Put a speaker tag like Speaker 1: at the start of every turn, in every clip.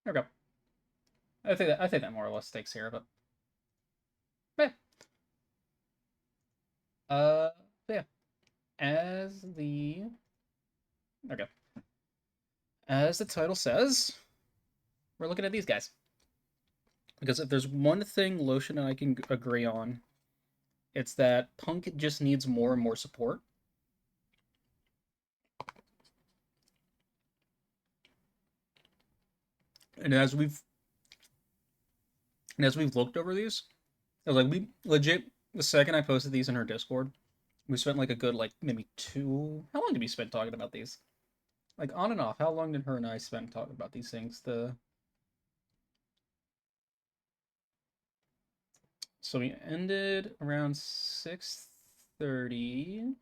Speaker 1: Okay. I think that more or less takes care of it. Yeah. Uh, yeah. As the okay, as the title says, we're looking at these guys because if there's one thing Lotion and I can agree on, it's that Punk just needs more and more support. And as we've looked over these, I was like, we legit the second I posted these in her Discord, we spent like a good like maybe two. How long did we spend talking about these? Like on and off. How long did her and I spend talking about these things? So we ended around 6:30.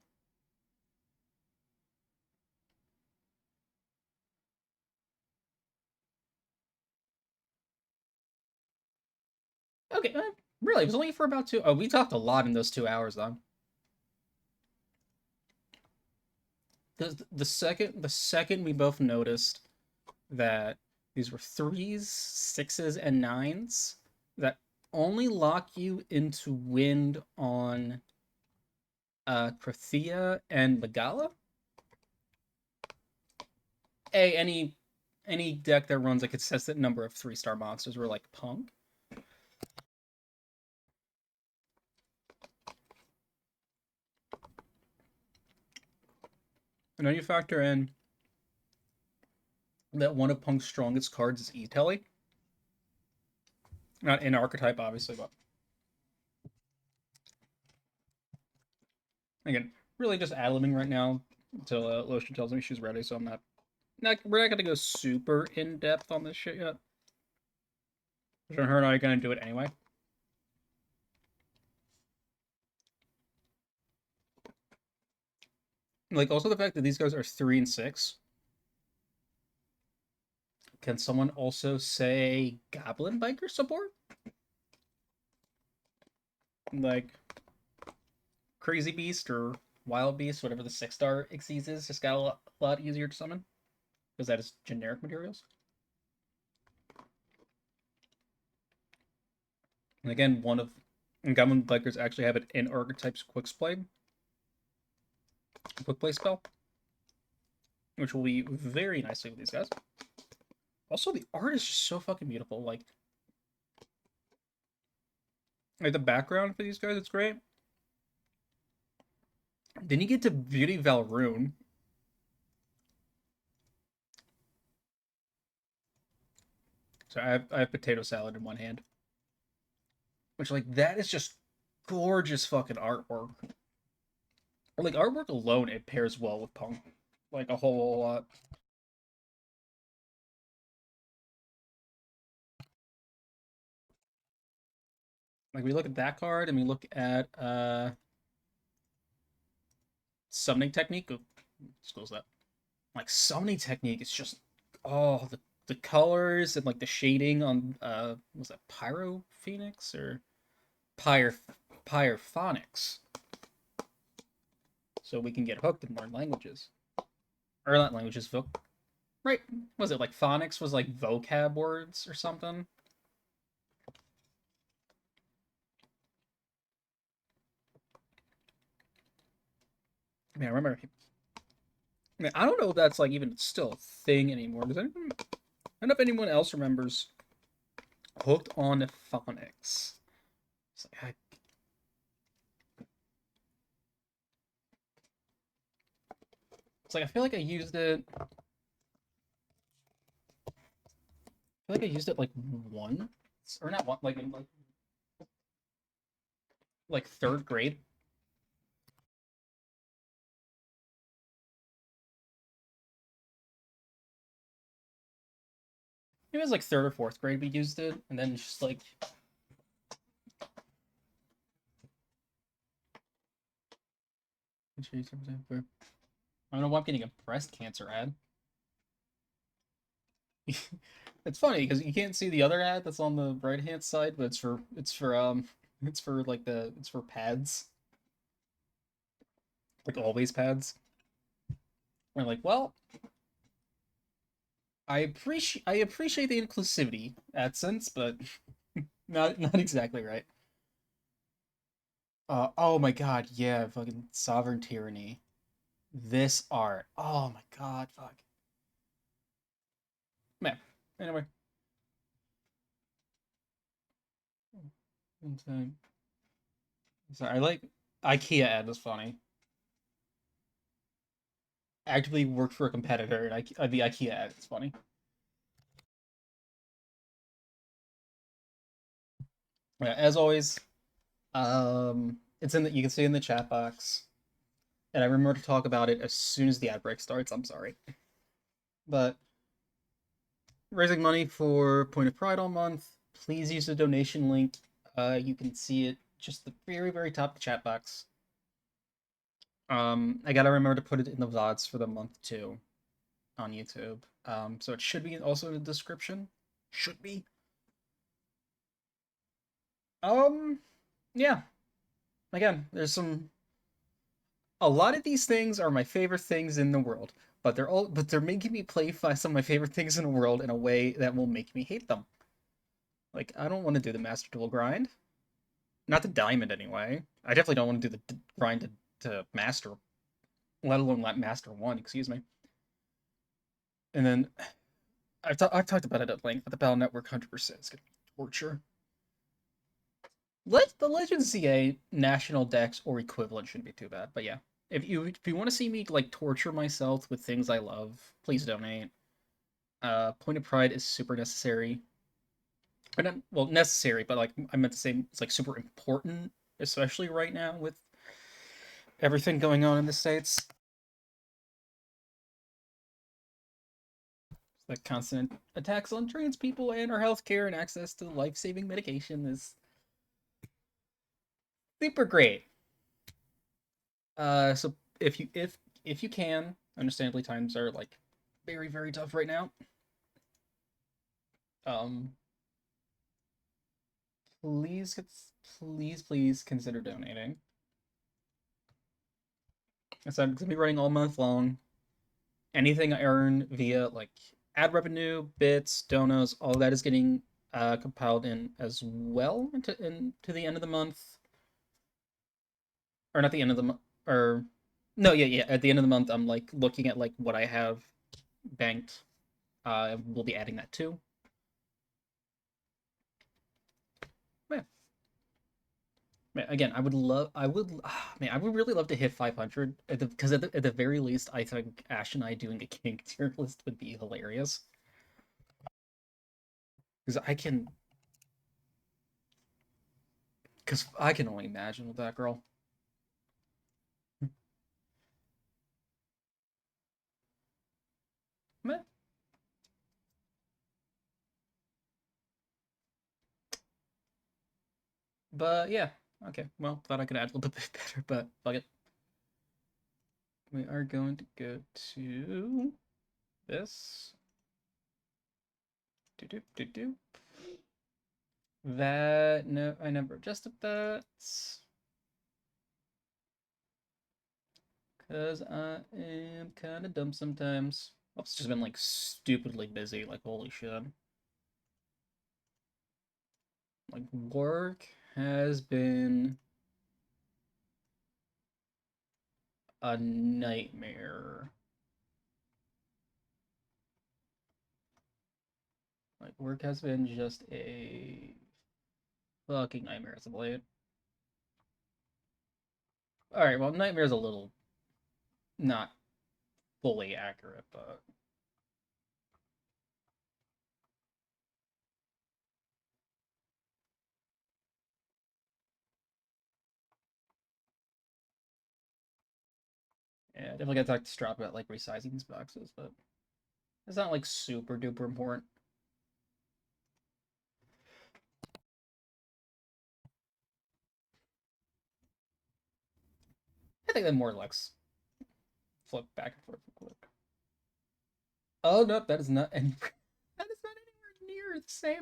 Speaker 1: Okay, really, it was only for about two. Oh, we talked a lot in those 2 hours though. The second we both noticed that these were threes, sixes, and nines that only lock you into wind on Krathia and Magala. Any deck that runs a consistent number of 3-star monsters were like Punk. And then you factor in that one of Punk's strongest cards is E-Telly. Not in archetype, obviously, but again, really just ad-libbing right now until Lotion tells me she's ready, so I'm not we're not gonna go super in depth on this shit yet. So her and I are gonna do it anyway. Like also the fact that these guys are 3 and 6. Can someone also say Goblin Biker support? Like Crazy Beast or Wild Beast, whatever the 6-star Xyz is, just got a lot easier to summon because that is generic materials. And again, one of Goblin Bikers actually have it in archetypes quick play spell, which will be very nicely with these guys. Also, the art is just so fucking beautiful. Like the background for these guys, it's great. Then you get to Beauty Valrune. So I have potato salad in one hand, which like that is just gorgeous fucking artwork. Like artwork alone, it pairs well with Punk, like a whole lot. Like we look at that card and we look at summoning technique. Oh, close that. Like summoning technique is just oh the colors and like the shading on was that Pyro Phoenix or Pyre Pyrophonics. So we can get hooked and learn languages. Or not languages, right? Was it like phonics was like vocab words or something? I mean, I remember. I mean, I don't know if that's like even still a thing anymore. Does anyone? I don't know if anyone else remembers hooked on phonics. It's like I feel like I used it. I feel like I used it like once or not one like in like third grade. It was like third or fourth grade we used it, and then just like I don't know why I'm getting a breast cancer ad. It's funny because you can't see the other ad that's on the right hand side, but it's for like it's for pads, like always pads. We're like, well, I appreciate the inclusivity AdSense, but not exactly right. Oh my god, yeah, fucking sovereign tyranny. This art. Oh my god, fuck. Man. Anyway. Insane. Sorry, I like IKEA ad was funny. Actively worked for a competitor, and the IKEA ad is funny. Yeah, as always, it's in the you can see it in the chat box, and I remember to talk about it as soon as the ad break starts. I'm sorry, but raising money for Point of Pride all month. Please use the donation link. You can see it just the very very top of the chat box. I gotta remember to put it in the VODs for the month too on YouTube. So it should be also in the description. Should be. Um, yeah. Again, there's some. A lot of these things are my favorite things in the world, but they're making me play some of my favorite things in the world in a way that will make me hate them. Like I don't want to do the master duel grind, not the diamond anyway. I definitely don't want to do the grind to master, let alone let master one. Excuse me. And then I've talked about it at length, but the Battle Network 100% is gonna be torture. Let the Legends CA national decks or equivalent shouldn't be too bad, but yeah. If you want to see me like torture myself with things I love, please donate. Point of Pride is super necessary. Or not, well, necessary, but like I meant to say it's like super important, especially right now with everything going on in the States. The constant attacks on trans people and our healthcare and access to life-saving medication is super great. So if you can, understandably times are like very very tough right now. Um, please please consider donating. So I'm gonna be running all month long. Anything I earn via like ad revenue, bits, donos, all that is getting compiled in as well into the end of the month, or not the end of the month, or no, yeah, at the end of the month, I'm like looking at like what I have banked. We'll be adding that too. Yeah. Man, again, man, I would really love to hit 500 because at the very least, I think Ash and I doing a kink tier list would be hilarious. Because I can only imagine with that girl. Meh. But yeah, okay. Well, thought I could add a little bit better, but fuck it. We are going to go to this. Do do do do. That no, I never adjusted that because I am kind of dumb sometimes. I've just been like stupidly busy. Like holy shit. Like work has been a nightmare. Like work has been just a fucking nightmare as of late. All right, well, nightmare is a little not fully accurate, but yeah, definitely gotta talk to Strap about like resizing these boxes, but it's not like super duper important. I think that more or less flip back and forth real quick. Oh no, that is not any that is not anywhere near the same.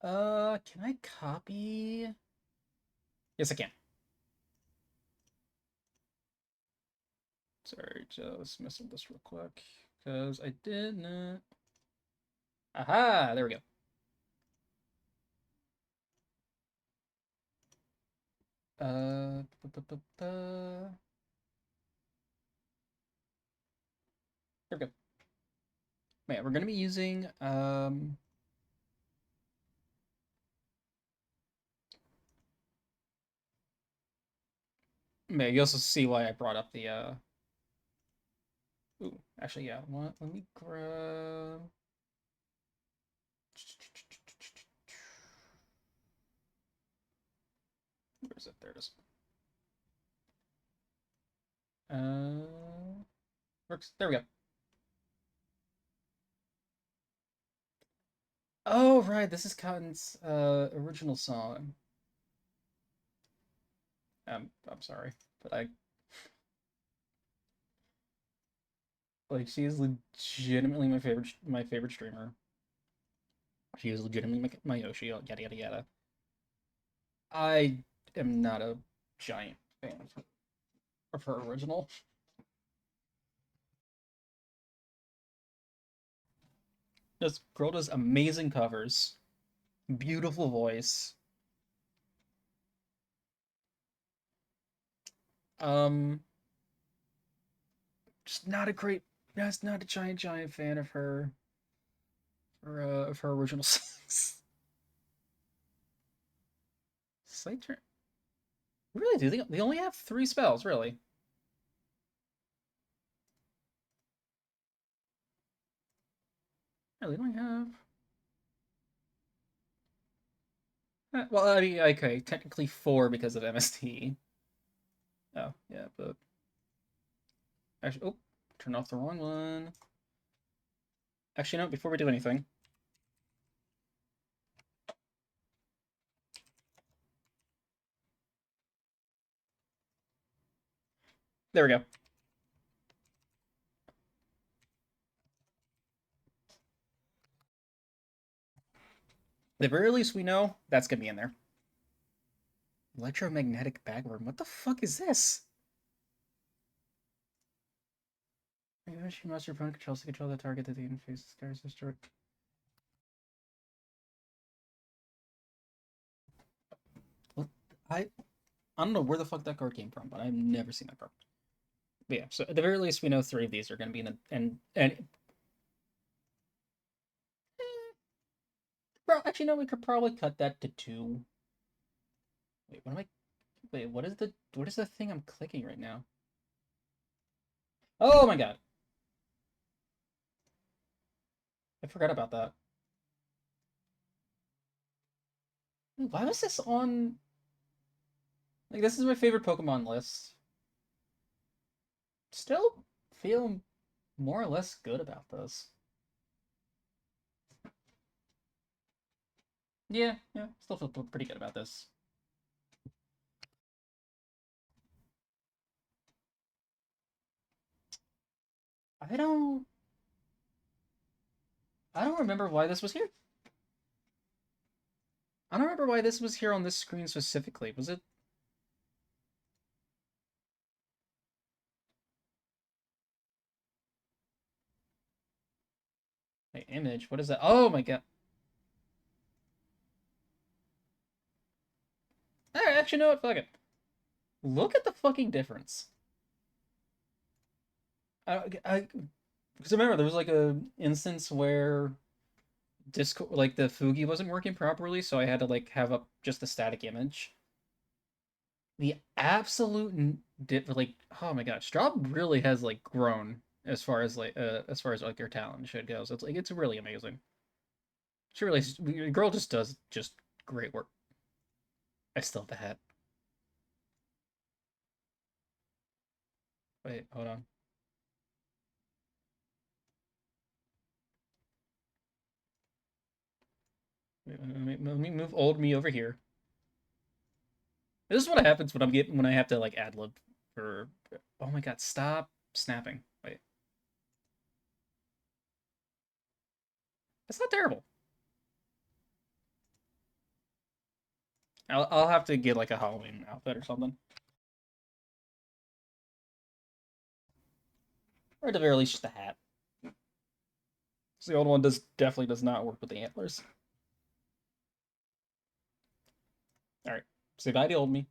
Speaker 1: Can I copy? Yes, I can. Sorry, just messing with this real quick. Because I did not. Aha! There we go. Uh, there we go. Yeah, we're gonna be using yeah, you also see why I brought up the ooh, actually yeah, let me grab where is it? There it is. Works. There we go. Oh right, this is Cotton's original song. I'm sorry, but I like she is legitimately my favorite streamer. She is legitimately my Yoshi. Yada yada yada. I am not a giant fan of her original. This girl does amazing covers, beautiful voice. Um, just not a great. That's not a giant fan of her original songs. Slate turn. Really? Do they only have 3 spells? Really? Really? They only have. Well, I mean, okay, technically 4 because of MST. Oh, yeah, but actually, oh, turn off the wrong one. Actually, no. Before we do anything, there we go. The very least we know that's gonna be in there. Electromagnetic backward. What the fuck is this? She must your opponent controls to control the target that the interface is carries destroyed. What? I don't know where the fuck that card came from, but I've never seen that card. But yeah, so at the very least, we know 3 of these are going to be in a, and bro, actually no, we could probably cut that to 2. Wait, what am I? Wait, what is the thing I'm clicking right now? Oh my god, I forgot about that. Why was this on? Like, this is my favorite Pokemon list. Still feel more or less good about this. Yeah, yeah, still feel pretty good about this. I don't I don't remember why this was here. I don't remember why this was here on this screen specifically. Was it? Wait, image? What is that? Oh my god. Actually, no, what? Fuck it. Look at the fucking difference. Because remember, there was like a instance where Discord, like the Fugi wasn't working properly, so I had to like have up just the static image. The absolute dip, like, oh my god, Straub really has like grown as far as your talent shit goes. It's really amazing. She really, the girl just does just great work. I still have the hat. Wait, hold on. Let me move old me over here. This is what happens when I have to like ad lib for. Oh my god! Stop snapping. Wait, that's not terrible. I'll have to get like a Halloween outfit or something, or at the very least just a hat. So the old one definitely does not work with the antlers. All right, say bye to old me.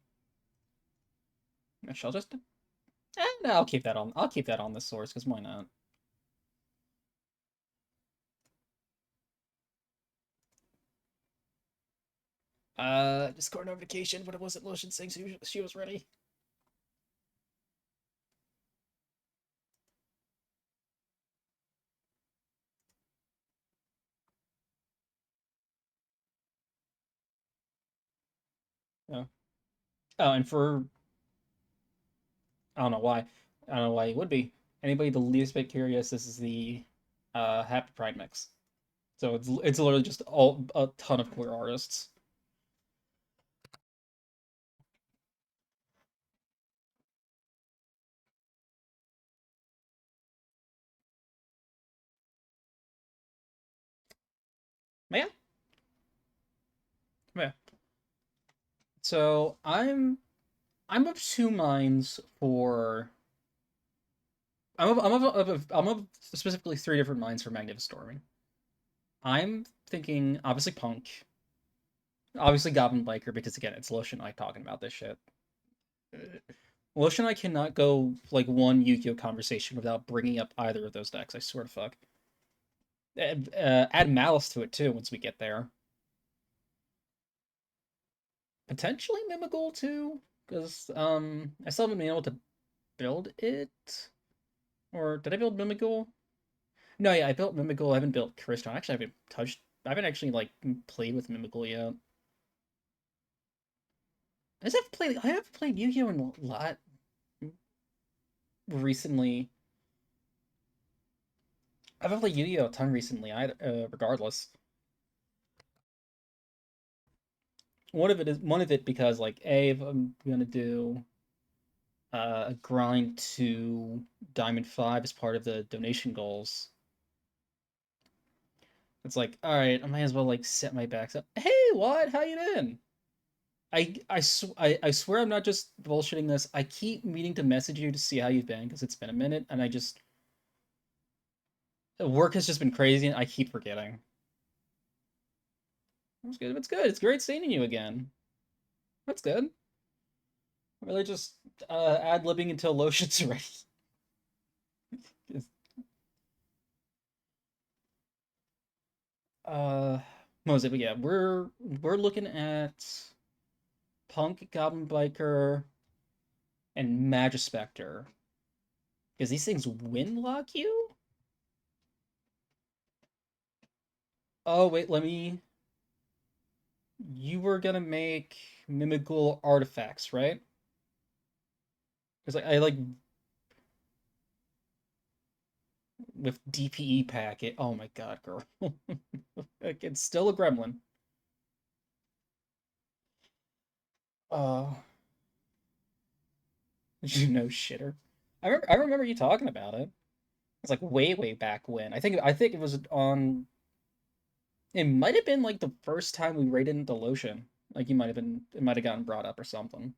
Speaker 1: I shall just. No, I'll keep that on. I'll keep that on this source because why not? Discord notification, but it wasn't Lotion saying she was ready. Yeah. Oh, and for I don't know why. I don't know why it would be. Anybody the least bit curious, this is the Happy Pride mix. So it's literally just all a ton of queer artists. Yeah. Yeah. So I'm of two minds for I'm of specifically three different minds for Magnifi-Storming. I'm thinking obviously P.U.N.K, obviously Goblin Biker because again it's Lotion I talking about this shit. Lotion I cannot go like one Yu-Gi-Oh conversation without bringing up either of those decks. I swear to fuck. Add Malice to it too once we get there. Potentially Mimigul too, because I still haven't been able to build it. Or did I build Mimigul? No, yeah, I built Mimigul. I haven't built Crystal. Actually, I haven't touched. I haven't actually like played with Mimigul yet. I have played Yu-Gi-Oh a lot recently. I haven't played Yu-Gi-Oh a ton recently either. Regardless, one of it because like if I'm gonna do a grind to Diamond 5 as part of the donation goals. It's like, all right, I might as well like set my backs up. Hey, what? How you been? I swear I'm not just bullshitting this. I keep meaning to message you to see how you've been because it's been a minute, and I just work has just been crazy, and I keep forgetting. It's good. It's good. It's great seeing you again. That's good. Really, just ad libbing until lotion's ready. uh, what was it? But yeah, we're looking at P.U.N.K, Goblin Biker, and Magispector. Because these things win lock you? Oh, wait, let me. You were gonna make Mimigul artifacts, right? Because I like with DPE packet. Oh my god, girl. It's still a gremlin. Uh, you know, shitter. I remember you talking about it. It's like way back when. I think it was on. It might have been like the first time we raided into Lotion. Like you might have been. It might have gotten brought up or something.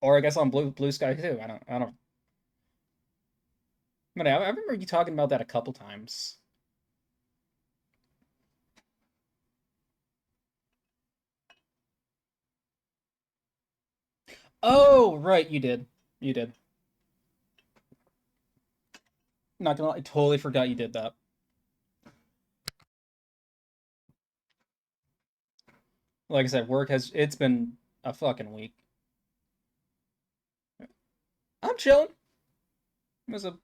Speaker 1: Or I guess on Blue Sky too. I don't. But I remember you talking about that a couple times. Oh, right, you did. You did. Not gonna lie, I totally forgot you did that. Like I said, work has it's been a fucking week. I'm chilling. It was a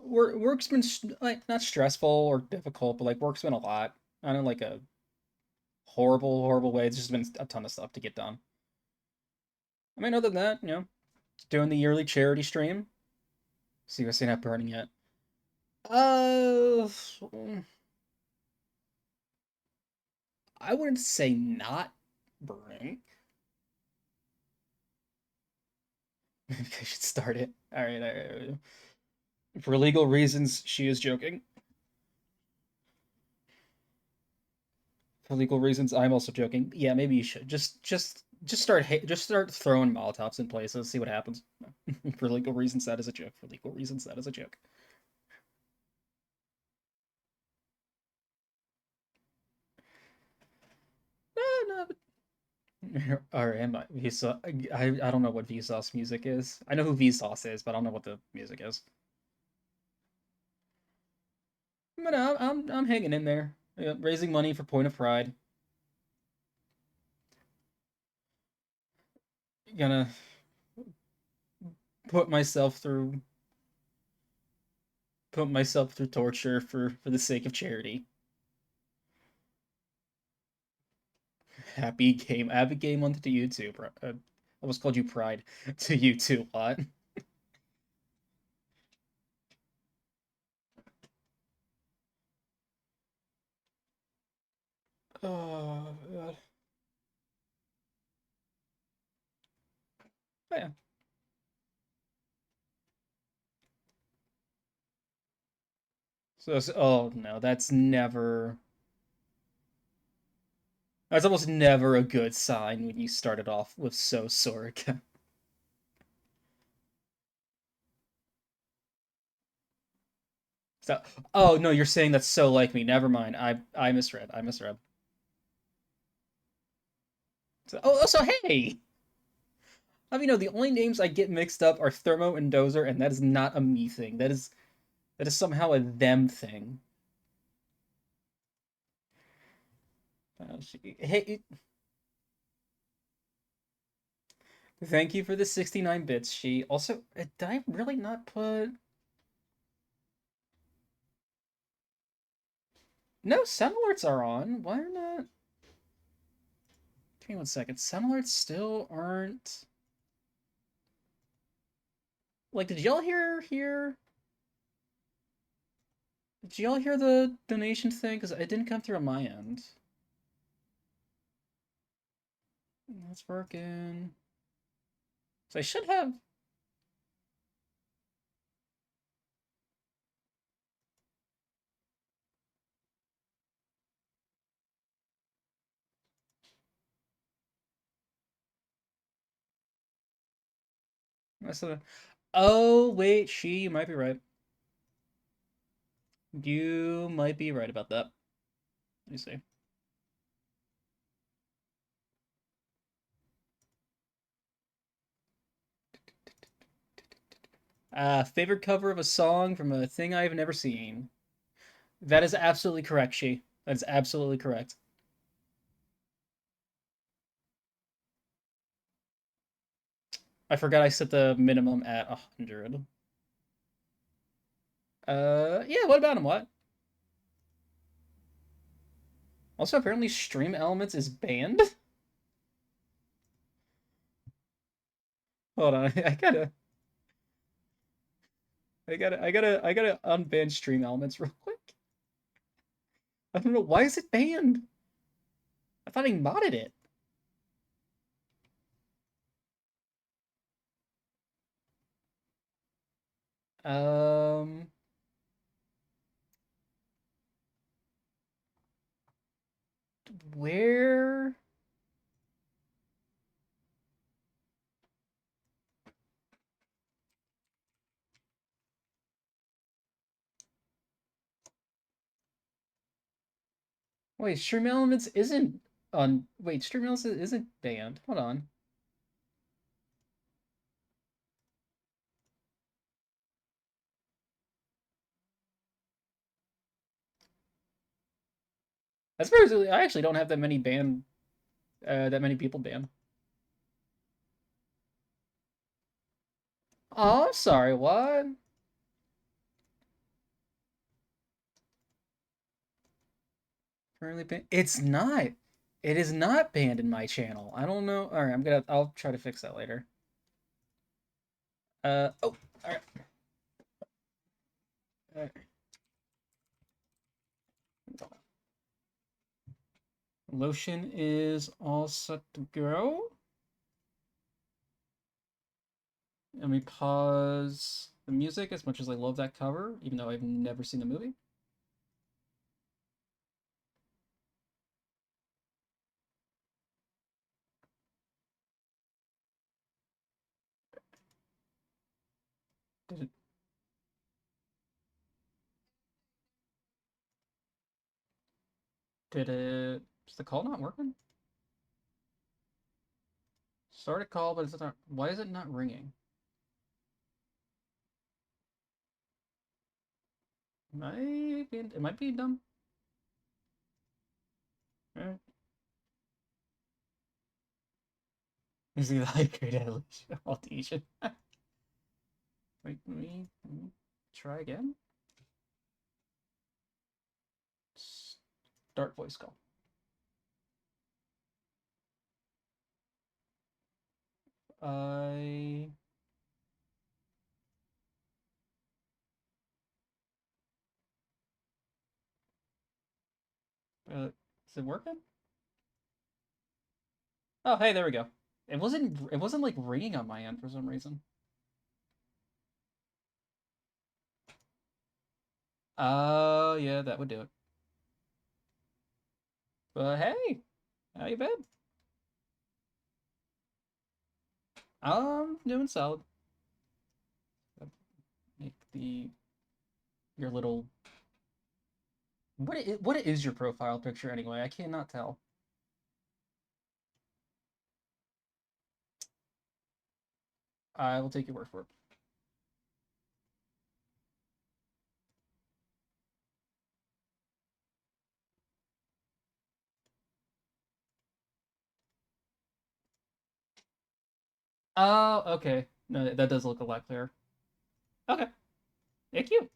Speaker 1: work's been like not stressful or difficult, but like work's been a lot. I don't like a horrible way. It's just been a ton of stuff to get done. I mean, other than that, doing the yearly charity stream. See, we're not burning yet. Uh, I wouldn't say not burning. Maybe I should start it. All right. For legal reasons, she is joking. For legal reasons, I'm also joking. Yeah, maybe you should just start throwing molotovs in places, see what happens. For legal reasons, that is a joke. For legal reasons, that is a joke. No, but... Or am I? I don't know what Vsauce music is. I know who Vsauce is, but I don't know what the music is. But no, I'm hanging in there. Yeah, raising money for Point of Pride. Gonna put myself through torture for the sake of charity. Happy game month to you too. I almost called you Pride to you too. What? Oh God. Oh, yeah. Oh no, that's almost never a good sign when you started off with so Soric. So, oh no, you're saying that's so like me. Never mind. I misread. I misread. So, so hey, the only names I get mixed up are Thermo and Dozer, and that is not a me thing. That is somehow a them thing. Hey, thank you for the 69 bits. She also did I really not put no sound alerts are on. Why are not? Give me 1 second. Sound alerts still aren't. Like, did y'all hear? Did y'all hear the donation thing? Because it didn't come through on my end. That's working. So I should have. Oh wait, you might be right. You might be right about that. Let me see. Favorite cover of a song from a thing I've never seen. That is absolutely correct, she. That is absolutely correct. I forgot I set the minimum at 100. Yeah, what about him? What? Also, apparently Stream Elements is banned? Hold on, I gotta unban Stream Elements real quick. I don't know, why is it banned? I thought he modded it. Um, where? Wait, Stream Elements isn't on. Wait, Stream Elements isn't banned. Hold on. That's very. I actually don't have that many banned. That many people banned. Oh, I'm sorry. What? Currently banned? It's not. It is not banned in my channel. I don't know. All right, I'll try to fix that later. Oh. All right. All right. Lotion is all set to go. Let me pause the music as much as I love that cover, even though I've never seen the movie. Is the call not working? Start a call, but it's not. Why is it not ringing? It might be dumb. Eh. Is he like great adaptation? Wait, let me try again. Start voice call. I is it working? Oh, hey, there we go. It wasn't like ringing on my end for some reason. Oh, yeah, that would do it. But hey, how you been? Doing solid. Make the your little what is your profile picture anyway? I cannot tell. I will take your word for it. Oh, okay. No, that does look a lot clearer. Okay. Thank you.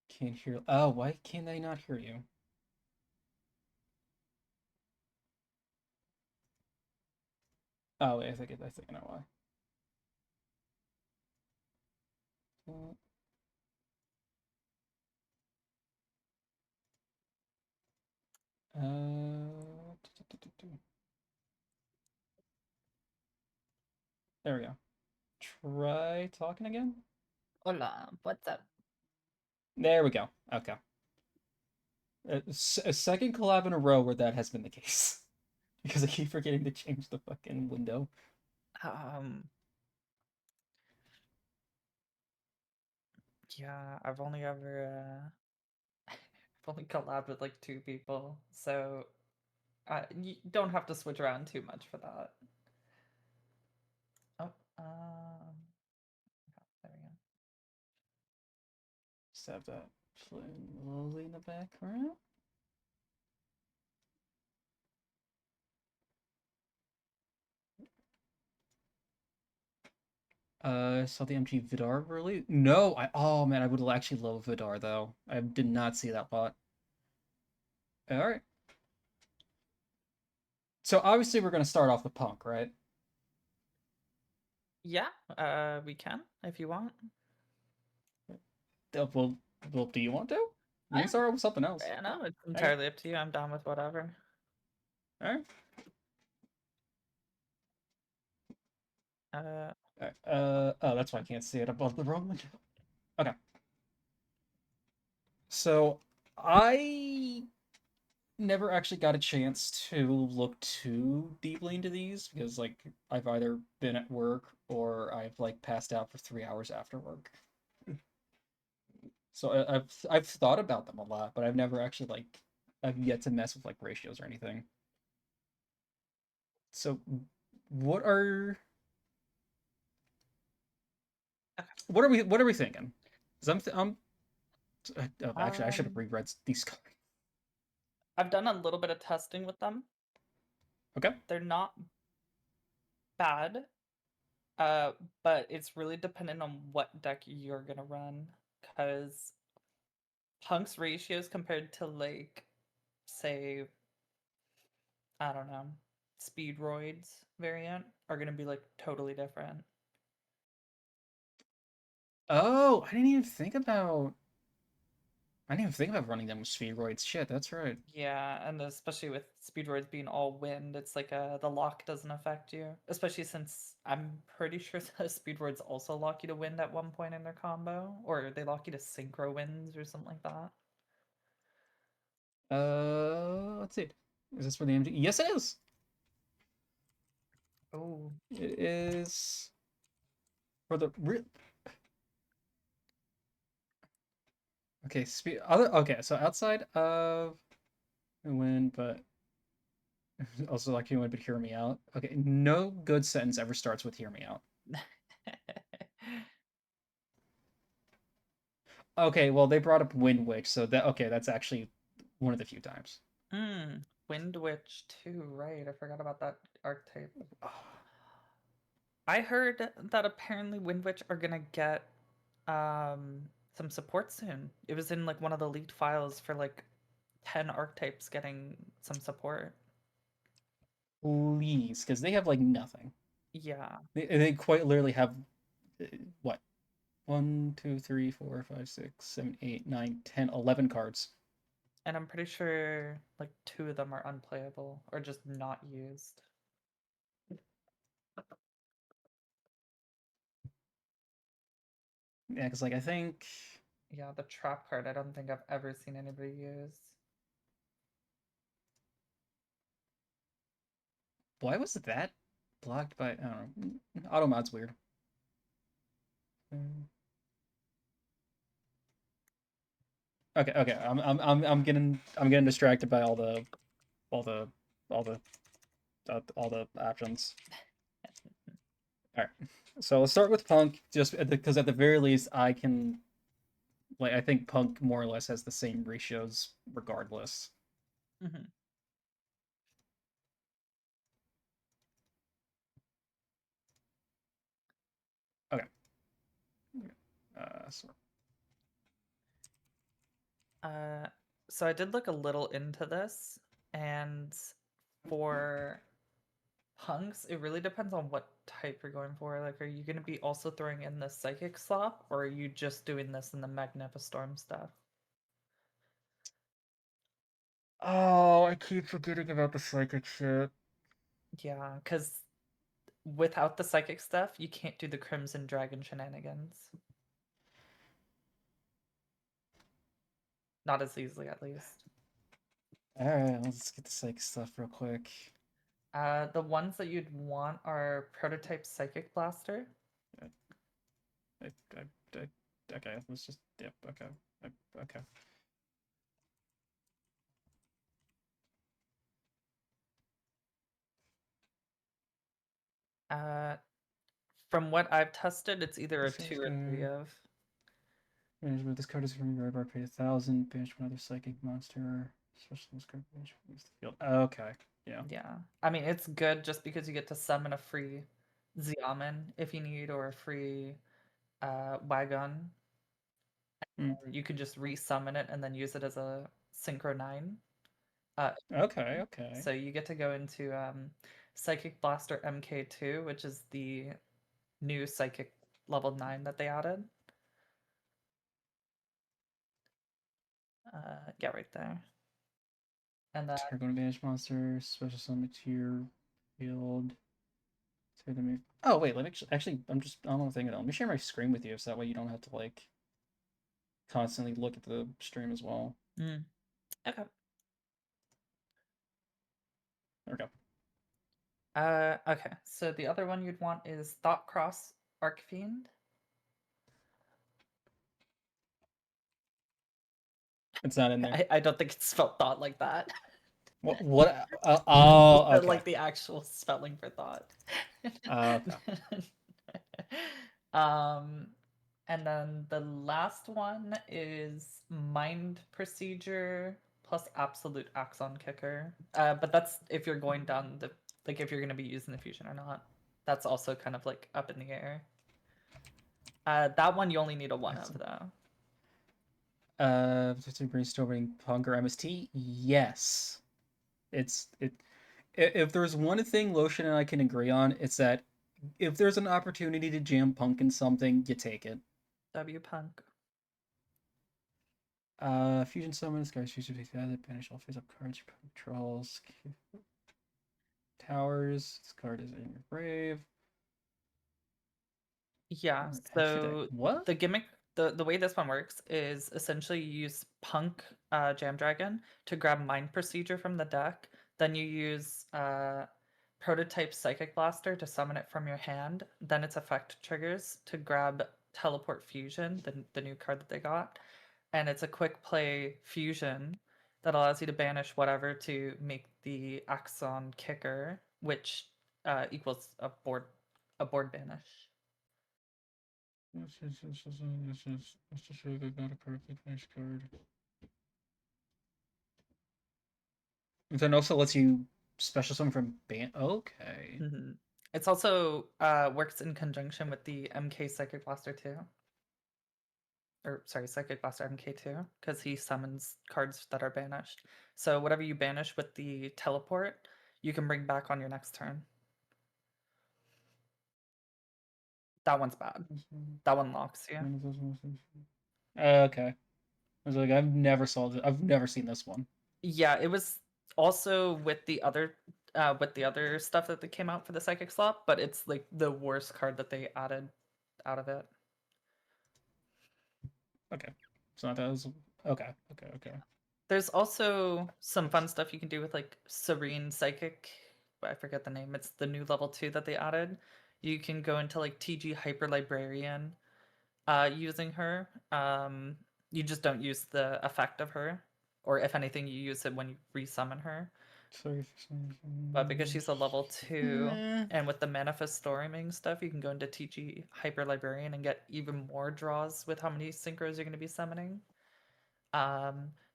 Speaker 1: Can't hear. Oh, why can they not hear you? Oh, wait, I think I know why. There we go. Try talking again.
Speaker 2: Hola, what's up?
Speaker 1: There we go. Okay. A second collab in a row where that has been the case. Because I keep forgetting to change the fucking window.
Speaker 2: Um, yeah, I've only ever I've only collabed with like two people, so you don't have to switch around too much for that. Oh, there we go.
Speaker 1: Just have that slowly in the background. Saw the MG Vidar release. No, oh man, I would actually love Vidar though. I did not see that bot. All right. So obviously we're gonna start off with Punk, right?
Speaker 2: Yeah, we can if you want.
Speaker 1: Well, do you want to? We can
Speaker 2: I,
Speaker 1: start with something else.
Speaker 2: I know it's
Speaker 1: Okay.
Speaker 2: entirely up to you. I'm down with whatever.
Speaker 1: All right.
Speaker 2: Uh,
Speaker 1: All right. Oh, that's why I can't see it above the wrong window. Okay. So I never actually got a chance to look too deeply into these because like I've either been at work or I've like passed out for 3 hours after work. So I've thought about them a lot, but I've never actually like I've yet to mess with like ratios or anything. So what are
Speaker 2: okay.
Speaker 1: what are we thinking? Because actually I should have
Speaker 2: Um,
Speaker 1: reread these cards.
Speaker 2: I've done a little bit of testing with them.
Speaker 1: Okay.
Speaker 2: They're not bad. Uh, but it's really dependent on what deck you're gonna run, because Punk's ratios compared to like, say, I don't know, Speedroids variant are gonna be like totally different.
Speaker 1: Oh, I didn't even think about running them with spheroids. Shit, that's right.
Speaker 2: Yeah, and especially with Speedroids being all wind, it's like the lock doesn't affect you. Especially since I'm pretty sure the Speedroids also lock you to wind at one point in their combo, or they lock you to synchro winds or something like that.
Speaker 1: Let's see. Is this for the MG? Yes, it is.
Speaker 2: Oh.
Speaker 1: It is for the real. Okay, okay, so outside of win, but also like you win, but hear me out. Okay, no good sentence ever starts with "hear me out." Okay, well they brought up Wind Witch, so that okay, that's actually one of the few times.
Speaker 2: Wind Witch too, right? I forgot about that archetype. I heard that apparently Wind Witch are gonna get some support soon. It was in like one of the leaked files for like 10 archetypes getting some support.
Speaker 1: Please, because they have like nothing.
Speaker 2: Yeah.
Speaker 1: They quite literally have what 1, 2, 3, 4, 5, 6, 7, 8, 9, 10, 11 cards.
Speaker 2: And I'm pretty sure like 2 of them are unplayable or just not used.
Speaker 1: Yeah, because like I think
Speaker 2: Yeah, the trap card I don't think I've ever seen anybody use.
Speaker 1: why was that blocked by I don't know. Auto mod's weird. Okay, okay. I'm getting distracted by all the all the all the options. All right. So let's start with Punk, just because at the very least I can like I think Punk more or less has the same ratios regardless.
Speaker 2: Hmm.
Speaker 1: Okay. So
Speaker 2: Uh, so I did look a little into this, and for punks, it really depends on what type you're going for. Like, are you going to be also throwing in the psychic slop, or are you just doing this in the Magnifi-Storm stuff?
Speaker 1: oh, I keep forgetting about the psychic shit.
Speaker 2: Yeah, because without the psychic stuff, you can't do the Crimson Dragon shenanigans. Not as easily, at least.
Speaker 1: All right, let's get the psychic stuff real quick.
Speaker 2: The ones that you'd want are Prototype Psychic Blaster.
Speaker 1: I, I, I, okay, let's just yep. Okay, okay.
Speaker 2: Uh, from what I've tested, it's either a
Speaker 1: This
Speaker 2: 2
Speaker 1: guy's
Speaker 2: or 3
Speaker 1: good.
Speaker 2: of.
Speaker 1: Management. This card is from your bar, pay 1,000. Banish one other psychic monster. Especially this card. Banish leaves the field. Okay. Yeah.
Speaker 2: Yeah. I mean, it's good just because you get to summon a free Xiamen if you need, or a free Wagon.
Speaker 1: Mm.
Speaker 2: You can just resummon it and then use it as a Synchro 9. Uh,
Speaker 1: Okay. Okay.
Speaker 2: so you get to go into Psychic Blaster MK2, which is the new Psychic level 9 that they added. Yeah, right there. And then
Speaker 1: Target banish monster. Special summon to your field. Oh wait, let me actually. I'm not thinking. Let me share my screen with you, so that way you don't have to like constantly look at the stream as well.
Speaker 2: okay.
Speaker 1: There we go.
Speaker 2: Okay. So the other one you'd want is Thought Cross Archfiend.
Speaker 1: It's not in there.
Speaker 2: I don't think it's spelled thought like that.
Speaker 1: What? What? Oh,
Speaker 2: But
Speaker 1: okay.
Speaker 2: like the actual spelling for thought.
Speaker 1: Okay.
Speaker 2: um, and then the last one is Mind Procedure plus Absolute Axon Kicker. But that's if you're going down the like if you're going to be using the fusion or not. That's also kind of like up in the air. That one you only need a one
Speaker 1: That's
Speaker 2: of though.
Speaker 1: brainstorming Punk or MST. Yes, it's it. If there's one thing Lotion and I can agree on, it's that if there's an opportunity to jam Punk in something, you take it.
Speaker 2: W-Punk.
Speaker 1: Fusion summon, Sky's future take that, banish all face up cards, controls, towers. This card is in your grave.
Speaker 2: Yeah,
Speaker 1: Extra deck.
Speaker 2: so
Speaker 1: What?
Speaker 2: the gimmick, the way this one works is essentially you use Punk Jam Dragon to grab Mind Procedure from the deck. Then you use prototype Psychic Blaster to summon it from your hand. Then its effect triggers to grab Teleport Fusion, the new card that they got. And it's a quick play fusion that allows you to banish whatever to make the Axon Kicker, which equals a board banish.
Speaker 1: Let's just show they got a perfect finish card. And then also lets you special summon from ban. Okay.
Speaker 2: Mm-hmm. It's also works in conjunction with the MK Psychic Blaster too. Or sorry, Psychic Blaster MK2, because he summons cards that are banished. So whatever you banish with the teleport, you can bring back on your next turn. That one's bad. That one locks you.
Speaker 1: Okay. I was like, I've never seen this one.
Speaker 2: Yeah, it was also with the other stuff that they came out for the Psychic slot, but it's like the worst card that they added out of it.
Speaker 1: Okay. So that was okay. Okay.
Speaker 2: There's also some fun stuff you can do with like Serene Psychic. I forget the name. It's the new level 2 that they added. You can go into like TG Hyper Librarian using her. You just don't use the effect of her. Or if anything, you use it when you resummon her.
Speaker 1: Sorry.
Speaker 2: But because she's a level 2,
Speaker 1: Meh.
Speaker 2: and with the Manifestorming stuff, you can go into TG Hyper Librarian and get even more draws with how many synchros you're going to be summoning.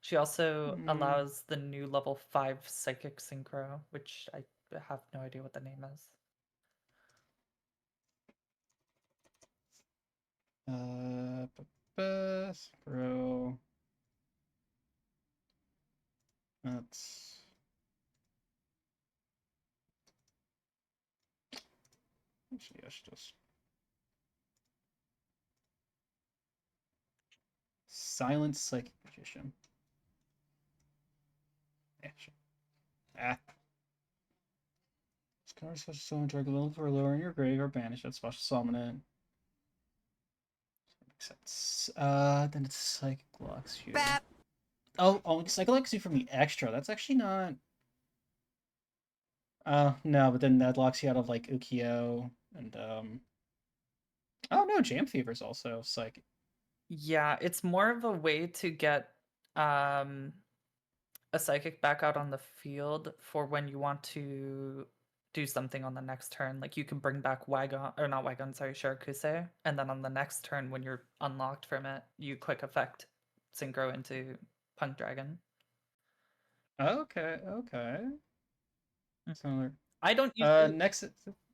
Speaker 2: She also
Speaker 1: Mm.
Speaker 2: allows the new level 5 Psychic Synchro, which I have no idea what the name is.
Speaker 1: Bro. That's actually I should just silent psychic magician. Yeah, sure. Ah. This card is special summon target level for lower in your grave or banish that special summon it. Makes sense. Then it's psychic locks you. Oh, psychic locks you from the extra. That's actually not. No, but then that locks you out of like Ukiyo and Oh no, Jam Fever's also psychic.
Speaker 2: Yeah, it's more of a way to get um, a Psychic back out on the field for when you want to do something on the next turn. Like you can bring back Wagon, or not Wagon, sorry, Shirakusei, and then on the next turn when you're unlocked from it, you quick effect Synchro into Punk Dragon.
Speaker 1: Okay.
Speaker 2: Mhm.
Speaker 1: So
Speaker 2: I don't usually.
Speaker 1: next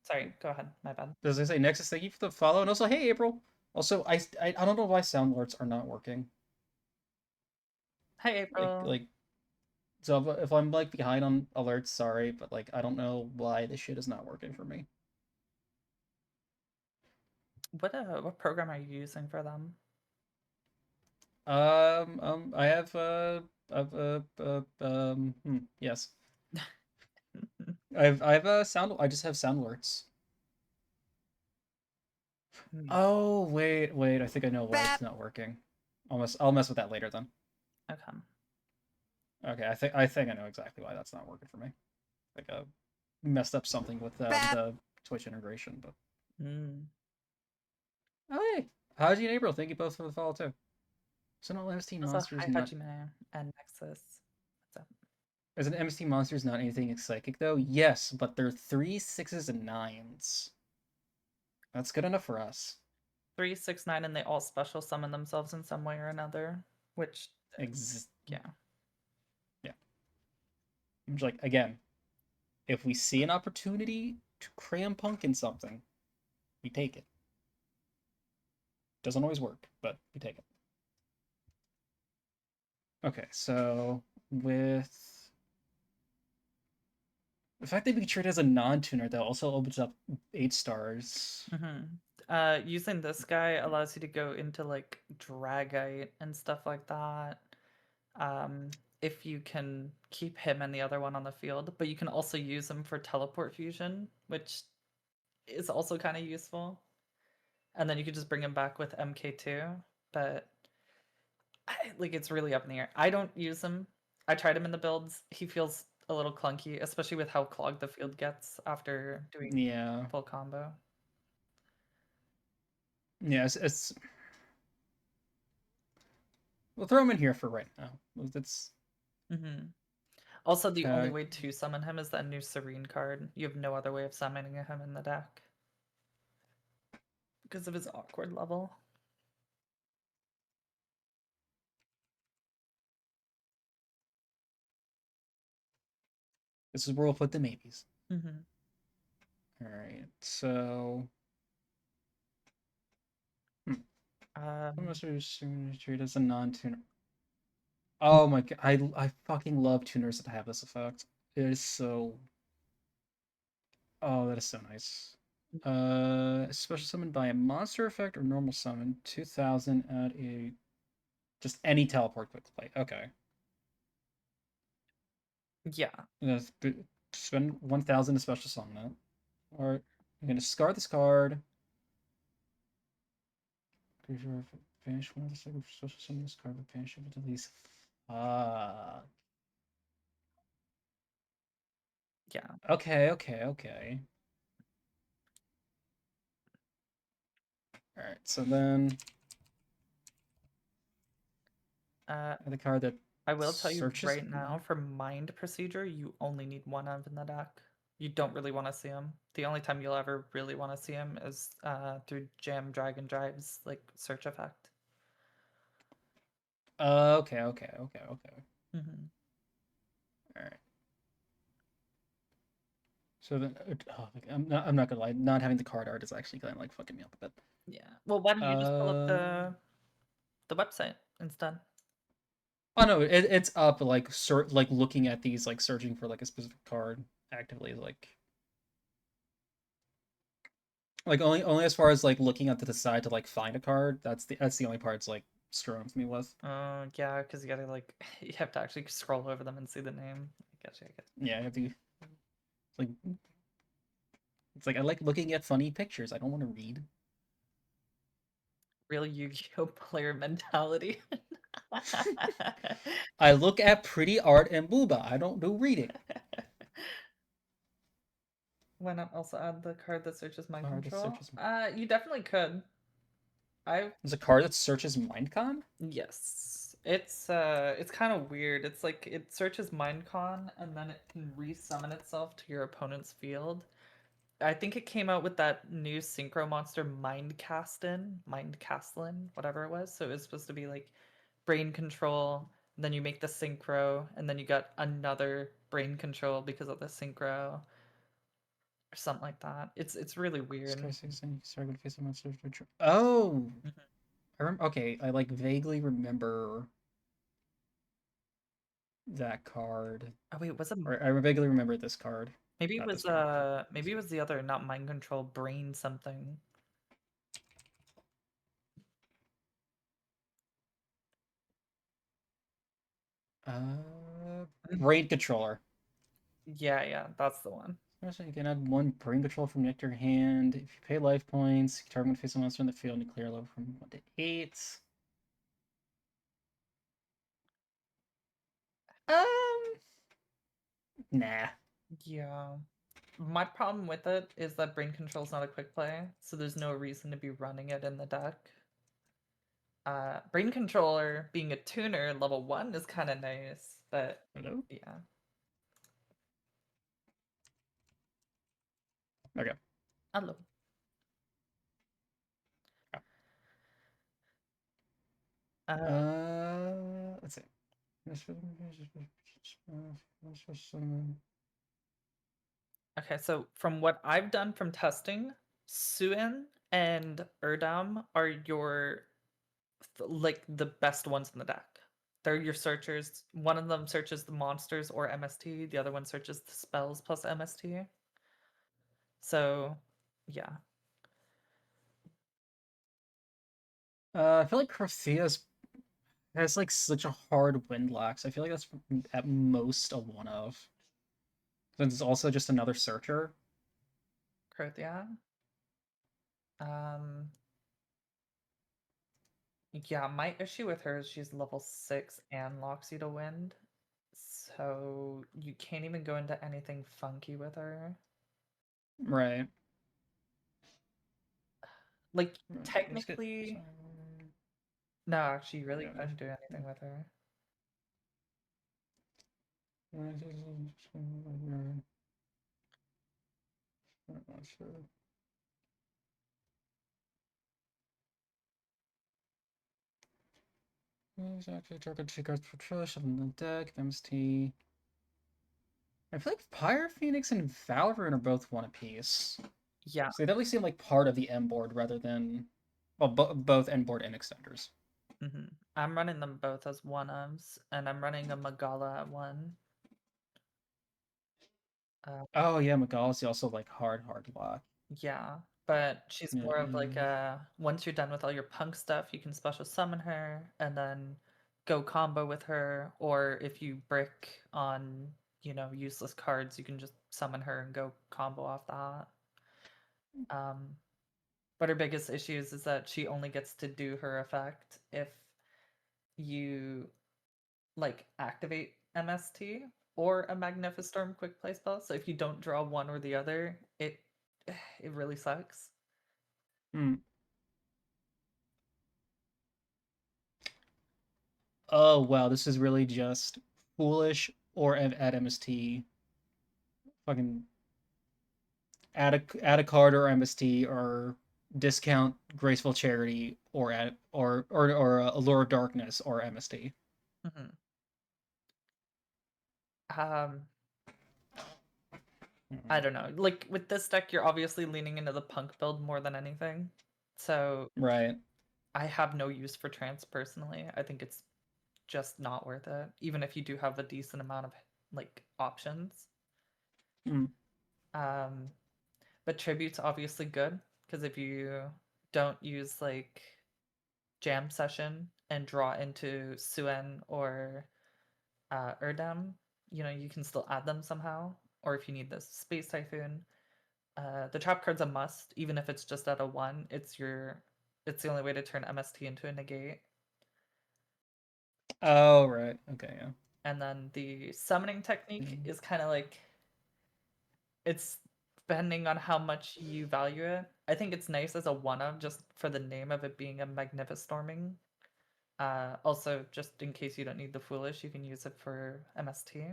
Speaker 2: Sorry, go ahead. My bad.
Speaker 1: as I say, Nexus, thank you for the follow, and also hey April. Also, I don't know why sound alerts are not working.
Speaker 2: Hi, April.
Speaker 1: Like so if I'm like behind on alerts, sorry, but like I don't know why this shit is not working for me.
Speaker 2: What program are you using for them?
Speaker 1: I have yes, I have a sound. I just have sound alerts.
Speaker 2: Hmm,
Speaker 1: Oh wait, I think I know why it's not working. I'll mess with that later then.
Speaker 2: okay.
Speaker 1: Okay, I think I know exactly why that's not working for me. Like messed up something with the Twitch integration, but
Speaker 2: Mm.
Speaker 1: oh hey, Haji and April, thank you both for the follow too. So no MST
Speaker 2: Also,
Speaker 1: monsters
Speaker 2: hi,
Speaker 1: not
Speaker 2: Hajime and Nexus. What's up?
Speaker 1: as an MST monsters not anything psychic though. Yes, but they're 3s, 6s, and 9s. That's good enough for us.
Speaker 2: 3, 6, 9, and they all special summon themselves in some way or another. Which,
Speaker 1: Ex-
Speaker 2: yeah.
Speaker 1: yeah. Like again, if we see an opportunity to cram punk in something, we take it. Doesn't always work, but we take it. Okay, so with the fact that we treat it as a non-tuner, that also opens up 8 stars.
Speaker 2: Using this guy allows you to go into like Dragite and stuff like that. If you can keep him and the other one on the field, but you can also use him for teleport fusion, which is also kind of useful. And then you could just bring him back with MK2, but like it's really up in the air. I don't use him. I tried him in the builds. He feels a little clunky, especially with how clogged the field gets after doing
Speaker 1: Yeah.
Speaker 2: full combo.
Speaker 1: Yeah, it's we'll throw him in here for right now. It's
Speaker 2: Also, the only
Speaker 1: uh,
Speaker 2: way to summon him is that new Serene card. You have no other way of summoning him in the deck because of his awkward level.
Speaker 1: this is where we'll put the maybes.
Speaker 2: Mm-hmm.
Speaker 1: All right, so I'm
Speaker 2: Um,
Speaker 1: treat as a non-tuner. Oh my god, I fucking love tuners that have this effect. It is so. Oh, that is so nice. Special summon by a monster effect or normal summon. 2,000 at a just any teleport quick play. Okay.
Speaker 2: yeah,
Speaker 1: Yes, spend 1,000 to special summon it. Or I'm gonna discard this card. Banish one of the special summon this card, but banish it to these.
Speaker 2: yeah.
Speaker 1: Okay. Alright, so then the card that
Speaker 2: I will tell you
Speaker 1: searches
Speaker 2: right now,
Speaker 1: mine.
Speaker 2: for Mind Procedure, you only need one of in the deck. You don't really want to see him. The only time you'll ever really want to see him is through Jam Dragon Drive's like search effect.
Speaker 1: Okay.
Speaker 2: Mm-hmm.
Speaker 1: Alright. So then, I'm not gonna lie, not having the card art is actually kind of like fucking me up a bit.
Speaker 2: Yeah. Well, why don't you just pull up
Speaker 1: Uh,
Speaker 2: the website instead?
Speaker 1: oh no, it's up like like looking at these, like searching for like a specific card actively, like only as far as like looking up to the side to like find a card. That's the only part it's like screwing with me with.
Speaker 2: Yeah, because you gotta like you have to actually scroll over them and see the name. I get.
Speaker 1: Yeah, I have to like it's like I like looking at funny pictures. I don't want to read.
Speaker 2: Real Yu-Gi-Oh player mentality.
Speaker 1: I look at pretty art and booba. I don't do reading.
Speaker 2: Why not also add the card that searches mind
Speaker 1: Card that
Speaker 2: control?
Speaker 1: searches.
Speaker 2: You definitely could. I
Speaker 1: There's a card that searches Minecon.
Speaker 2: Yes. It's kind of weird. It's like it searches Minecon and then it can resummon itself to your opponent's field. I think it came out with that new synchro monster Mindcastlin, whatever it was. So it was supposed to be like brain control, and then you make the synchro, and then you got another brain control because of the synchro or something like that. It's really
Speaker 1: This
Speaker 2: weird.
Speaker 1: guy says you start with face of monster. Oh,
Speaker 2: Mhm.
Speaker 1: I remember. Okay, I like vaguely remember that card,
Speaker 2: Oh wait, was it
Speaker 1: or I vaguely remember this card.
Speaker 2: maybe it
Speaker 1: Not
Speaker 2: was
Speaker 1: this card.
Speaker 2: maybe it was the other, not mind control, brain something.
Speaker 1: Uh,
Speaker 2: Mm.
Speaker 1: Brain controller.
Speaker 2: Yeah, that's the one.
Speaker 1: So you can add one brain control from your hand. If you pay life points, you target face a monster in the field and clear a level from 1 to 8. Um, nah.
Speaker 2: Yeah. My problem with it is that brain control is not a quick play, so there's no reason to be running it in the deck. Brain controller being a tuner level 1 is kind of nice, but
Speaker 1: Hello.
Speaker 2: yeah.
Speaker 1: Okay.
Speaker 2: Hello. Uh,
Speaker 1: Let's see.
Speaker 2: okay, so from what I've done from testing, Suen and Erdam are your like the best ones in the deck. They're your searchers. One of them searches the monsters or MST, the other one searches the spells plus MST. So, yeah.
Speaker 1: I feel like Crothea's has like such a hard wind lax. I feel like that's at most a one of. Since it's also just another searcher.
Speaker 2: Krothia. Um, yeah, my issue with her is she's level 6 and locks you to wind. so you can't even go into anything funky with her.
Speaker 1: Right.
Speaker 2: Like,
Speaker 1: Right, let's get.
Speaker 2: technically, no, actually, you really
Speaker 1: Okay.
Speaker 2: couldn't do anything with her.
Speaker 1: I'm not sure. Actually, target two cards per choice on the deck. MST. I feel like Pyre Phoenix and Valorant are both one apiece.
Speaker 2: Yeah.
Speaker 1: So they definitely seem like part of the M board rather than, well, both N board and extenders.
Speaker 2: I'm running them both as one ofs, and I'm running a Magala at one.
Speaker 1: Oh yeah, Magal's also like hard lock.
Speaker 2: Yeah, but she's
Speaker 1: Yeah.
Speaker 2: more of like a once you're done with all your punk stuff, you can special summon her and then go combo with her, or if you brick on, useless cards, you can just summon her and go combo off that. Um, but her biggest issues is that she only gets to do her effect if you like activate MST or a Magnifi-Storm quick play spell. So if you don't draw one or the other, it really sucks.
Speaker 1: Hmm. Oh wow, this is really just foolish or at MST. Fucking add a card or MST or discount Graceful Charity or add or Allure of Darkness or MST.
Speaker 2: Mhm. Um, I don't know. Like with this deck, you're obviously leaning into the punk build more than anything. So
Speaker 1: Right.
Speaker 2: I have no use for trance personally. I think it's just not worth it, even if you do have a decent amount of like options.
Speaker 1: Hmm.
Speaker 2: Um, but tribute's obviously good because if you don't use like jam session and draw into Suen or Erdem, you can still add them somehow. Or if you need this Space Typhoon, the trap card's a must, even if it's just at a one. It's the only way to turn MST into a negate.
Speaker 1: Oh right. Okay. Yeah.
Speaker 2: And then the summoning technique
Speaker 1: Mm.
Speaker 2: is kind of like it's depending on how much you value it. I think it's nice as a one of just for the name of it being a Magnifi-Storming. Also, just in case you don't need the Foolish, you can use it for MST.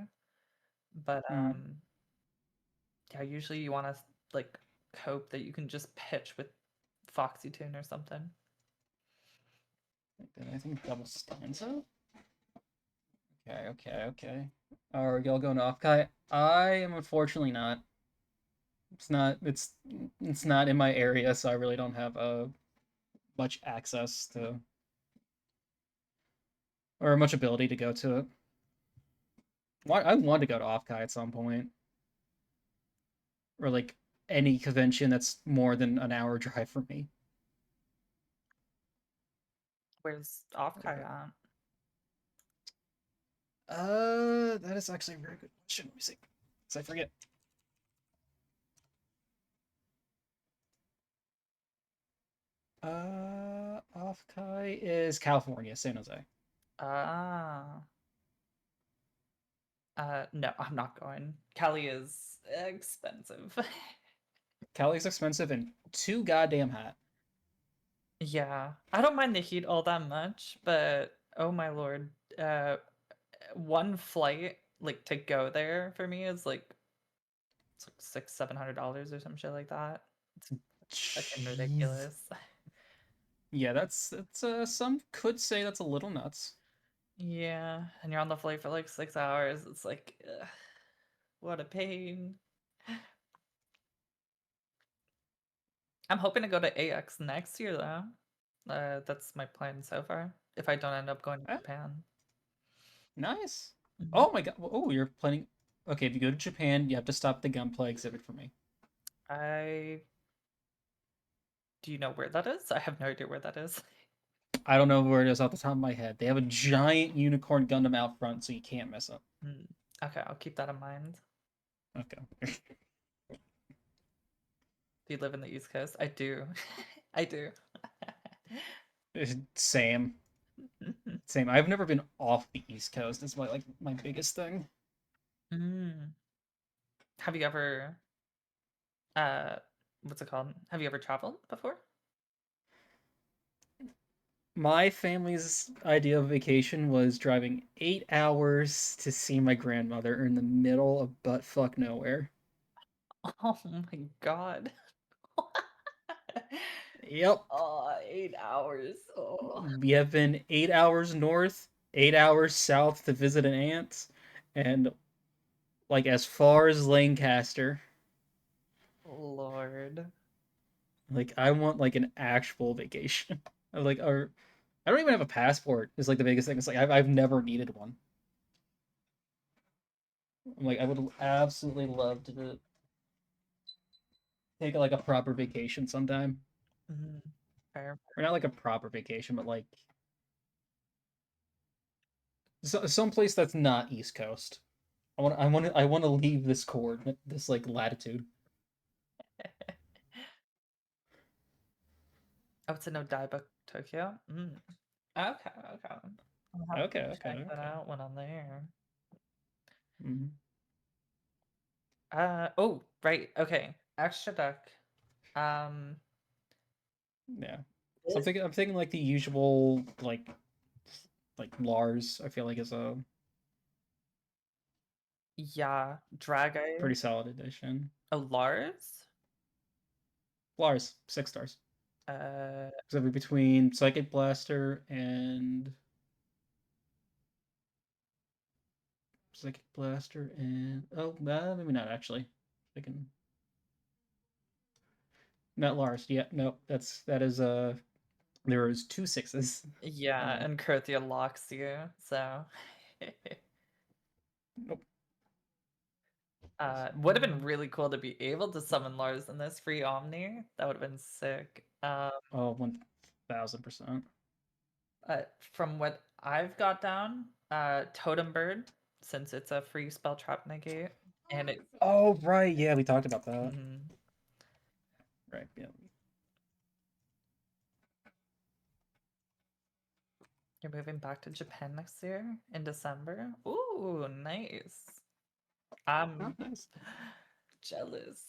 Speaker 2: But
Speaker 1: Mm.
Speaker 2: yeah, usually you want to like hope that you can just pitch with Foxy Tune or something.
Speaker 1: I think double stanza. Okay. Are y'all going off, Kai? I am unfortunately not. It's not. It's not in my area, so I really don't have much access to or much ability to go to it. Why I want to go to Offkai at some point, or like any convention that's more than an hour drive from me.
Speaker 2: Where's Offkai
Speaker 1: Okay.
Speaker 2: at?
Speaker 1: That is actually a very good question. Let me see, because I forget. Offkai is California, San Jose.
Speaker 2: Ah. No, I'm not going. Cali is expensive.
Speaker 1: Cali's expensive and too goddamn hot.
Speaker 2: Yeah, I don't mind the heat all that much, but oh my lord, one flight like to go there for me is like it's like $600-700 or some shit like that. It's fucking
Speaker 1: Jeez.
Speaker 2: ridiculous.
Speaker 1: Yeah, that's some could say that's a little nuts.
Speaker 2: Yeah, and you're on the flight for like 6 hours. It's like, ugh, what a pain. I'm hoping to go to AX next year though. That's my plan so far. If I don't end up going to
Speaker 1: Eh,
Speaker 2: Japan.
Speaker 1: nice.
Speaker 2: Mhm.
Speaker 1: Oh my god. Oh, you're planning. Okay, if you go to Japan, you have to stop the gunplay exhibit for me.
Speaker 2: I Do you know where that is? I have no idea where that is.
Speaker 1: I don't know where it is off the top of my head. They have a giant unicorn Gundam out front, so you can't miss it.
Speaker 2: Hmm. Okay, I'll keep that in mind.
Speaker 1: Okay.
Speaker 2: Do you live in the East Coast? I do. I do.
Speaker 1: Same. Same. I've never been off the East Coast. It's my biggest thing.
Speaker 2: Mm. Have you ever uh what's it called? Have you ever traveled before?
Speaker 1: My family's idea of vacation was driving 8 hours to see my grandmother in the middle of buttfuck nowhere.
Speaker 2: Oh my god.
Speaker 1: Yep.
Speaker 2: Oh, 8 hours. Oh,
Speaker 1: We have been 8 hours north, 8 hours south to visit an aunt, and like as far as Lancaster.
Speaker 2: Lord.
Speaker 1: Like I want like an actual vacation. Like or I don't even have a passport. Is like the biggest thing. It's like I've never needed one. I'm like I would absolutely love to take like a proper vacation sometime.
Speaker 2: Mhm. Fair.
Speaker 1: Or not like a proper vacation, but like some place that's not East Coast. I want to leave this coordinate, this like latitude.
Speaker 2: Oh, it's in Odaiba, Tokyo? Mm. Okay, okay. I'll have
Speaker 1: Okay,
Speaker 2: to
Speaker 1: okay,
Speaker 2: check that
Speaker 1: okay.
Speaker 2: out when I'm there.
Speaker 1: Hmm.
Speaker 2: Oh, right. Okay. Extra duck. Um,
Speaker 1: Yeah. So
Speaker 2: this,
Speaker 1: I'm thinking like the usual like Lars. I feel like is a
Speaker 2: yeah, drag
Speaker 1: pretty
Speaker 2: eyes.
Speaker 1: solid addition.
Speaker 2: Oh, Lars?
Speaker 1: Lars 6 stars.
Speaker 2: Uh,
Speaker 1: So between Psychic Blaster and maybe not actually. I can not Lars. Yeah, no, that is there is two sixes.
Speaker 2: yeah,
Speaker 1: Uh,
Speaker 2: and Krothia locks you, so.
Speaker 1: nope.
Speaker 2: Would have been really cool to be able to summon Lars in this free Omni. That would have been sick.
Speaker 1: Oh, 1000%.
Speaker 2: From what I've got down, Totem Bird, since it's a free spell trap negate, and it.
Speaker 1: Oh right, yeah, we talked about that.
Speaker 2: Mhm.
Speaker 1: Right, yeah.
Speaker 2: You're moving back to Japan next year in December. Ooh, nice.
Speaker 1: Oh,
Speaker 2: I'm
Speaker 1: nice.
Speaker 2: jealous.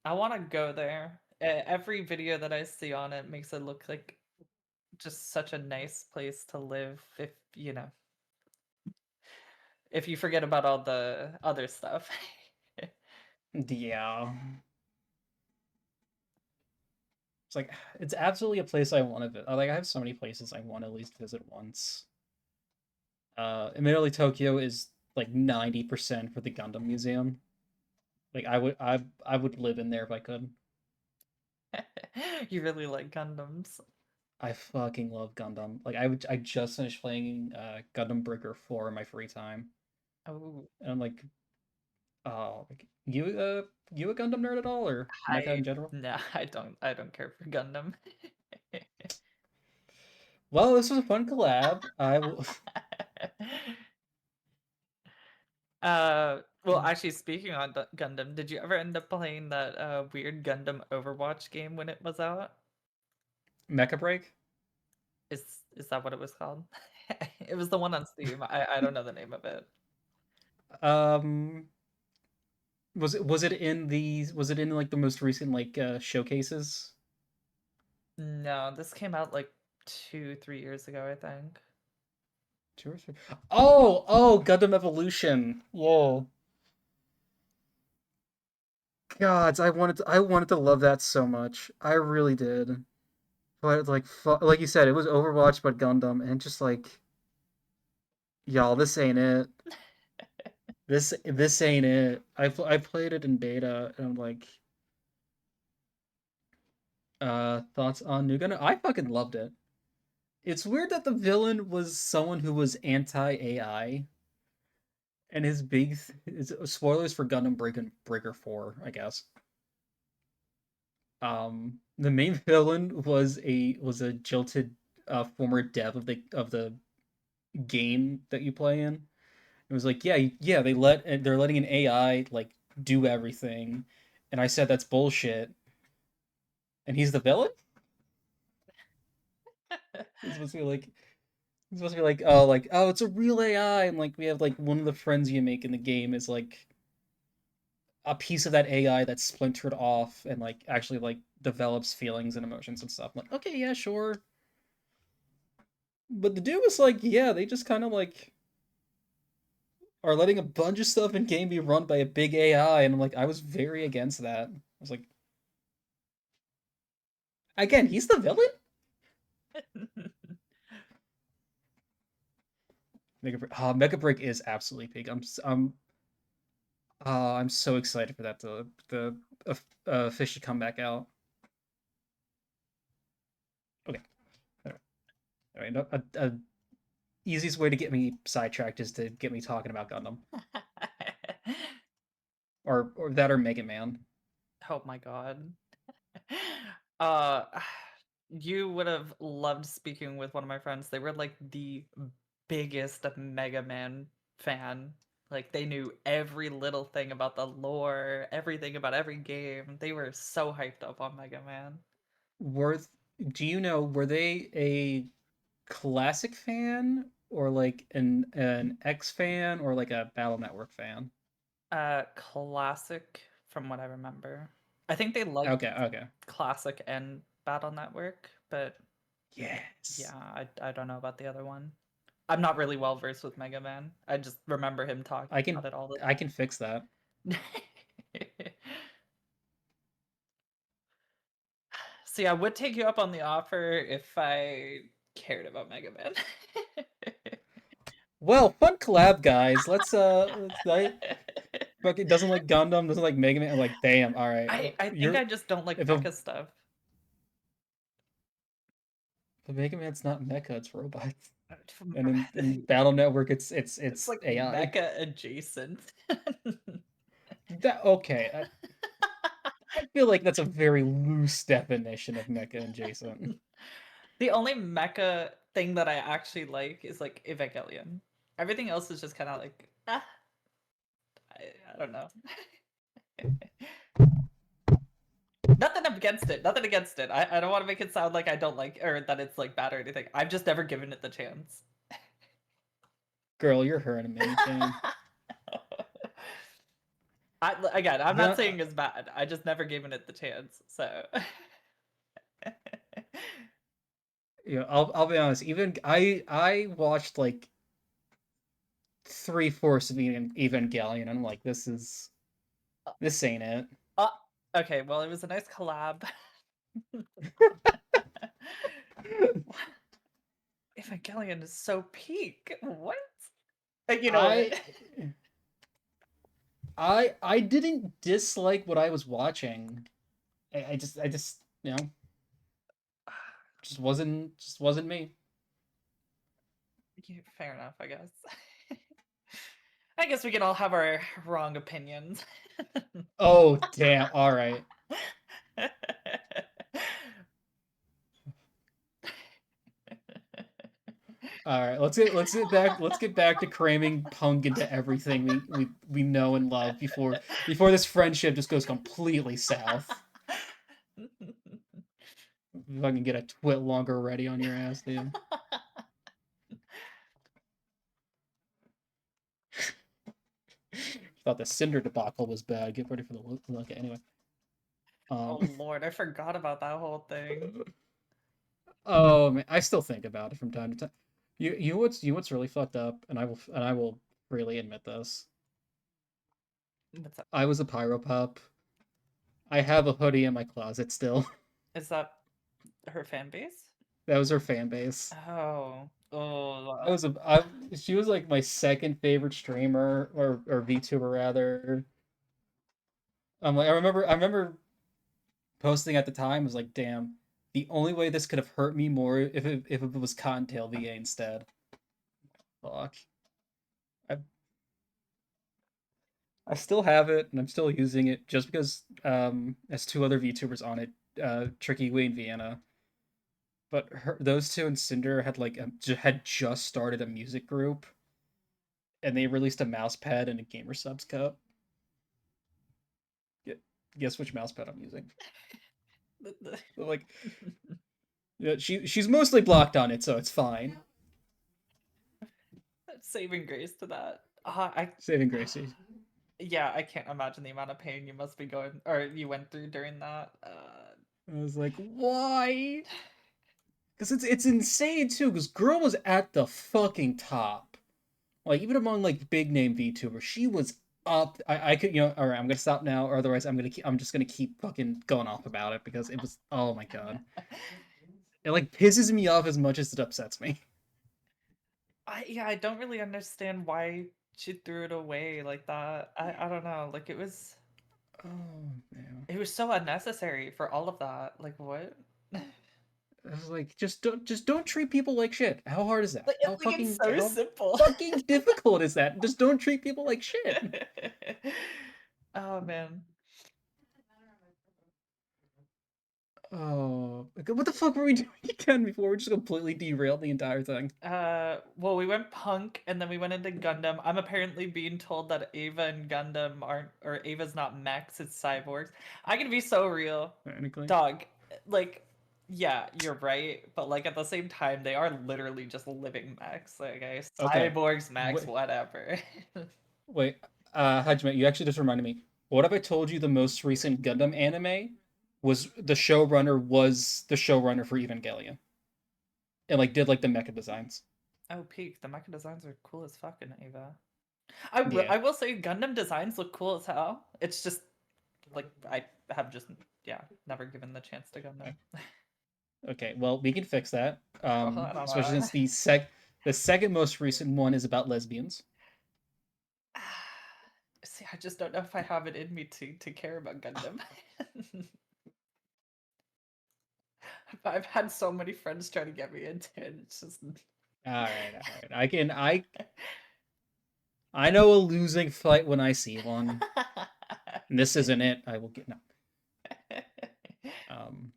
Speaker 2: I want to go there. Every video that I see on it makes it look like just such a nice place to live if you forget about all the other stuff.
Speaker 1: Yeah. It's like it's absolutely a place I want to visit. Like I have so many places I want to at least visit once. Admittedly, Tokyo is like 90% for the Gundam Museum. Like I would live in there if I could.
Speaker 2: You really like Gundams.
Speaker 1: I fucking love Gundam. Like I just finished playing Gundam Breaker 4 in my free time.
Speaker 2: Oh,
Speaker 1: And I'm like, oh, like, you a Gundam nerd at all or mecha
Speaker 2: I
Speaker 1: in general?
Speaker 2: no, I don't care for Gundam.
Speaker 1: Well, this was a fun collab. I will
Speaker 2: Well, actually, speaking on Gundam, did you ever end up playing that weird Gundam Overwatch game when it was out?
Speaker 1: Mecha Break.
Speaker 2: Is that what it was called? It was the one on Steam. I don't know the name of it.
Speaker 1: Um was it in like the most recent like showcases?
Speaker 2: No, this came out like 2, 3 years ago, I think.
Speaker 1: Two or three. Oh, Gundam Evolution. Whoa. Gods, I wanted to love that so much. I really did. But like you said, it was Overwatch but Gundam and just like y'all, this ain't it. This ain't it. I played it in beta and I'm like thoughts on New Gundam? I fucking loved it. It's weird that the villain was someone who was anti-AI and his spoilers for Gundam Breaker 4, I guess. The main villain was a jilted former dev of the game that you play in. It was like, yeah, they're letting an AI like do everything, and I said that's bullshit, and he's the villain. It's supposed to be like It's supposed to be like, oh, it's a real AI, and like we have like one of the friends you make in the game is like a piece of that AI that's splintered off and like actually like develops feelings and emotions and stuff. I'm like, okay, yeah, sure. But the dude was like, yeah, they just kind of like are letting a bunch of stuff in game be run by a big AI, and I'm like, I was very against that. I was like, again, he's the villain. Mega Break is absolutely peak. I'm so excited for that to the officially come back out. Okay, all right. No, easiest way to get me sidetracked is to get me talking about Gundam or that or Mega Man.
Speaker 2: Oh my god. Uh, you would have loved speaking with one of my friends. They were like the biggest Mega Man fan. Like they knew every little thing about the lore, everything about every game. They were so hyped up on Mega Man.
Speaker 1: Worth, do you know were they a classic fan or like an X fan or like a Battle Network fan?
Speaker 2: Classic from what I remember. I think they liked
Speaker 1: Okay, okay.
Speaker 2: Classic and Battle Network, but
Speaker 1: Yes.
Speaker 2: yeah, I don't know about the other one. I'm not really well versed with Mega Man. I just remember him talking
Speaker 1: I
Speaker 2: about
Speaker 1: can
Speaker 2: it all the
Speaker 1: I can fix that.
Speaker 2: time. See, I would take you up on the offer if I cared about Mega Man.
Speaker 1: Well, fun collab, guys. Let's I fucking doesn't like Gundam, doesn't like Mega Man. I'm like, damn, all right.
Speaker 2: I think
Speaker 1: You're
Speaker 2: I just don't like
Speaker 1: if a
Speaker 2: mecha stuff.
Speaker 1: the Mega Man's not mecha, it's robots.
Speaker 2: From-
Speaker 1: And in Battle Network, it's
Speaker 2: It's
Speaker 1: it's
Speaker 2: like
Speaker 1: AI.
Speaker 2: mecha adjacent.
Speaker 1: That okay. I feel like that's a very loose definition of mecha adjacent.
Speaker 2: The only mecha thing that I actually like is like Evangelion. Everything else is just kind of like, I don't know. Nothing against it. Nothing against it. I don't want to make it sound like I don't like or that it's like bad or anything. I've just never given it the chance.
Speaker 1: Girl, you're her in a mini chain.
Speaker 2: Again, I'm not
Speaker 1: The
Speaker 2: saying it's bad. I just never given it the chance. So
Speaker 1: I'll be honest. Even I watched like 3/4 of Evangelion. And I'm like, this ain't it.
Speaker 2: uh, okay, well, it was a nice collab. Evangelion is so peak. What? You know what?
Speaker 1: I I didn't dislike what I was watching. I just just wasn't me.
Speaker 2: Fair enough, I guess. I guess we can all have our wrong opinions.
Speaker 1: Oh damn! All right, all right. Let's get back to cramming punk into everything we know and love before this friendship just goes completely south. If I can get a twit longer ready on your ass, dude. Thought the Cinder debacle was bad. Get ready for the look. Okay, anyway.
Speaker 2: Oh
Speaker 1: Um.
Speaker 2: Lord, I forgot about that whole thing.
Speaker 1: Oh man, I still think about it from time to time. You what's really fucked up, and I will freely admit this.
Speaker 2: What's up?
Speaker 1: I was a pyro pup. I have a hoodie in my closet still.
Speaker 2: Is that her fan base?
Speaker 1: That was her fan base.
Speaker 2: Oh,
Speaker 1: I
Speaker 2: oh,
Speaker 1: was a I She was like my second favorite streamer or VTuber rather. I remember posting at the time was like, damn, the only way this could have hurt me more if it was Cottontail VA instead. Fuck. I I still have it and I'm still using it just because there's two other VTubers on it, Tricky Wayne Vienna. But those two and Cinder had just started a music group and they released a mouse pad and a gamer subs cup. Guess which mouse pad I'm using. Like, yeah, she's mostly blocked on it, so it's fine.
Speaker 2: Saving grace to that.
Speaker 1: Saving Gracie.
Speaker 2: Yeah, I can't imagine the amount of pain you must be going or you went through during that.
Speaker 1: I was like, why? Because it's insane too. Because girl was at the fucking top. Like even among like big name VTubers, she was up. I could all right. I'm gonna stop now, or otherwise I'm just gonna keep fucking going off about it because it was oh my god. It like pisses me off as much as it upsets me.
Speaker 2: I don't really understand why she threw it away like that. I don't know. Like
Speaker 1: Oh man.
Speaker 2: it was so unnecessary for all of that. Like what?
Speaker 1: I was like, just don't treat people like shit. How hard is that?
Speaker 2: Like it's so
Speaker 1: How
Speaker 2: simple.
Speaker 1: fucking difficult is that? Just don't treat people like shit.
Speaker 2: Oh man.
Speaker 1: Oh, what the fuck were we doing again before we just completely derailed the entire thing?
Speaker 2: Well, we went punk and then we went into Gundam. I'm apparently being told that Ava and Gundam aren't, or Ava's not mechs, it's cyborgs. I can be so real.
Speaker 1: Technically.
Speaker 2: Dog, like, yeah, you're right, but like at the same time, they are literally just living mechs. Like, okay,
Speaker 1: Okay.
Speaker 2: cyborgs, mechs,
Speaker 1: Wait,
Speaker 2: whatever.
Speaker 1: wait. Hajime, you actually just reminded me. What if I told you the most recent Gundam anime was the showrunner for Evangelion and like did like the mecha designs?
Speaker 2: Oh, peak, the mecha designs are cool as fuck in Ava.
Speaker 1: Yeah.
Speaker 2: I will say Gundam designs look cool as hell. It's just like I have just yeah never given the chance to Gundam.
Speaker 1: Okay. Well, we can fix that.
Speaker 2: Oh, I don't
Speaker 1: Especially
Speaker 2: know.
Speaker 1: since the second most recent one is about lesbians.
Speaker 2: See, I just don't know if I have it in me to care about Gundam. I've had so many friends try to get me into it. It's just
Speaker 1: All right, all right. I know a losing fight when I see one. And this isn't it. I will get no. Um,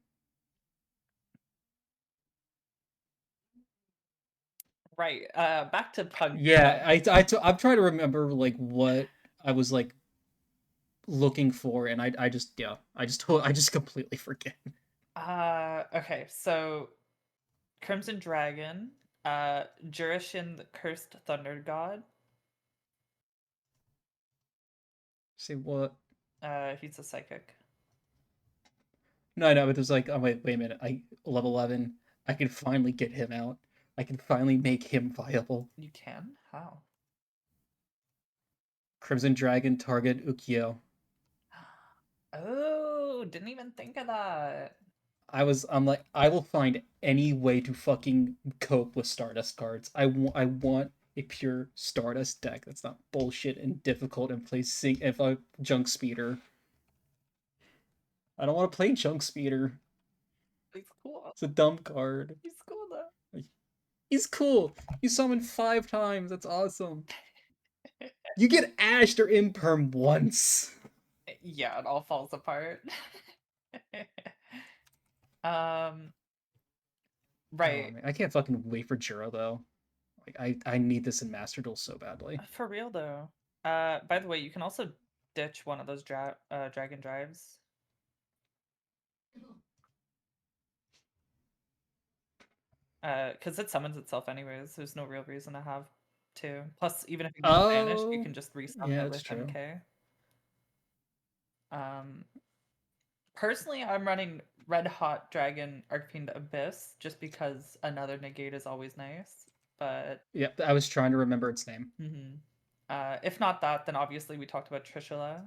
Speaker 2: right. Back to punk
Speaker 1: yeah,
Speaker 2: though.
Speaker 1: I'm trying to remember like what I was like looking for, and I just I just completely forget.
Speaker 2: Okay, so Crimson Dragon, Jurishin the Cursed Thunder God.
Speaker 1: Say what?
Speaker 2: He's a psychic.
Speaker 1: No, no, it was like, oh wait a minute. I level 11. I can finally get him out. I can finally make him viable.
Speaker 2: You can? How?
Speaker 1: Crimson Dragon target Ukyo.
Speaker 2: Oh, didn't even think of that.
Speaker 1: I'm like, I will find any way to fucking cope with Stardust cards. I want a pure Stardust deck that's not bullshit and difficult and plays if a Junk Speeder. I don't want to play Junk Speeder.
Speaker 2: He's cool.
Speaker 1: It's a dumb card.
Speaker 2: He's cool though.
Speaker 1: Like, he's cool. You summon 5 times. That's awesome. You get ashed or imperm once.
Speaker 2: Yeah, it all falls apart. um,
Speaker 1: Oh
Speaker 2: right.
Speaker 1: man, I can't fucking wait for Juro though. Like I need this in Master Duel so badly.
Speaker 2: For real though. By the way, you can also ditch one of those dragon drives. Because it summons itself anyways. There's no real reason to have two. Plus, even if it gets banished, you
Speaker 1: Oh,
Speaker 2: can just resummon
Speaker 1: yeah,
Speaker 2: it
Speaker 1: that's
Speaker 2: with
Speaker 1: true.
Speaker 2: M.K. Um, Personally, I'm running Red Hot Dragon Arcfiend Abyss just because another negate is always nice. But
Speaker 1: Yep, I was trying to remember its name.
Speaker 2: if not that, then obviously we talked about Trishula,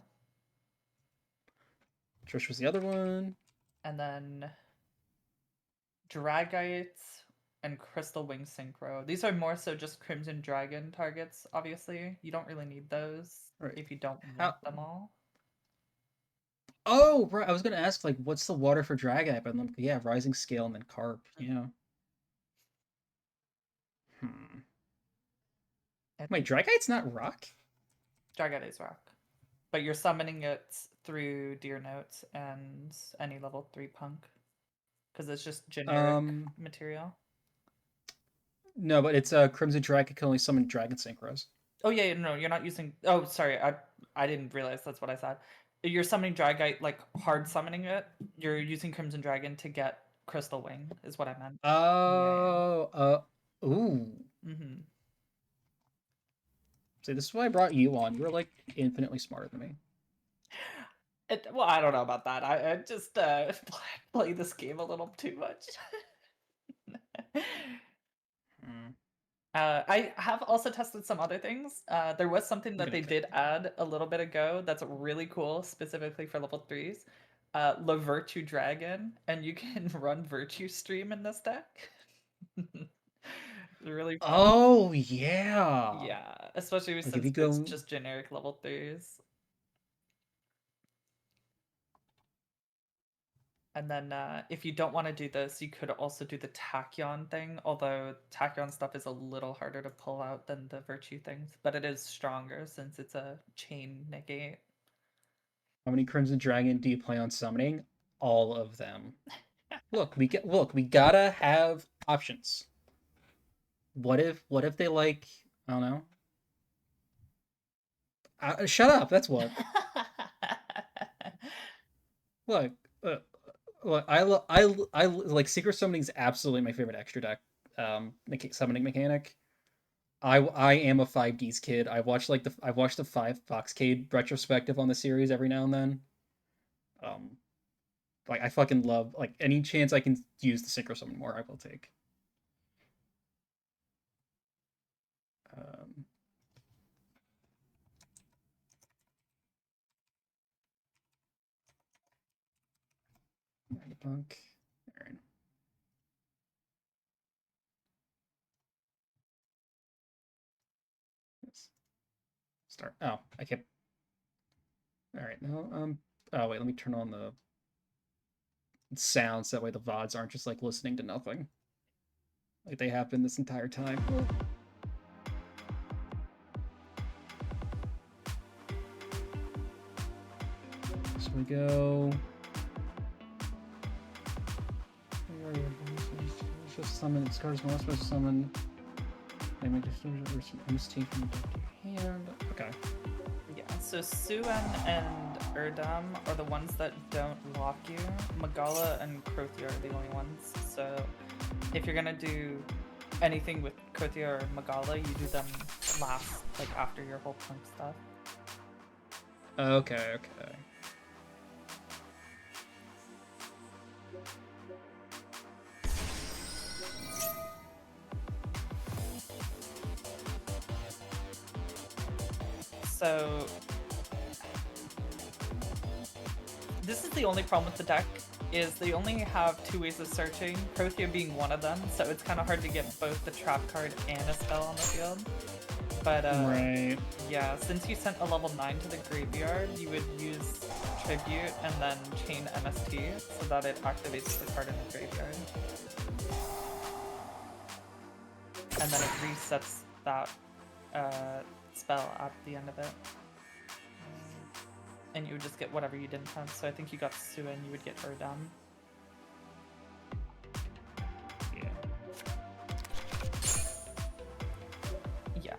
Speaker 1: Trish was the other one.
Speaker 2: and then Dragites and Crystal Wing Synchro. These are more so just Crimson Dragon targets, obviously. You don't really need those
Speaker 1: All right.
Speaker 2: if you don't want
Speaker 1: How?
Speaker 2: them all.
Speaker 1: Oh, right. I was gonna ask like, what's the water for Dragite? But I'm like, yeah, Rising Scale and then Carp. Yeah. Hmm.
Speaker 2: It,
Speaker 1: Wait, Dragite's not rock?
Speaker 2: Dragite is rock. But you're summoning it through Deer Note and any level 3 punk. Because it's just generic
Speaker 1: Um,
Speaker 2: material.
Speaker 1: no, but it's Crimson Dragon can only summon Dragon Synchros.
Speaker 2: Oh yeah, no, you're not using. Oh, sorry, I didn't realize that's what I said. You're summoning Dragite, like hard summoning it. You're using Crimson Dragon to get Crystal Wing, is what I meant. Yeah, yeah.
Speaker 1: Oh, ooh.
Speaker 2: Mm-hmm.
Speaker 1: See, this is why I brought you on. You're like infinitely smarter than me.
Speaker 2: Well, I don't know about that. I just play this game a little too much.
Speaker 1: Hmm.
Speaker 2: I have also tested some other things. There was something
Speaker 1: I'm
Speaker 2: that
Speaker 1: gonna
Speaker 2: they did add a little bit ago that's really cool, specifically for level 3s. La Virtue Dragon, and you can run Virtue Stream in this deck. Really fun.
Speaker 1: Oh yeah.
Speaker 2: Yeah, especially
Speaker 1: Like if
Speaker 2: since
Speaker 1: you
Speaker 2: it's
Speaker 1: go,
Speaker 2: just generic level 3s. And then if you don't want to do this, you could also do the Tachyon thing, although Tachyon stuff is a little harder to pull out than the Virtue things, but it is stronger since it's a chain negate.
Speaker 1: how many Crimson Dragon do you play on summoning? All of them. Look, we gotta have options. What if they like, I don't know. Shut up. That's what. Look, uh, look. I like Secret Summoning is absolutely my favorite extra deck. Summoning mechanic. I am a 5Ds kid. I watched the 5 Foxcade retrospective on the series every now and then. Um, like I fucking love like any chance I can use the Synchro Summon more, I will take. Um, Punk. All right. Yes. Start. Oh, I kept. All right. No. Oh wait. Let me turn on the sounds. That way the VODs aren't just like listening to nothing, like they have been this entire time. So we go. Just summon its cards. We're supposed to summon. They make MST from your hand. Okay.
Speaker 2: Yeah, so Suen and Erdam are the ones that don't lock you. Magala and Krothia are the only ones. So if you're gonna do anything with Krothia or Magala, you do them last, like after your whole punk stuff.
Speaker 1: Okay. Okay.
Speaker 2: So this is the only problem with the deck, is they only have 2 ways of searching, Prothea being one of them, so it's kind of hard to get both the trap card and a spell on the field. But
Speaker 1: Right.
Speaker 2: yeah, since you sent a level 9 to the graveyard, you would use Tribute and then chain MST so that it activates the card in the graveyard. And then it resets that spell at the end of it. And you would just get whatever you didn't have. So I think you got Suen, you would get Erdam.
Speaker 1: Yeah.
Speaker 2: Yeah.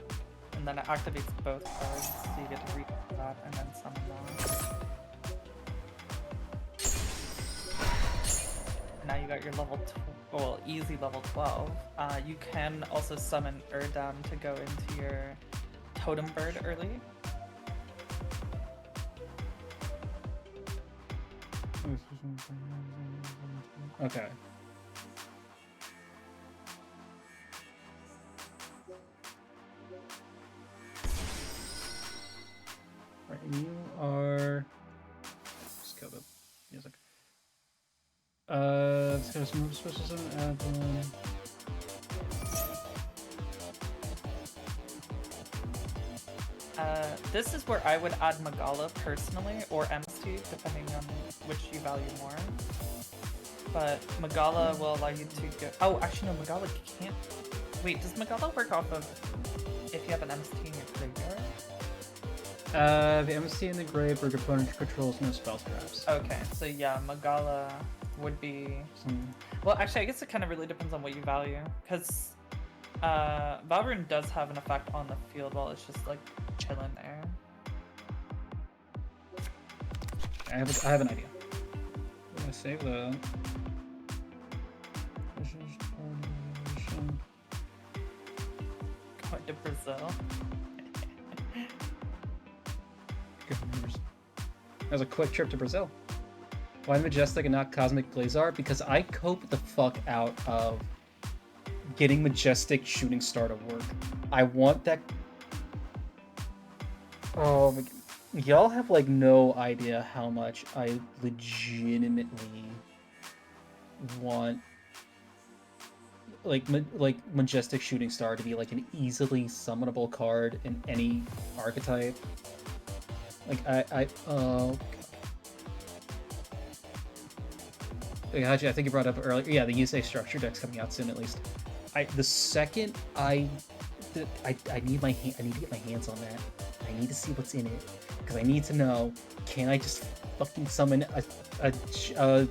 Speaker 2: And then it activates both cards, so you get to read that and then summon that. Now you got your easy level 12. You can also summon Erdam to go into your Totem Bird early.
Speaker 1: Okay. Right, you are. Just kill the music. Let's go some specials and add one.
Speaker 2: This is where I would add Magala personally, or MST, depending on which you value more. But Magala will allow you to go. Oh, actually, no, Magala can't. Wait, does Magala work off of if you have an MST in your graveyard?
Speaker 1: The MST in the grave where your opponent controls no spell traps.
Speaker 2: Okay, so yeah, Magala would be. Well, actually, I guess it kind of really depends on what you value, because Valorant does have an effect on the field while it's just like chilling there.
Speaker 1: I have an idea. I'm gonna save the.
Speaker 2: Going to Brazil.
Speaker 1: Good numbers. That was a quick trip to Brazil. Why Majestic and not Cosmic Blazar? Because I cope the fuck out of getting Majestic Shooting Star to work. I want that. Oh, y'all have like no idea how much I legitimately want like Majestic Shooting Star to be like an easily summonable card in any archetype. Like oh. Actually, I think you brought up earlier. Yeah, the USA structure deck's coming out soon, at least. The second I need I need to get my hands on that. I need to see what's in it because I need to know. Can I just fucking summon a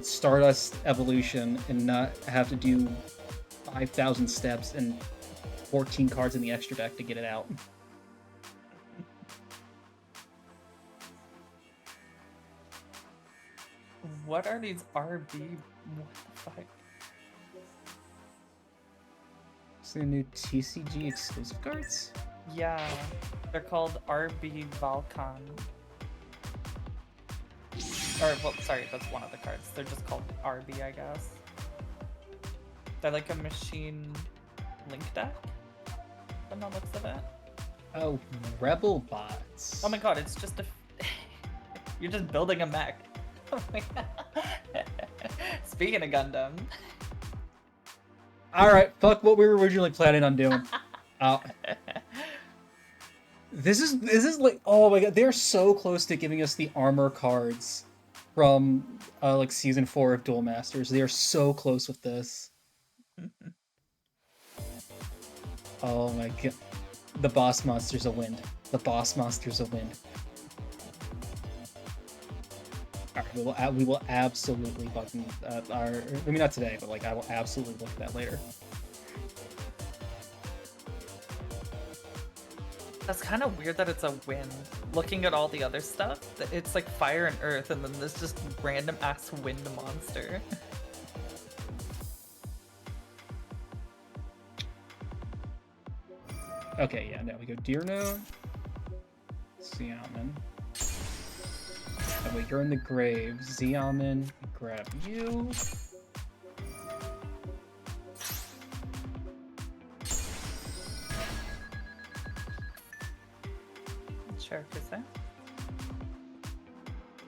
Speaker 1: Stardust evolution and not have to do 5,000 steps and 14 cards in the extra deck to get it out?
Speaker 2: What are these RB? What the fuck?
Speaker 1: Is there new TCG exclusive cards?
Speaker 2: Yeah, they're called RB Valkan. Or, well, sorry, that's one of the cards. They're just called RB, I guess. They're like a machine link deck, from the looks of it.
Speaker 1: Oh, Rebel Bots.
Speaker 2: Oh my god, it's just a... You're just building a mech. Oh my god. Speaking of Gundam.
Speaker 1: Alright, fuck what we were originally planning on doing. This is like, oh my god, they're so close to giving us the armor cards from like season 4 of Duel Masters. They are so close with this. Oh my god. The boss monster's a wind. The boss monster's a wind. Alright, we will absolutely fucking maybe not today, but like I will absolutely look at that later.
Speaker 2: That's kind of weird that it's a wind. Looking at all the other stuff, it's like fire and earth, and then this just random ass wind monster.
Speaker 1: Okay, yeah, now we go Deer Note, Xiamen. Oh, wait, you're in the grave. Xiamen, grab you.
Speaker 2: Sure, Kissa.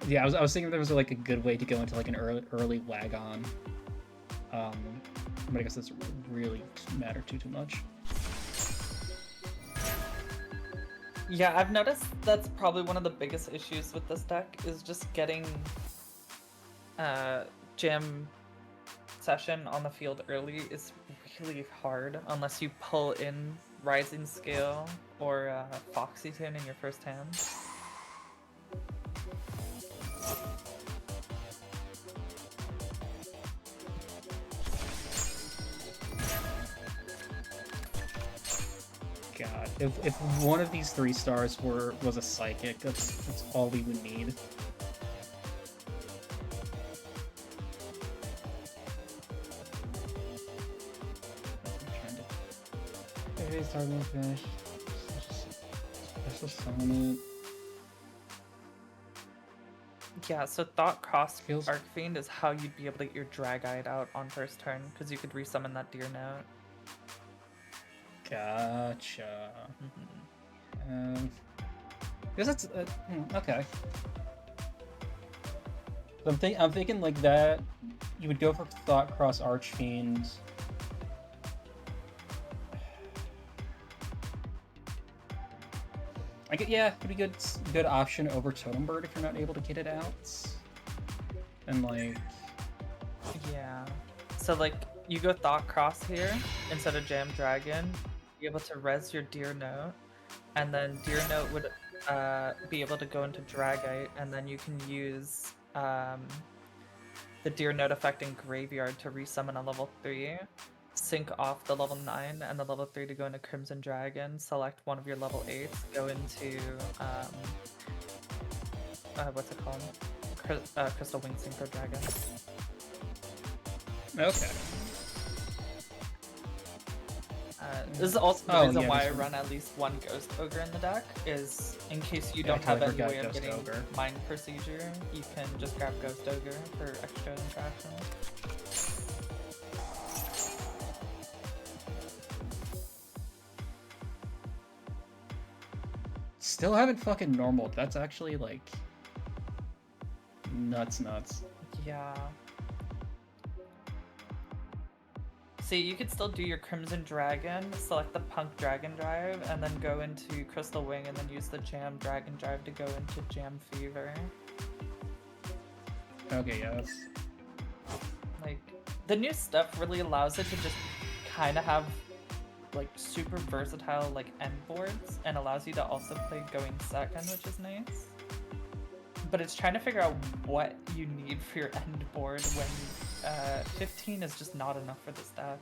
Speaker 1: Yeah, I was thinking there was like a good way to go into like an early Wagon. But I guess that's really matter too much.
Speaker 2: Yeah, I've noticed that's probably one of the biggest issues with this deck is just getting Jam Session on the field early is really hard unless you pull in Rising Scale or Foxy Tune in your first hand.
Speaker 1: God, if one of these 3 stars was a psychic, that's all we would need. Okay, starting to finish. Special summon it.
Speaker 2: Yeah, so Thought Cross Arcfiend is how you'd be able to get your Drag-Eyed out on first turn, because you could resummon that Deer Note.
Speaker 1: Gotcha. I guess that's okay. I'm thinking like that. You would go for Thought Cross Archfiend. I get, yeah, it'd be good option over Totem Bird if you're not able to get it out. And like,
Speaker 2: yeah. So like, you go Thought Cross here instead of Jam Dragon. Be able to res your Deer Note, and then Deer Note would be able to go into Dragite, and then you can use the Deer Note effect in Graveyard to resummon a level 3, sync off the level 9 and the level 3 to go into Crimson Dragon, select one of your level 8s, go into what's it called? Crystal Wing Synchro Dragon.
Speaker 1: Okay.
Speaker 2: This is also the
Speaker 1: Oh,
Speaker 2: reason
Speaker 1: yeah,
Speaker 2: why
Speaker 1: this
Speaker 2: I
Speaker 1: one.
Speaker 2: run at least one Ghost Ogre in the deck, is in case you
Speaker 1: Yeah, I
Speaker 2: don't have
Speaker 1: totally
Speaker 2: any
Speaker 1: forgot
Speaker 2: way of
Speaker 1: Ghost
Speaker 2: getting
Speaker 1: Ogre.
Speaker 2: Mind Procedure, you can just grab Ghost Ogre for extra interaction.
Speaker 1: Still haven't fucking normaled. That's actually like nuts.
Speaker 2: Yeah. See, you could still do your Crimson Dragon, select the P.U.N.K Dragon Drive, and then go into Crystal Wing, and then use the Jam Dragon Drive to go into Jam Fever.
Speaker 1: Okay, yeah, that's...
Speaker 2: Like, the new stuff really allows it to just kind of have, like, super versatile, like, end boards, and allows you to also play going second, which is nice. But it's trying to figure out what you need for your end board when 15 is just not enough for this deck.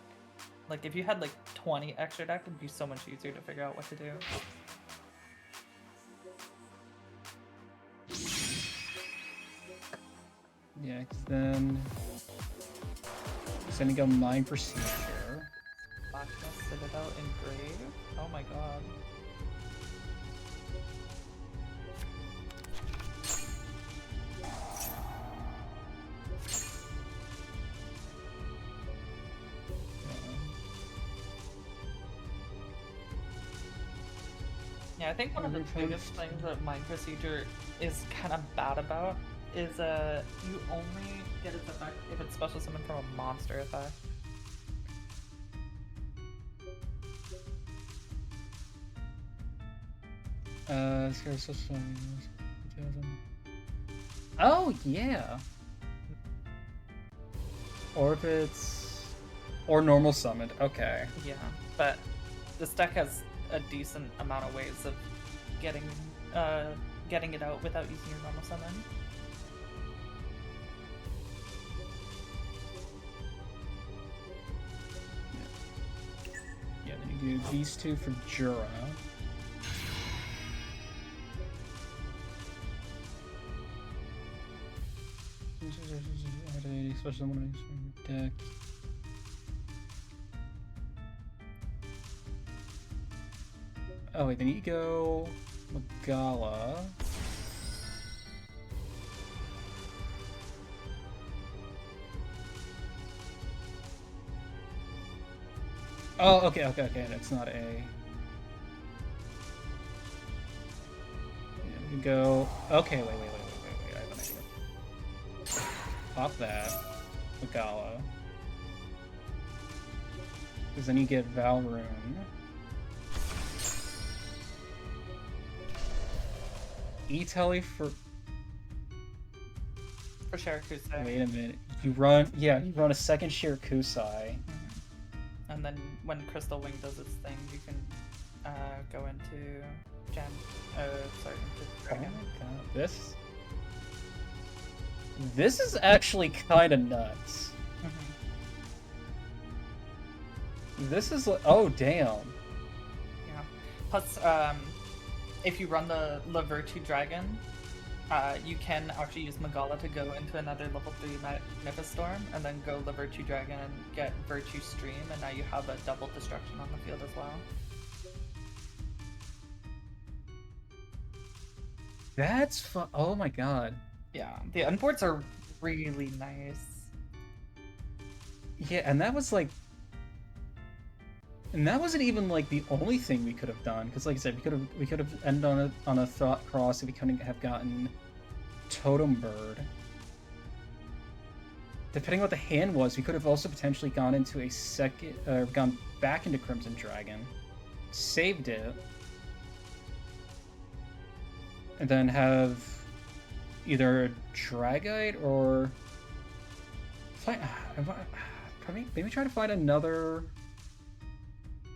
Speaker 2: Like, if you had like 20 extra deck, it'd be so much easier to figure out what to do.
Speaker 1: Yeah, because then... It's gonna go Mind Procedure.
Speaker 2: Blackness, Citadel, Engrave? Oh my god. Yeah, I think one of the biggest things that Mind Procedure is kind of bad about is you only get its effect if it's special summoned from a monster effect.
Speaker 1: Oh, yeah! Or if it's... Or normal summoned, okay.
Speaker 2: Yeah, but this deck has a decent amount of ways of getting it out without using your normal summon.
Speaker 1: Yeah, then you do these two for Jura. Special summon from your deck. Oh wait, then you go Magala. Oh, okay, that's not a... Yeah, you go... Okay, wait, I have an idea. Pop that. Magala. Because then you get Valrune. E-Telly for
Speaker 2: Shirakusei.
Speaker 1: Wait a minute. You run a second Shirakusei.
Speaker 2: And then when Crystal Wing does its thing, you can go into into Dragon.
Speaker 1: Oh my god, this is actually kind of nuts. This is like, oh damn.
Speaker 2: Yeah. Plus, if you run the Virtue Dragon, you can actually use Magala to go into another level 3 Magnifi-Storm, and then go the Virtue Dragon and get Virtue Stream, and now you have a double destruction on the field as well.
Speaker 1: That's fun. Oh my god.
Speaker 2: Yeah, the unboards are really nice.
Speaker 1: Yeah, and that was like... And that wasn't even like the only thing we could have done, because like I said, we could have ended on a Thought Cross if we couldn't have gotten Totem Bird. Depending on what the hand was, we could have also potentially gone into a second, gone back into Crimson Dragon, saved it, and then have either a Dragite or maybe try to find another.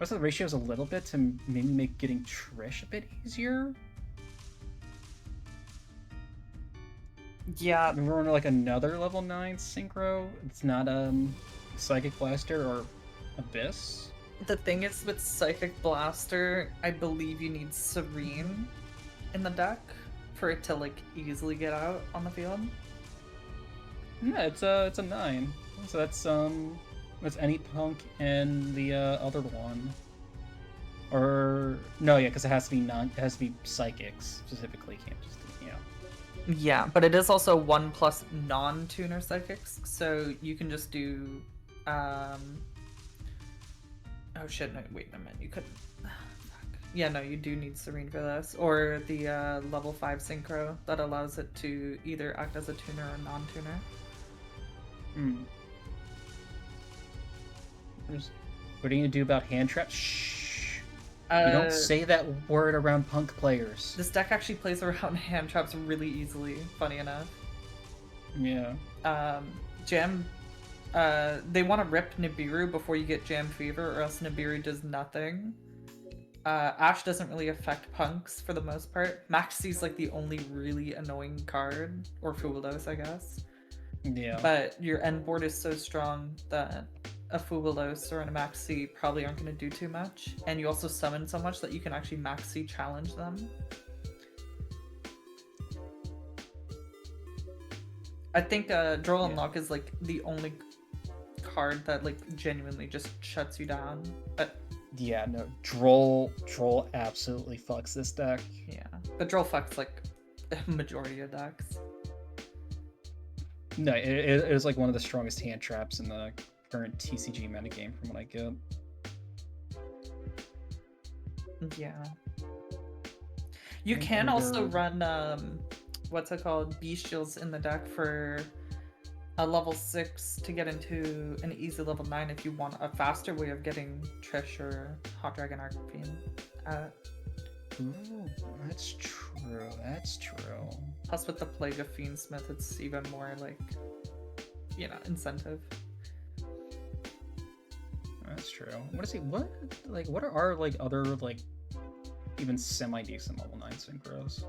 Speaker 1: Also, the ratios a little bit to maybe make getting Trish a bit easier.
Speaker 2: Yeah.
Speaker 1: We're on like another level 9 synchro. It's not Psychic Blaster or Abyss.
Speaker 2: The thing is with Psychic Blaster, I believe you need Serene in the deck for it to like easily get out on the field.
Speaker 1: Yeah, it's a 9. So that's any P.U.N.K and the other one. no, yeah, because it has to be it has to be psychics specifically. You can't just
Speaker 2: Yeah, but it is also 1+ non-tuner psychics, so you can just do oh shit, no, wait a minute, you couldn't. Yeah, no, you do need Serene for this. Or the level 5 synchro that allows it to either act as a tuner or non-tuner.
Speaker 1: What are you gonna do about hand traps? Shh. You don't say that word around punk players.
Speaker 2: This deck actually plays around hand traps really easily, funny enough.
Speaker 1: Yeah.
Speaker 2: Jam... they want to rip Nibiru before you get Jam Fever, or else Nibiru does nothing. Ash doesn't really affect punks for the most part. Maxi's like the only really annoying card, or Fugalos, I guess.
Speaker 1: Yeah.
Speaker 2: But your end board is so strong that a Fugalos or a Maxi probably aren't going to do too much. And you also summon so much that you can actually Maxi challenge them. I think Draw Unlock is like the only card that like genuinely just shuts you down. But
Speaker 1: yeah, no, Droll absolutely fucks this deck.
Speaker 2: Yeah, but Droll fucks like a majority of decks.
Speaker 1: No, it is like one of the strongest hand traps in the current TCG metagame from what I get.
Speaker 2: Yeah. You can also run what's it called? Bestials in the deck for a level 6 to get into an easy level 9 if you want a faster way of getting Trish or Hot Dragon Arcfiend.
Speaker 1: Ooh, that's true. That's true.
Speaker 2: Plus with the Plague of Fiendsmith, it's even more like, you know, incentive.
Speaker 1: That's true. What is he? What are our like other like even semi-decent level 9 synchros?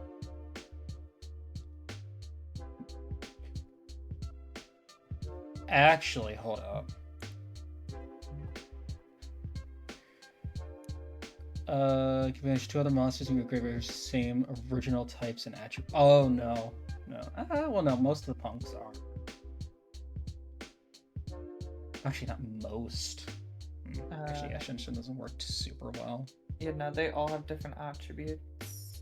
Speaker 1: Actually, hold up. Can manage 2 other monsters in your graveyard, same original types and attributes. Oh no, no. Well, no. Most of the punks are. Actually, not most. Actually, Ascension doesn't work super well.
Speaker 2: Yeah, no, they all have different attributes.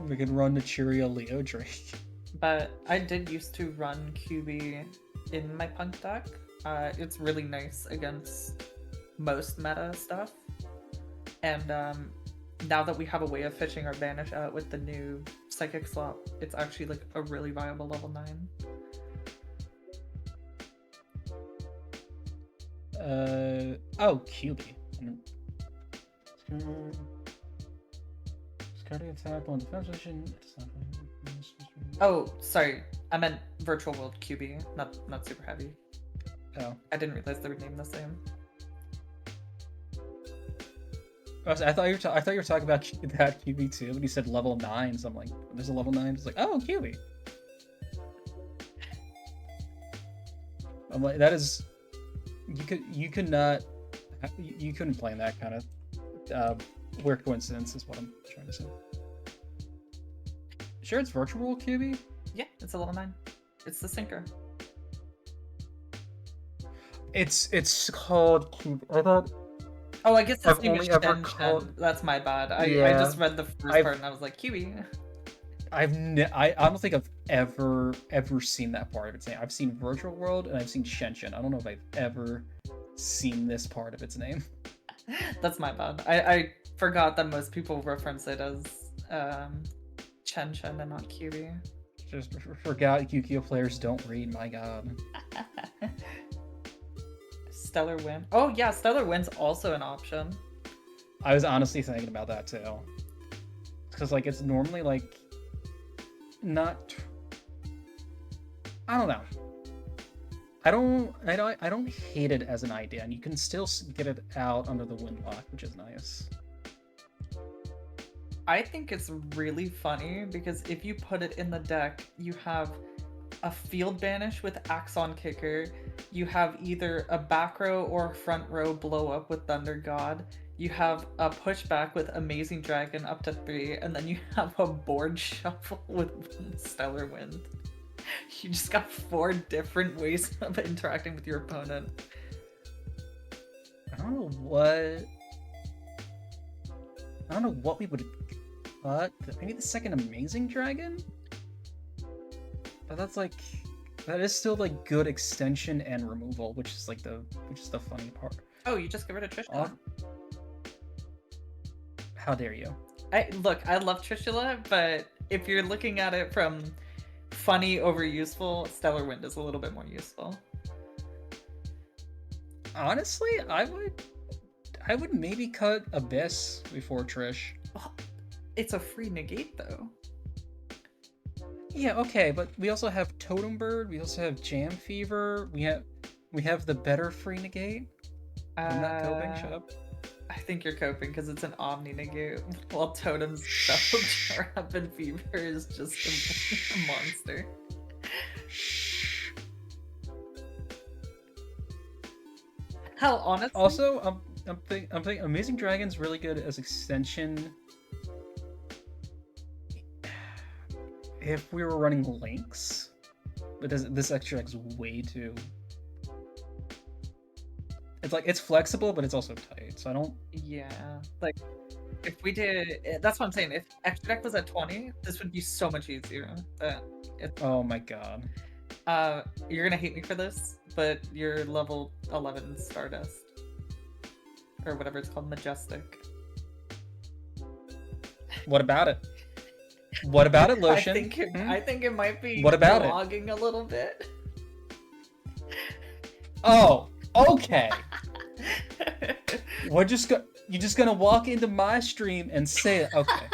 Speaker 1: We can run the Cheerio Leo Drake.
Speaker 2: But I did used to run QB in my punk deck. It's really nice against most meta stuff. And now that we have a way of fishing our Banish out with the new Psychic slot, it's actually like a really viable level 9.
Speaker 1: Oh, QB. Discarding attack on defense position.
Speaker 2: Oh, sorry. I meant Virtual World QB, not Super Heavy.
Speaker 1: Oh.
Speaker 2: I didn't realize they were named the same.
Speaker 1: I thought you were talking about that QB too, but you said level 9, so I'm like, there's a level 9. It's like, oh, QB. I'm like, that is, you couldn't play in that kind of weird coincidence is what I'm trying to say. Sure, it's Virtual World QB?
Speaker 2: Yeah, it's a level 9. It's the sinker.
Speaker 1: It's called QB. I thought.
Speaker 2: Oh, I guess this
Speaker 1: I've
Speaker 2: name
Speaker 1: only
Speaker 2: is
Speaker 1: ever
Speaker 2: Shen
Speaker 1: called.
Speaker 2: Shen. That's my bad. I just read the first part and I was like, QB.
Speaker 1: I don't think I've ever seen that part of its name. I've seen Virtual World and I've seen Shenshin. I don't know if I've ever seen this part of its name.
Speaker 2: That's my bad. I forgot that most people reference it as Chen Chen and not QB.
Speaker 1: Just forgot Yu-Gi-Oh players don't read, my god.
Speaker 2: Stellar Wind. Oh yeah, Stellar Wind's also an option.
Speaker 1: I was honestly thinking about that too. Because like it's normally like not. I don't know. I don't hate it as an idea, and you can still get it out under the Windlock, which is nice.
Speaker 2: I think it's really funny because if you put it in the deck, you have a field banish with Axon Kicker, you have either a back row or a front row blow up with Thunder God, you have a pushback with Amazing Dragon up to 3, and then you have a board shuffle with Stellar Wind. You just got 4 different ways of interacting with your opponent.
Speaker 1: I don't know what I don't know what we would cut. Maybe the second Amazing Dragon? But that's like... That is still like good extension and removal, which is the funny part.
Speaker 2: Oh, you just get rid of Trishula.
Speaker 1: How dare you?
Speaker 2: I love Trishula, but if you're looking at it from funny over useful, Stellar Wind is a little bit more useful.
Speaker 1: Honestly, I would maybe cut Abyss before Trish.
Speaker 2: Well, it's a free negate though.
Speaker 1: Yeah, okay, but we also have Totem Bird, we also have Jam Fever, we have the better free negate. I'm not coping, shut up.
Speaker 2: I think you're coping because it's an Omni negate, while Totem's Double Trap and Fever is just a monster. Hell, honestly.
Speaker 1: Also, I'm thinking Amazing Dragon's really good as extension. If we were running Lynx, but this extra deck is way too. It's like it's flexible, but it's also tight. So I don't.
Speaker 2: Yeah, like if we did, that's what I'm saying. If extra deck was at 20, this would be so much easier.
Speaker 1: Oh my god.
Speaker 2: You're gonna hate me for this, but you're level 11 Stardust, or whatever it's called, Majestic.
Speaker 1: What about it? What about it, Lotion?
Speaker 2: I think it might be
Speaker 1: what about
Speaker 2: logging a little bit.
Speaker 1: Oh, okay. You're just gonna walk into my stream and say it. Okay.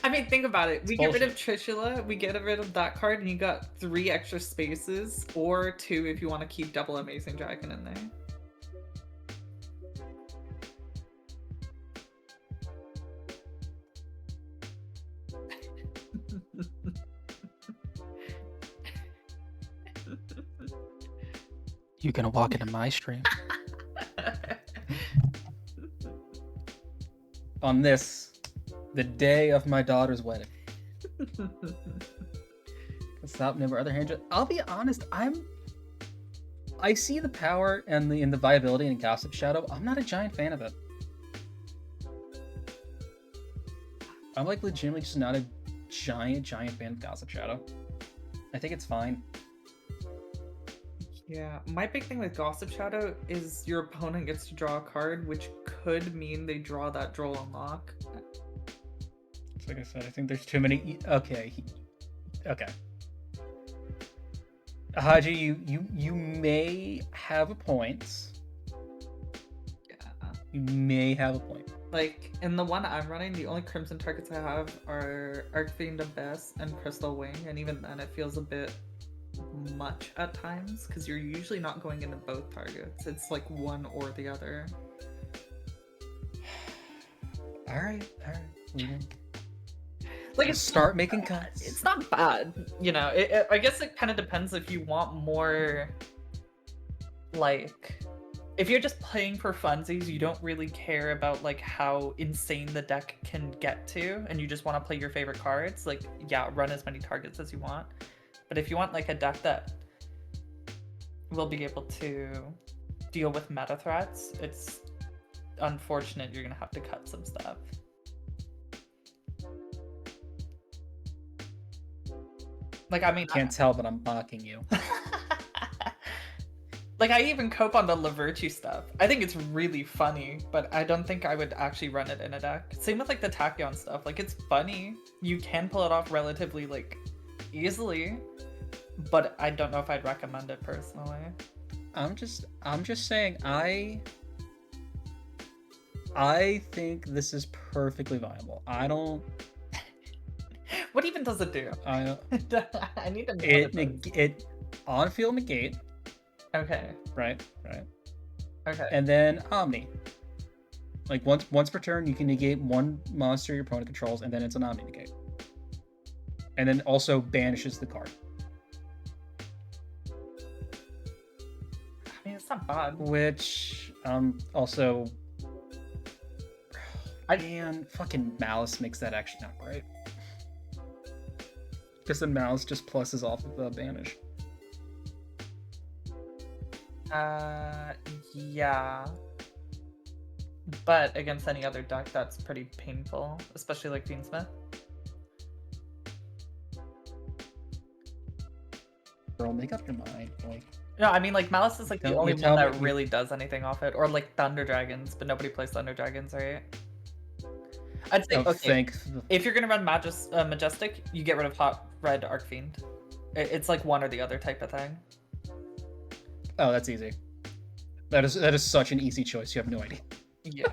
Speaker 2: I mean, think about it. We get rid of Trishula, we get rid of that card, and you got 3 extra spaces, or 2 if you want to keep double Amazing Dragon in there.
Speaker 1: You're gonna walk into my stream. On this, the day of my daughter's wedding. Stop, never other hand. I'll be honest, I see the power and the viability in Gossip Shadow. I'm not a giant fan of it. I'm like legitimately just not a giant fan of Gossip Shadow. I think it's fine.
Speaker 2: Yeah, my big thing with Gossip Shadow is your opponent gets to draw a card, which could mean they draw that Droll Unlock.
Speaker 1: Like I said, I think there's too many. Okay. Haji, you may have a point.
Speaker 2: Yeah.
Speaker 1: You may have a point.
Speaker 2: Like, in the one I'm running, the only Crimson targets I have are Arcfiend Abyss and Crystal Wing, and even then it feels a bit much at times, because you're usually not going into both targets. It's like one or the other.
Speaker 1: Alright.
Speaker 2: Like, it's
Speaker 1: start making cuts.
Speaker 2: It's not bad, you know. I guess it kind of depends if you want more, like, if you're just playing for funsies, you don't really care about like how insane the deck can get to, and you just want to play your favorite cards. Like, yeah, run as many targets as you want. But if you want like a deck that will be able to deal with meta threats, it's unfortunate you're gonna have to cut some stuff. Like, I mean,
Speaker 1: can't tell, but I'm mocking you.
Speaker 2: Like, I even cope on the Lavirtue stuff. I think it's really funny, but I don't think I would actually run it in a deck. Same with like the Tachyon stuff. Like, it's funny. You can pull it off relatively like easily, but I don't know if I'd recommend it personally.
Speaker 1: I'm just saying I think this is perfectly viable. I don't.
Speaker 2: What even does it do? I need to know.
Speaker 1: It on field negate.
Speaker 2: Okay.
Speaker 1: Right.
Speaker 2: Okay.
Speaker 1: And then Omni. Like once per turn, you can negate one monster your opponent controls, and then it's an Omni negate. And then also banishes the card.
Speaker 2: I mean, it's not bad.
Speaker 1: Which also. Man, fucking Malice makes that actually not right. Because then Malice just pluses off of the banish.
Speaker 2: Yeah. But against any other deck, that's pretty painful, especially like Fiendsmith.
Speaker 1: Girl, make up your mind. Like,
Speaker 2: No, I mean, like, Malice is, like, the only one that
Speaker 1: me.
Speaker 2: really does anything off it. Or, like, Thunder Dragons, but nobody plays Thunder Dragons, right? I'd say,
Speaker 1: Oh,
Speaker 2: okay, if you're gonna run Majestic, you get rid of Hot Red Arcfiend. It's, like, one or the other type of thing.
Speaker 1: Oh, that's easy. That is such an easy choice. You have no idea.
Speaker 2: Yeah.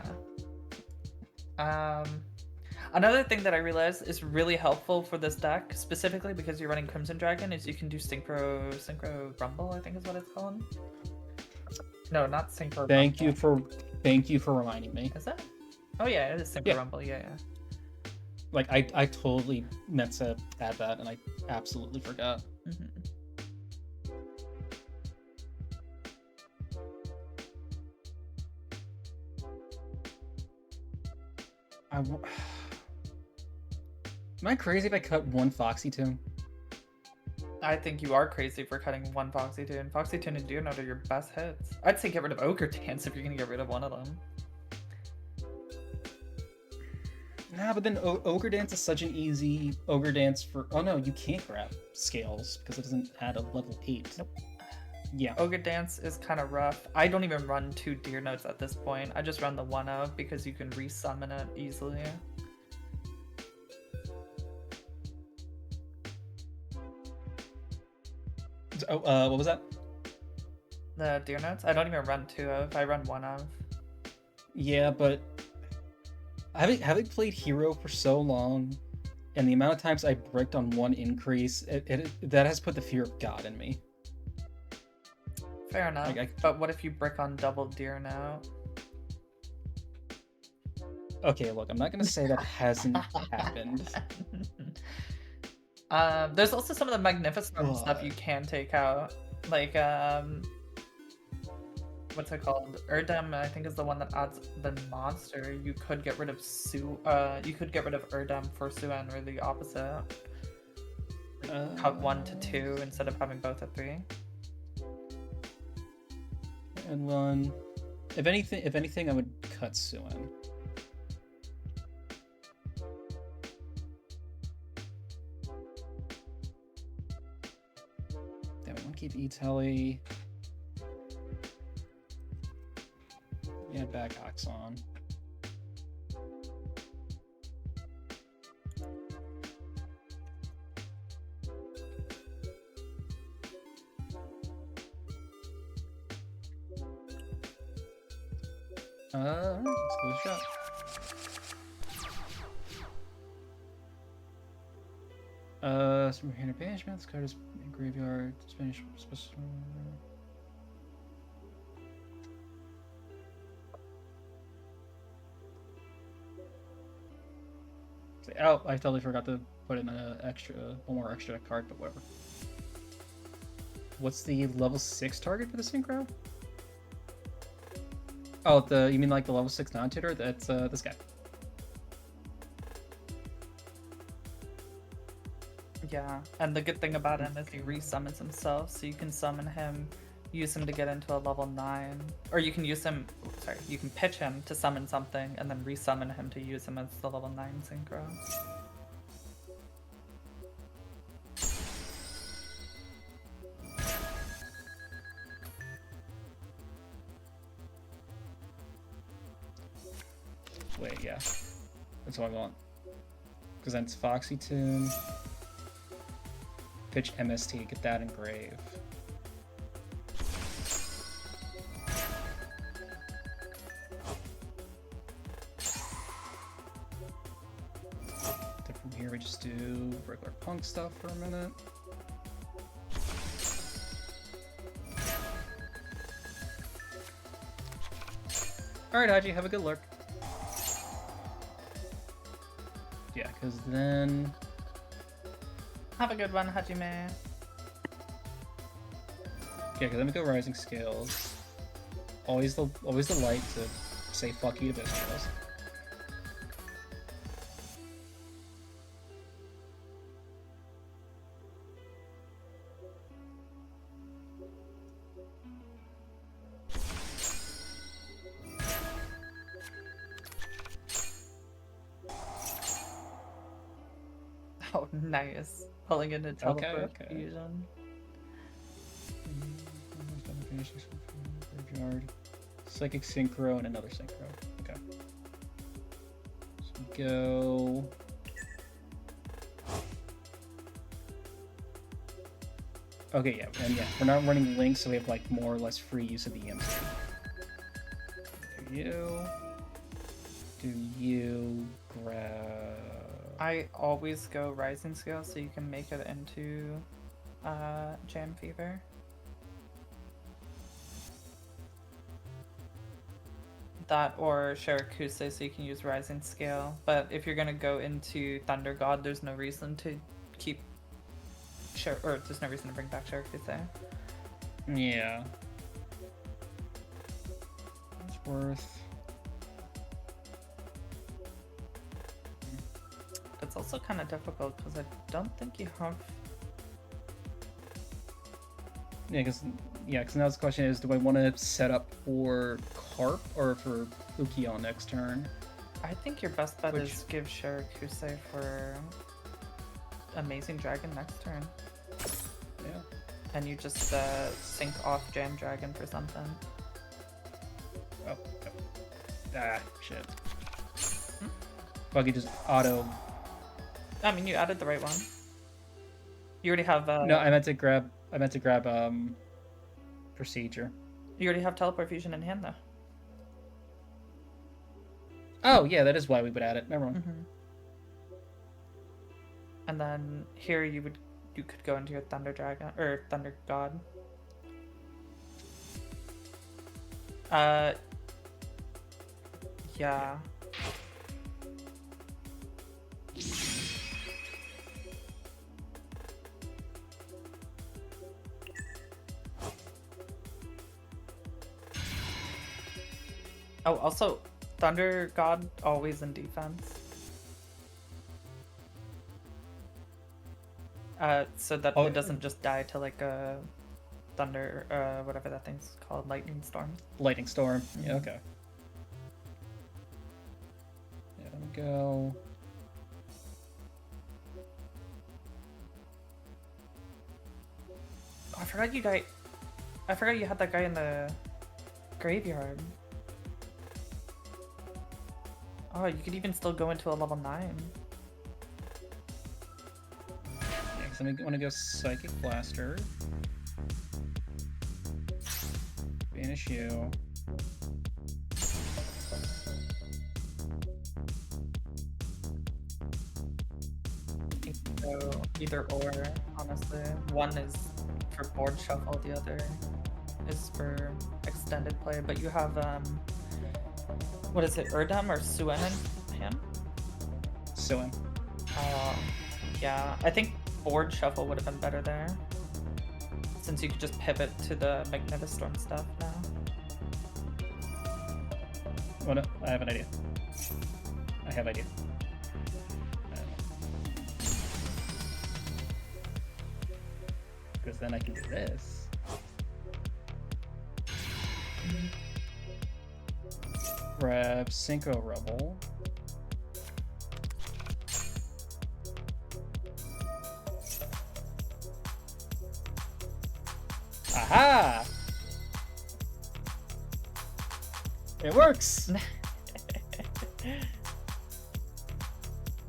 Speaker 2: Another thing that I realized is really helpful for this deck, specifically because you're running Crimson Dragon, is you can do Synchro Rumble, I think is what it's called. No, not Synchro
Speaker 1: Thank
Speaker 2: Rumble.
Speaker 1: you for reminding me.
Speaker 2: Is that? Oh yeah, it is Synchro Rumble, yeah.
Speaker 1: Like, I totally meant to add that, and I absolutely forgot. Am I crazy if I cut one Foxy Tune?
Speaker 2: I think you are crazy for cutting one Foxy Tune. Foxy Tune and Deer Note are your best hits. I'd say get rid of Ogre Dance if you're gonna get rid of one of them.
Speaker 1: Nah, but then Ogre Dance is such an easy Ogre Dance for... Oh no, you can't grab Scales because it doesn't add a level 8.
Speaker 2: Nope.
Speaker 1: Yeah.
Speaker 2: Ogre Dance is kind of rough. I don't even run 2 Deer Notes at this point. I just run the 1-of because you can resummon it easily.
Speaker 1: What was that?
Speaker 2: The Deer Notes? I don't even run 2-of. I run 1-of.
Speaker 1: Yeah, but having played Hero for so long, and the amount of times I bricked on one increase, that has put the fear of God in me.
Speaker 2: Fair enough. But what if you brick on double Deer Note?
Speaker 1: Okay, look, I'm not gonna say that hasn't happened.
Speaker 2: There's also some of the Magnifi-Storming stuff you can take out. Like, what's it called? Erdem, I think, is the one that adds the monster. You could get rid of you could get rid of Erdem for Suen, or the opposite. Like, cut 1 to 2 instead of having both at 3.
Speaker 1: And 1. If anything, I would cut Suen. Damn, I want to keep E-Telly. Yeah, back Oxon. Let's give it a shot. Some hand banishment. This card is in graveyard. Spanish. Oh, I totally forgot to put in one more extra card, but whatever. What's the level 6 target for the synchro? Oh, you mean like the level 6 non-tutor? That's this guy.
Speaker 2: Yeah, and the good thing about him is he resummons himself, so you can summon him, use him to get into a level 9, or you can use him, you can pitch him to summon something, and then resummon him to use him as the level 9 synchro.
Speaker 1: Wait, yeah. That's what I want. Because then it's Foxy Tune. Pitch MST, get that engrave. Then from here we just do regular P.U.N.K stuff for a minute. Alright, Haji, have a good lurk. Yeah, because then...
Speaker 2: Have a good one, Hajime.
Speaker 1: Yeah, because then we go Rising Scales. Always the light to say fuck you to Bestials.
Speaker 2: Oh, nice. Pulling into teleport
Speaker 1: Okay.
Speaker 2: fusion.
Speaker 1: Graveyard. Psychic Synchro and another Synchro. Okay. So we go. Okay, yeah, and yeah, we're not running links, so we have like more or less free use of the EMC. Do you grab?
Speaker 2: I always go Rising Scale so you can make it into Jam Fever. That or Shirokuse so you can use Rising Scale. But if you're gonna go into Thunder God, there's no reason to keep there's no reason to bring back Shirokuse.
Speaker 1: Yeah. It's worth.
Speaker 2: It's also kind of difficult because I don't think you have.
Speaker 1: Yeah, because now the question is, do I want to set up for Carp or for Ukion next turn?
Speaker 2: I think your best bet is give Shirokuse for Amazing Dragon next turn.
Speaker 1: Yeah.
Speaker 2: And you just sync off Jam Dragon for something.
Speaker 1: Oh. Ah, shit. Buggy just auto.
Speaker 2: I mean, you added the right one. You already have.
Speaker 1: No, I meant to grab. Procedure.
Speaker 2: You already have Teleport Fusion in hand, though.
Speaker 1: Oh yeah, that is why we would add it. Never mind.
Speaker 2: Mm-hmm. And then here you could go into your Thunder Dragon or Thunder God. Yeah. Oh, also, Thunder God always in defense. So that it doesn't just die to like a thunder, whatever that thing's called, lightning storm.
Speaker 1: Lightning storm. Yeah. Okay. Yeah. Let me go.
Speaker 2: Oh, I forgot you had that guy in the graveyard. Oh, you could even still go into a level 9.
Speaker 1: So I want to go Psychic Blaster. Banish you.
Speaker 2: So either or, honestly. One is for board shuffle, the other is for extended play. But you have what is it, Erdem or Suen in hand?
Speaker 1: Suen.
Speaker 2: Yeah, I think board shuffle would have been better there, since you could just pivot to the Magnifi-Storm stuff now.
Speaker 1: Oh no, I have an idea. Because then I can do this. Grab Synchro Rebel. Aha! It works!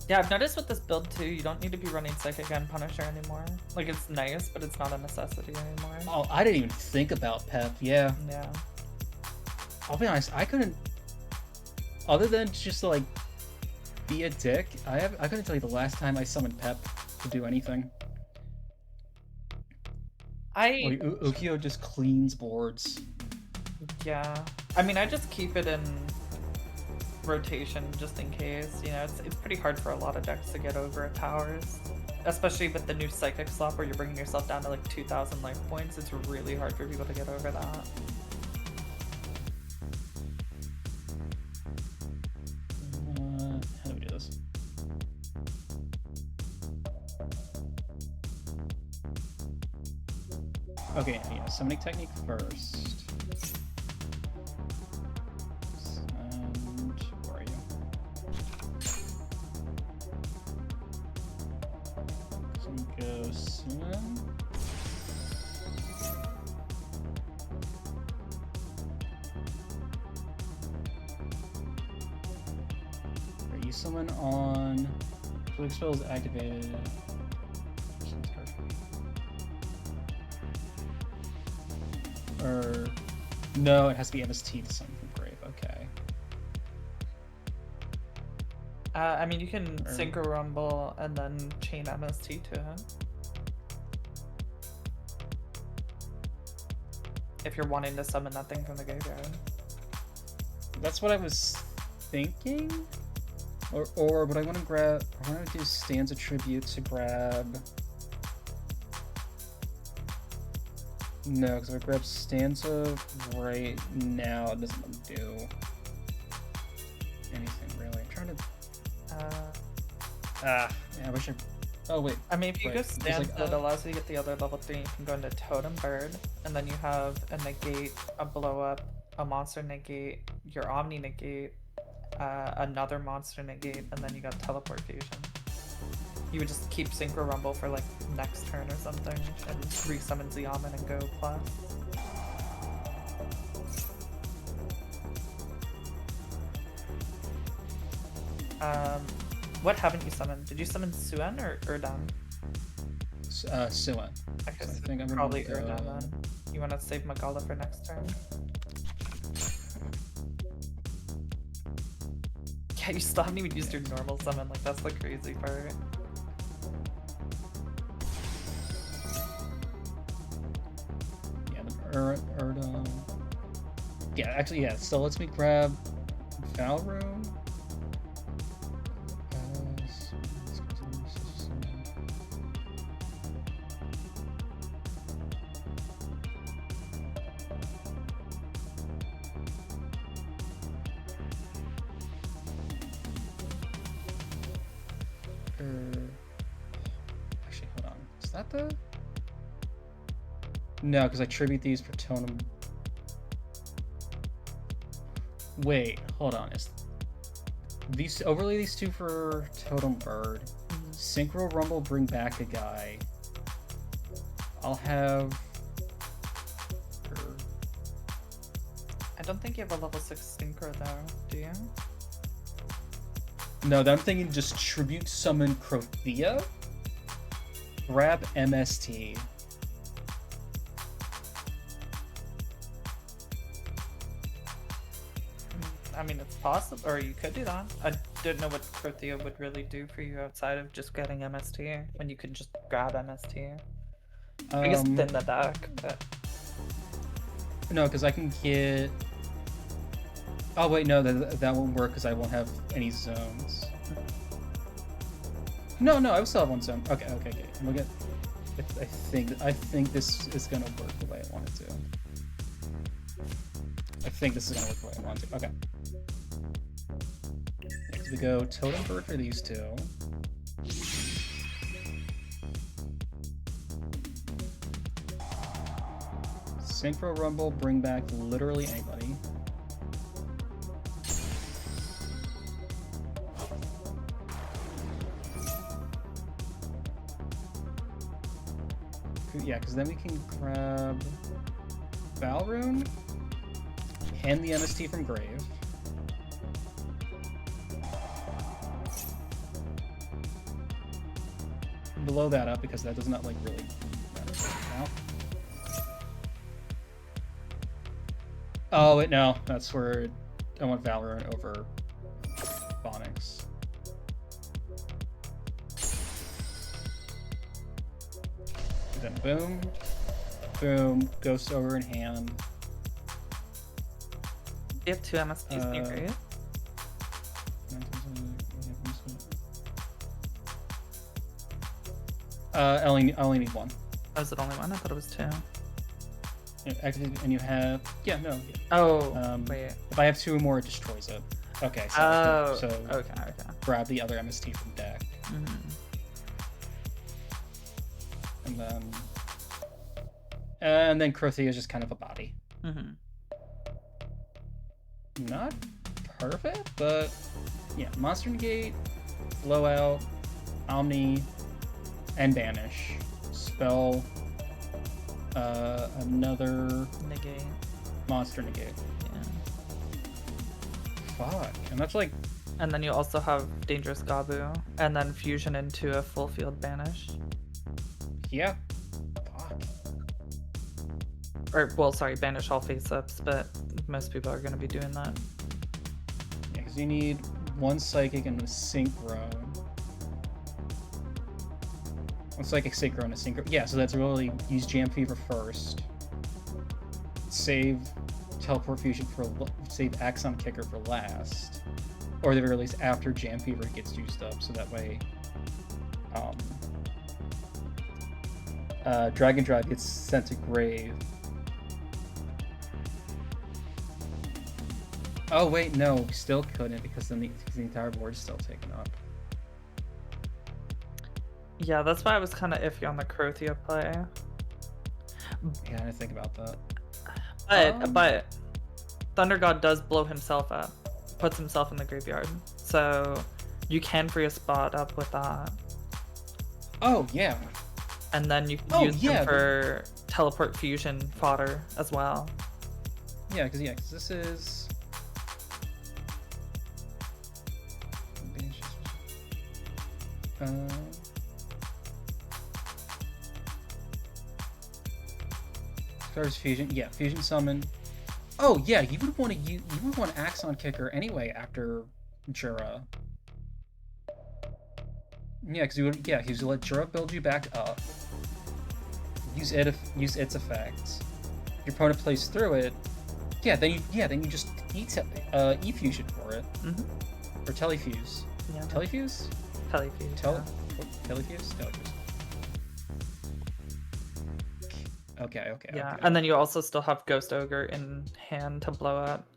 Speaker 2: Yeah, I've noticed with this build too, you don't need to be running Psychic and Punisher anymore. Like, it's nice, but it's not a necessity anymore.
Speaker 1: Oh, I didn't even think about Pep, yeah.
Speaker 2: Yeah.
Speaker 1: I'll be honest, I couldn't... Other than just to, like, be a dick, I couldn't tell you the last time I summoned Pep to do anything. Ukio just cleans boards.
Speaker 2: Yeah. I mean, I just keep it in rotation just in case. You know, it's pretty hard for a lot of decks to get over at towers. Especially with the new Psychic slot where you're bringing yourself down to like 2,000 life points. It's really hard for people to get over that.
Speaker 1: How do we do this? Okay, yeah, summoning technique first. And where are you? go Summon. You summon on blue spell is activated. Or no, it has to be MST to summon from grave. Okay.
Speaker 2: I mean, you can Synchro Rumble and then chain MST to him. If you're wanting to summon that thing from the graveyard.
Speaker 1: That's what I was thinking. Or would I want to grab? I want to do Stanza Tribute to grab. No, because if I grab Stanza right now, it doesn't do anything really. I'm trying to. Yeah, I wish I. Oh wait.
Speaker 2: I mean, if you go Stanza,
Speaker 1: like,
Speaker 2: it allows you to get the other level 3. You can go into Totem Bird, and then you have a negate, a blow up, a monster negate, your Omni negate, another monster negate, and then you got Teleport Fusion. You would just keep Synchro Rumble for like next turn or something, and resummon Ziaman and go plus. What haven't you summoned? Did you summon Suen or Erdan?
Speaker 1: Suen.
Speaker 2: Okay,
Speaker 1: So
Speaker 2: so
Speaker 1: I think I'm
Speaker 2: probably
Speaker 1: gonna go...
Speaker 2: Erdan then. You want to save Magala for next turn? Yeah, you still haven't even used your normal summon, like that's the crazy part.
Speaker 1: Yeah, the Erdan... Yeah, actually, yeah, so lets me grab Valroom. Actually, hold on. Is that the... No, because I tribute these for Totem. Wait, hold on. Is these overlay these two for Totem Bird? Synchro Rumble, bring back a guy. I'll have.
Speaker 2: I don't think you have a level 6 Synchro though, do you?
Speaker 1: No, I'm thinking just tribute summon Crothia. Grab MST.
Speaker 2: I mean, it's possible, or you could do that. I didn't know what Crothia would really do for you outside of just getting MST, when you could just grab MST. I guess thin the deck, but...
Speaker 1: No, because I can get... Oh wait, no, that won't work because I won't have any zones. No, I will still have one zone. Okay. We'll get... I think this is gonna work the way I want it to. I think this is gonna work the way I want it to. Okay. Next we go Totem Bird for these two. Synchro Rumble, bring back literally anybody. Yeah, because then we can grab Valroom and the MST from Grave. Blow that up because that does not like really matter now. Oh wait, no, that's where I want Valorant over Phonics. Then boom, boom, Ghost over in hand.
Speaker 2: You have 2 MSPs in your grave?
Speaker 1: I only need one.
Speaker 2: Oh, is it only one? I thought it was 2.
Speaker 1: Activate, and you have... Yeah, no. Yeah.
Speaker 2: Oh, wait.
Speaker 1: If I have 2 more, it destroys it. Okay, so,
Speaker 2: okay.
Speaker 1: Grab the other MST from deck. And then Crothia is just kind of a body. Not perfect, but yeah, Monster Negate, Blowout, Omni, and banish. Spell another
Speaker 2: Negate.
Speaker 1: monster negate.
Speaker 2: Yeah.
Speaker 1: Fuck. And that's like...
Speaker 2: And then you also have Dangerous Gabu, and then fusion into a full field banish.
Speaker 1: Yeah. Fuck.
Speaker 2: Or, well, sorry, banish all face-ups, but most people are going to be doing that.
Speaker 1: Yeah, because you need one psychic and a synchro. One psychic synchro and a synchro. Yeah, so that's really use Jam Fever first. Save Teleport Fusion for save Axon Kicker for last. Or at the very least after Jam Fever gets juiced up, so that way Dragon Drive gets sent to grave. Oh wait, no, still couldn't because then the entire board's still taken up.
Speaker 2: Yeah, that's why I was kind of iffy on the Crothia play.
Speaker 1: Yeah, I didn't think about that.
Speaker 2: But Thunder God does blow himself up, puts himself in the graveyard, so you can free a spot up with that.
Speaker 1: Oh yeah.
Speaker 2: And then you can use him for teleport fusion fodder as well.
Speaker 1: Yeah, because this is. Stars fusion, yeah, fusion summon. Oh yeah, you would want Axon Kicker anyway after Jura. Yeah, because he's let Jura build you back up. Use its effects. Your opponent plays through it. Yeah, then you just E fusion for it.
Speaker 2: Mm-hmm.
Speaker 1: Or telefuse.
Speaker 2: Yeah.
Speaker 1: Telefuse?
Speaker 2: Telefuse.
Speaker 1: Telefuse? Telefuse. Okay.
Speaker 2: Yeah,
Speaker 1: okay.
Speaker 2: And then you also still have Ghost Ogre in hand to blow up.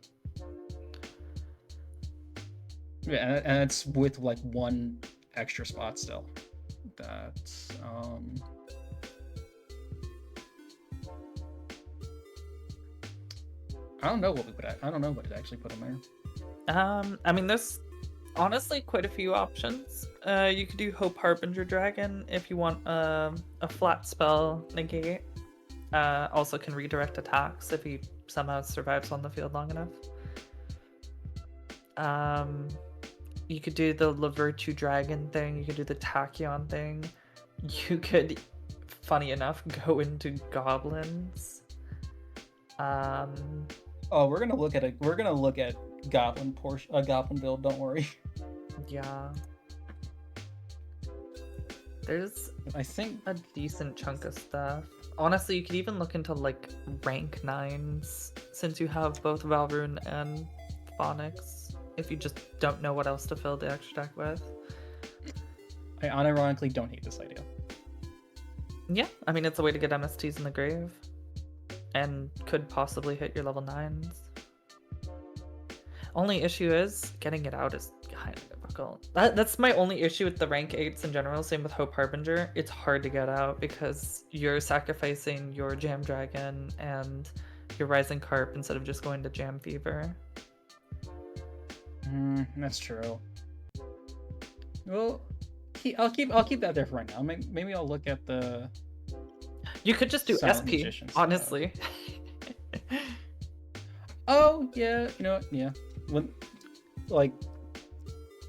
Speaker 1: Yeah, and it's with like one extra spot still. That's I don't know what to actually put in there.
Speaker 2: I mean, there's honestly quite a few options. You could do Hope Harbinger Dragon if you want a flat spell negate. Also can redirect attacks if he somehow survives on the field long enough. You could do the Lavertu Dragon thing. You could do the Tachyon thing. You could, funny enough, go into Goblins.
Speaker 1: Oh, we're gonna look at Goblin Goblin build. Don't worry.
Speaker 2: Yeah. There's,
Speaker 1: I think,
Speaker 2: a decent chunk of stuff. Honestly, you could even look into like rank 9s since you have both Valrune and Phonics. If you just don't know what else to fill the extra deck with.
Speaker 1: I unironically don't hate this idea.
Speaker 2: Yeah, I mean, it's a way to get MSTs in the grave. And could possibly hit your level 9s. Only issue is, getting it out is kind of difficult. That's my only issue with the rank 8s in general, same with Hope Harbinger. It's hard to get out because you're sacrificing your Jam Dragon and your Rising Carp instead of just going to Jam Fever.
Speaker 1: That's true. Well, I'll keep that there for right now. Maybe I'll look at the.
Speaker 2: You could just do
Speaker 1: Silent
Speaker 2: SP,
Speaker 1: Magicians,
Speaker 2: honestly.
Speaker 1: Oh yeah, you know what? Yeah, when like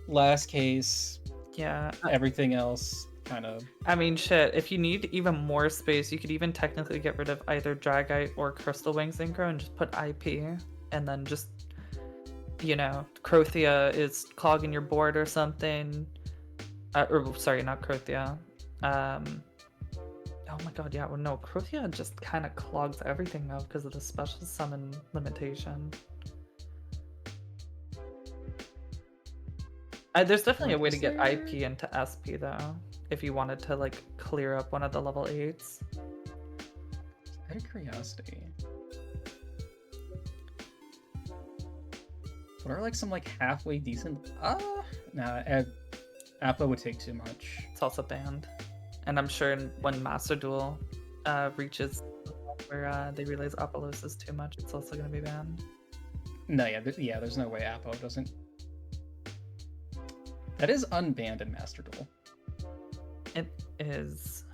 Speaker 1: last case.
Speaker 2: Yeah.
Speaker 1: Everything else kind of.
Speaker 2: I mean, shit. If you need even more space, you could even technically get rid of either Dragite or Crystal Wing Synchro and just put IP, and then just, you know, Crothia is clogging your board or something. Or sorry, not Crothia. Oh my god, yeah, well, no, Crothia just kind of clogs everything now because of the special summon limitation. There's definitely a way to get IP into SP though, if you wanted to like clear up one of the level 8s.
Speaker 1: Out of curiosity, what are like some like halfway decent? Nah, Appa would take too much.
Speaker 2: It's also banned. And I'm sure when Master Duel reaches where they realize Apollos is too much, it's also going to be banned.
Speaker 1: No, yeah, there's no way Appo doesn't. That is unbanned in Master Duel.
Speaker 2: is,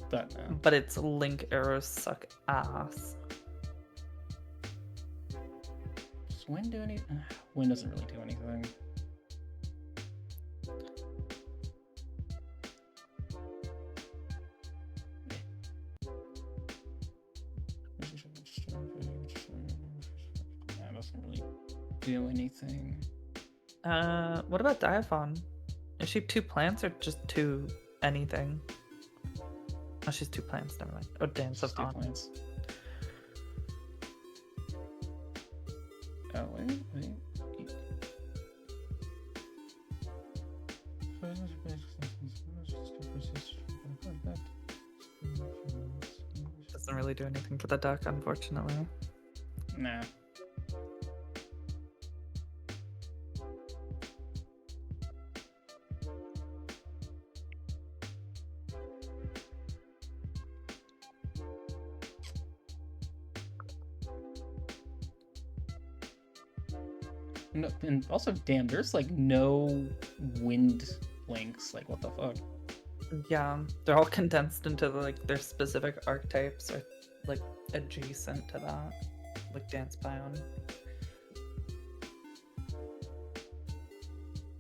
Speaker 1: That now.
Speaker 2: but its link arrows suck ass.
Speaker 1: Does Wind do anything? Wind doesn't really do anything. That doesn't really do anything.
Speaker 2: What about Diaphon? Is she 2 plants or just 2 anything? Oh, she's 2 plants, never mind. Oh, Dance of
Speaker 1: Just 2
Speaker 2: Dawn.
Speaker 1: plants. Oh, wait.
Speaker 2: Doesn't really do anything for the deck, unfortunately.
Speaker 1: Nah. No, and also, damn, there's like no wind links. Like, what the fuck?
Speaker 2: Yeah, they're all condensed into like their specific archetypes or like adjacent to that, like Dance P.U.N.K.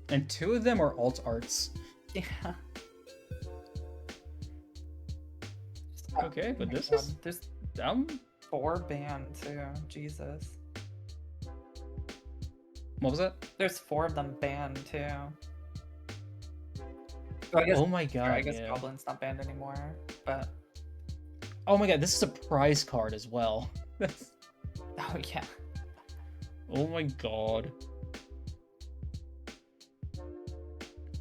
Speaker 1: And 2 of them are alt arts.
Speaker 2: Yeah.
Speaker 1: Okay, but this
Speaker 2: God,
Speaker 1: is
Speaker 2: there's
Speaker 1: dumb.
Speaker 2: 4 banned too. Jesus.
Speaker 1: What was that?
Speaker 2: There's 4 of them banned too. So I guess,
Speaker 1: Oh my god,
Speaker 2: I guess
Speaker 1: yeah.
Speaker 2: Goblin's not banned anymore, but
Speaker 1: Oh my god, this is a prize card as well.
Speaker 2: oh yeah.
Speaker 1: Oh my god.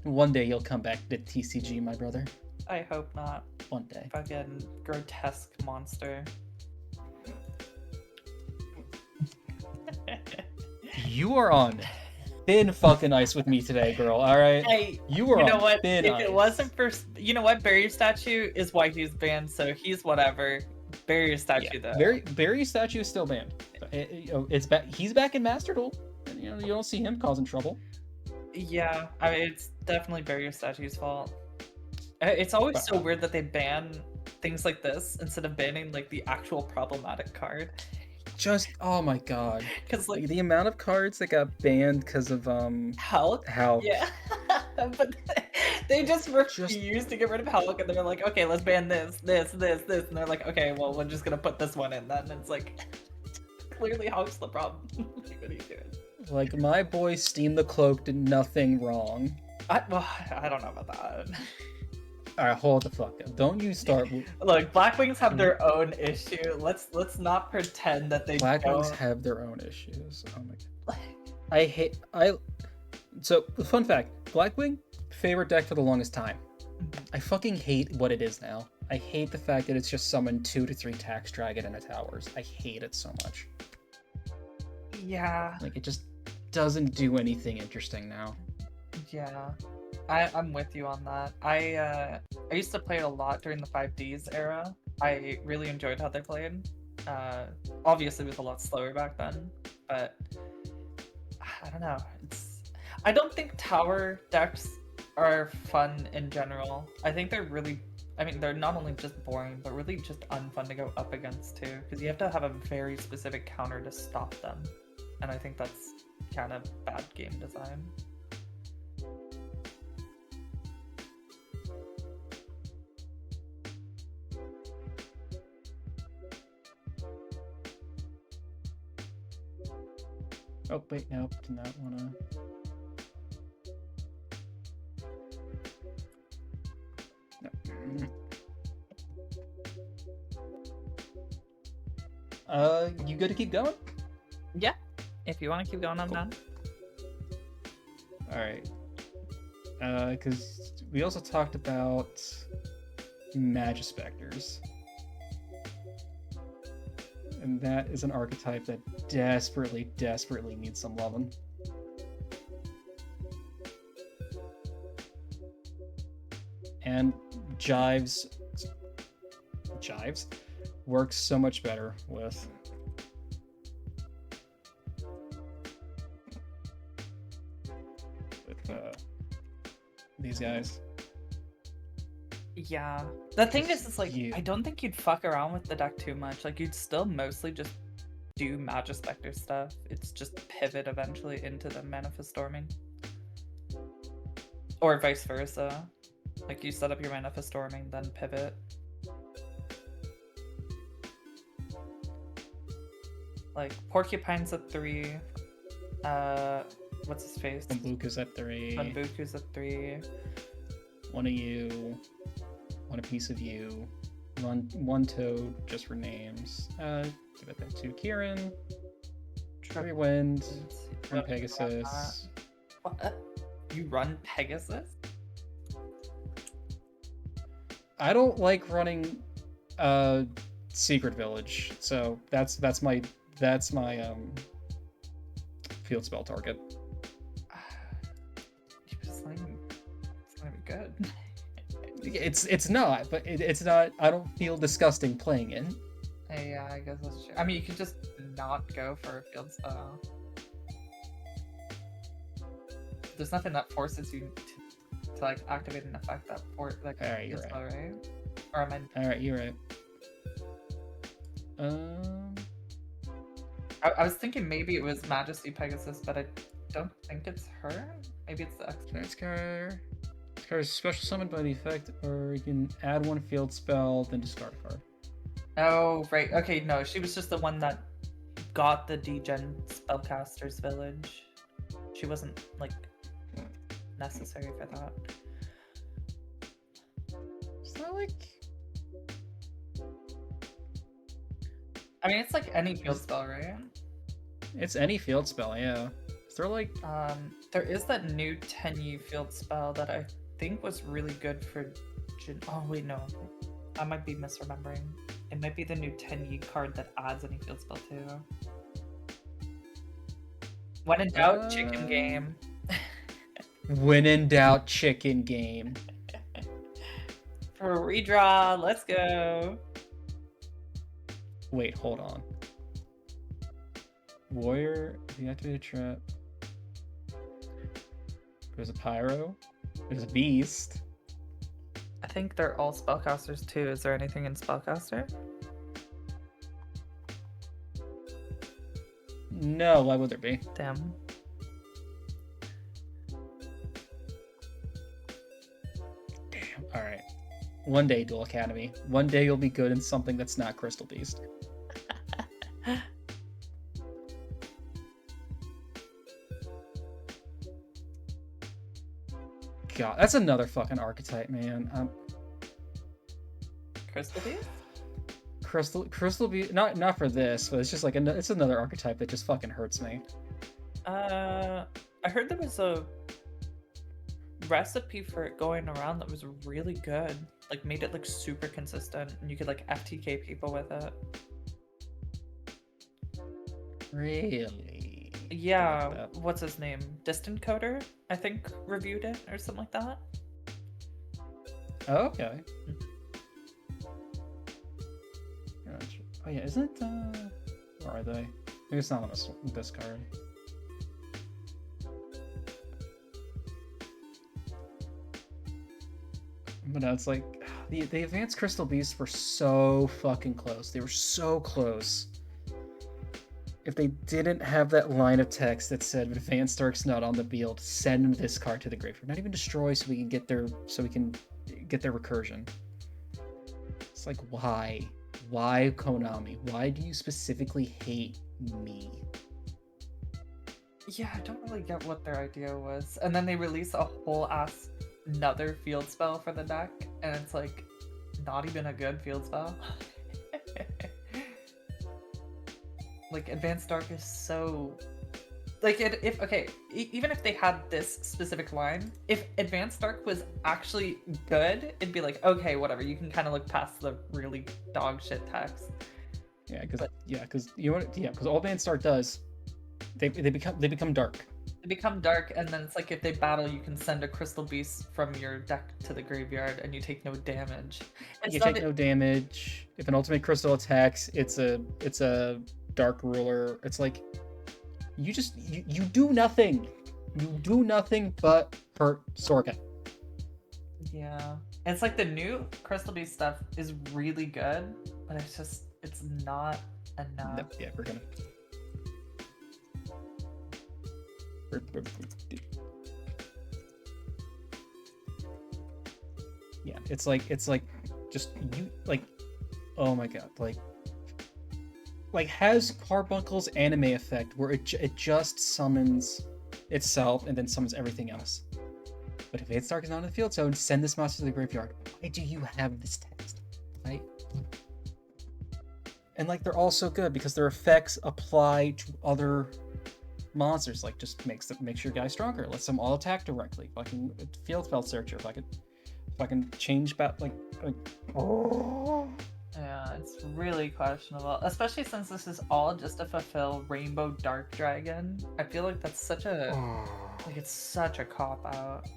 Speaker 1: One day you'll come back to TCG, my brother.
Speaker 2: I hope not.
Speaker 1: One day.
Speaker 2: Fucking grotesque monster.
Speaker 1: You are on thin fucking ice with me today, girl. All right.
Speaker 2: Hey,
Speaker 1: You are
Speaker 2: you know
Speaker 1: on
Speaker 2: what?
Speaker 1: thin
Speaker 2: If
Speaker 1: ice.
Speaker 2: it wasn't for, you know what, Barrier Statue is why he's banned, so he's whatever. Barrier Statue though.
Speaker 1: Barry statue is still banned. It's back. He's back in Master Duel. And, you don't see him causing trouble.
Speaker 2: Yeah, I mean, it's definitely Barrier Statue's fault. It's always so weird that they ban things like this instead of banning like the actual problematic card.
Speaker 1: Just oh my god.
Speaker 2: Because like
Speaker 1: the amount of cards that got banned because of
Speaker 2: Hulk.
Speaker 1: Hulk.
Speaker 2: Yeah. But they just refuse to get rid of Hulk, and they're like, okay, let's ban this, and they're like, okay, well, we're just gonna put this one in then. And it's like, clearly Hulk's the problem. Like, what are you doing?
Speaker 1: Like, my boy Steam the Cloak did nothing wrong.
Speaker 2: I don't know about that.
Speaker 1: Alright, hold the fuck up. Don't you start.
Speaker 2: Look, Blackwings have their own issue. Let's not pretend that they
Speaker 1: Blackwings
Speaker 2: don't.
Speaker 1: have their own issues. Oh my god. So, fun fact, Blackwing, favorite deck for the longest time. I fucking hate what it is now. I hate the fact that it's just summoned 2 to 3 Tax Dragon and a Towers. I hate it so much.
Speaker 2: Yeah.
Speaker 1: Like, it just doesn't do anything interesting now.
Speaker 2: Yeah. I'm with you on that. I used to play it a lot during the 5Ds era. I really enjoyed how they played. Obviously it was a lot slower back then, but I don't know. I don't think tower decks are fun in general. I think they're not only just boring, but really just unfun to go up against too, because you have to have a very specific counter to stop them. And I think that's kind of bad game design.
Speaker 1: Oh, wait, nope, did not wanna... No. You good to keep going?
Speaker 2: Yeah. If you want to keep going, I'm done.
Speaker 1: Alright. Because we also talked about Magispectors. And that is an archetype that desperately, desperately needs some loving. And Jives works so much better with these guys.
Speaker 2: Yeah. The thing
Speaker 1: Just
Speaker 2: is like,
Speaker 1: you.
Speaker 2: I don't think you'd fuck around with the deck too much. Like, you'd still mostly just do Magispector stuff. It's just pivot eventually into the Manifestorming. Or vice versa. Like, you set up your Manifestorming, then pivot. Like, Porcupine's at 3. What's his face?
Speaker 1: Bambuka's at 3.
Speaker 2: Bunbuku's at 3.
Speaker 1: One of you. One a piece of you. One toad, just for names. Give it that to Kieran. 3 wind. Run Pegasus.
Speaker 2: What? You run Pegasus?
Speaker 1: I don't like running Secret Village, so that's my field spell target.
Speaker 2: It's gonna be good.
Speaker 1: It's not, but it's not. I don't feel disgusting playing it.
Speaker 2: Yeah, I guess that's true. I mean, you could just not go for a field spell. There's nothing that forces you to like activate an effect that like
Speaker 1: Alright,
Speaker 2: field
Speaker 1: you're
Speaker 2: spell, right? Or am I?
Speaker 1: Alright, you're right.
Speaker 2: I was thinking maybe it was Majesty Pegasus, but I don't think it's her. Maybe it's the extra.
Speaker 1: This card is special summoned by the effect, or you can add one field spell, then discard a card.
Speaker 2: Oh, right. Okay, no, she was just the one that got the degen Spellcaster's Village. She wasn't, like, necessary for that.
Speaker 1: Is that like...
Speaker 2: I mean, it's like any field spell, right?
Speaker 1: It's any field spell, yeah. Is there like...
Speaker 2: There is that new Tenyi field spell that I think was really good for... Oh, wait, no. I might be misremembering. It might be the new Tenyi card that adds any field spell too. When in doubt, chicken game.
Speaker 1: When in doubt, chicken game.
Speaker 2: For a redraw, let's go.
Speaker 1: Wait, hold on. Warrior, deactivated trap. There's a pyro. There's a beast.
Speaker 2: I think they're all spellcasters too. Is there anything in spellcaster?
Speaker 1: No, why would there be?
Speaker 2: Damn.
Speaker 1: Damn. All right. One day, Duel Academy. One day you'll be good in something that's not Crystal Beast. God, that's another fucking archetype, man.
Speaker 2: Crystal Beast?
Speaker 1: Crystal Beast. Not for this, but it's just like it's another archetype that just fucking hurts me.
Speaker 2: I heard there was a recipe for it going around that was really good. Like made it like super consistent, and you could like FTK people with it.
Speaker 1: Really?
Speaker 2: Yeah. What's his name? Distant Coder, I think, reviewed it or something like that.
Speaker 1: Oh, okay. Gotcha. Oh yeah, isn't where are they? Maybe it's not on this card. But no, it's like the advanced Crystal Beasts were so fucking close. They were so close. If they didn't have that line of text that said "Advanced Dark's not on the field, send this card to the graveyard." Not even destroy, so we can get their recursion. It's like, why? Why, Konami? Why do you specifically hate me?
Speaker 2: Yeah, I don't really get what their idea was. And then they release a whole ass another field spell for the deck, and it's like not even a good field spell. Like Advanced Dark is so like even if they had this specific line, if Advanced Dark was actually good, it'd be like, okay, whatever, you can kind of look past the really dog shit text.
Speaker 1: Yeah, because you know what? Yeah, because all Advanced Dark does, they become dark.
Speaker 2: They become dark, and then it's like if they battle, you can send a Crystal Beast from your deck to the graveyard, and you take no damage.
Speaker 1: You take no damage. If an ultimate crystal attacks, it's a dark ruler. It's like you do nothing. You do nothing but hurt Sorka.
Speaker 2: Yeah. It's like the new Crystal Beast stuff is really good, but it's not enough.
Speaker 1: Yeah, we're gonna. Yeah, it's like just you like, oh my god, like has Carbuncle's anime effect where it just summons itself and then summons everything else. But if Fate Stark is not in the field zone, send this monster to the graveyard. Why do you have this text? Right? And like they're all so good because their effects apply to other monsters. Like just makes your guy stronger. Lets them all attack directly. Fucking field spell searcher. Fucking change back oh.
Speaker 2: Yeah, it's really questionable, especially since this is all just to fulfill Rainbow Dark Dragon. I feel like that's such a like it's such a cop out.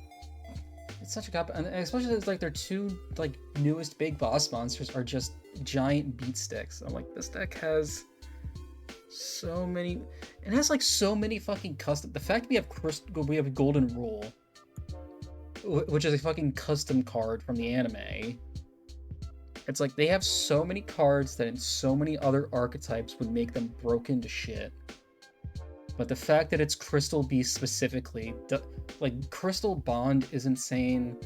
Speaker 1: It's such a cop, and especially as like their two like newest big boss monsters are just giant beat sticks. I'm like, this deck has so many. It has like so many fucking custom. The fact we have Golden Rule, which is a fucking custom card from the anime. It's like they have so many cards that in so many other archetypes would make them broken to shit. But the fact that it's Crystal Beast specifically, like Crystal Bond is insane.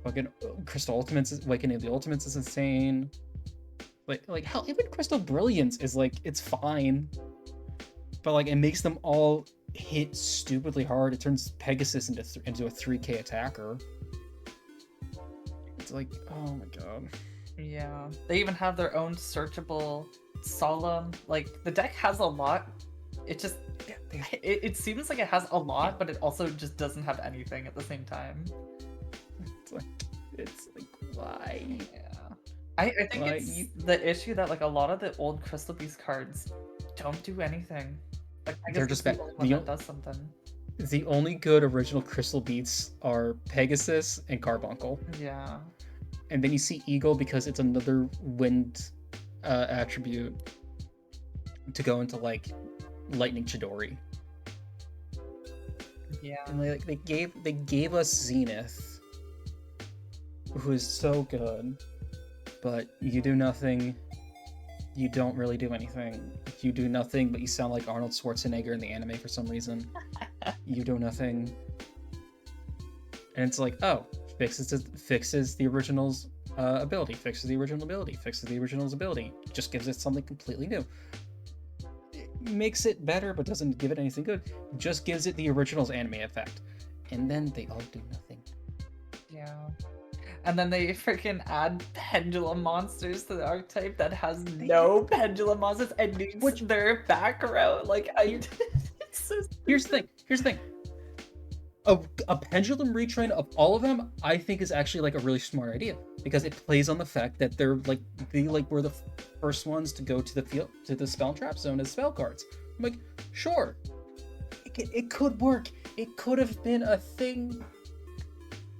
Speaker 1: Fucking Crystal Ultimates, Awakening of the Ultimates is insane. Like hell, even Crystal Brilliance is like, it's fine. But like it makes them all hit stupidly hard. It turns Pegasus into a 3k attacker. It's like, oh my god.
Speaker 2: Yeah, they even have their own searchable Solemn. Like the deck has a lot. It just it seems like it has a lot, but it also just doesn't have anything at the same time.
Speaker 1: It's like why?
Speaker 2: Yeah, I think
Speaker 1: why
Speaker 2: it's the issue that like a lot of the old Crystal Beast cards don't do anything. Like I guess
Speaker 1: They're just
Speaker 2: the
Speaker 1: bad.
Speaker 2: only one that does something.
Speaker 1: The only good original Crystal Beats are Pegasus and Carbuncle.
Speaker 2: Yeah.
Speaker 1: And then you see Eagle because it's another wind attribute to go into like Lightning Chidori.
Speaker 2: Yeah.
Speaker 1: And they gave us Zenith, who is so good, but you do nothing. You don't really do anything. You do nothing, but you sound like Arnold Schwarzenegger in the anime for some reason. You do nothing. And it's like, oh, fixes the original's ability, fixes the original's ability, just gives it something completely new. It makes it better, but doesn't give it anything good. Just gives it the original's anime effect. And then they all do nothing.
Speaker 2: Yeah. And then they freaking add pendulum monsters to the archetype that has no pendulum monsters and needs their background. Like it's so
Speaker 1: Here's the thing. A pendulum retrain of all of them, I think, is actually like a really smart idea because it plays on the fact that they're like we're the first ones to go to the field, to the spell and trap zone as spell cards. I'm like, sure, it could work. It could have been a thing,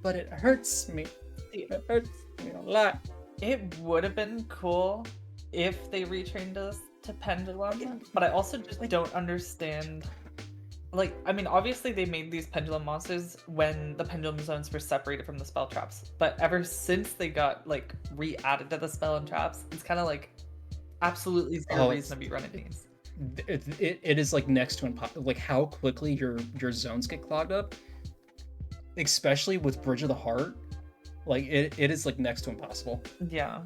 Speaker 1: but it hurts me. It hurts me a lot.
Speaker 2: It would have been cool if they retrained us to pendulum, but I also just don't understand. Like, I mean, obviously they made these pendulum monsters when the pendulum zones were separated from the spell traps, but ever since they got like re-added to the spell and traps, it's kind of like absolutely zero reason to be running these.
Speaker 1: It is like next to impossible. Like how quickly your zones get clogged up, especially with Bridge of the Heart. Like it is like next to impossible.
Speaker 2: Yeah.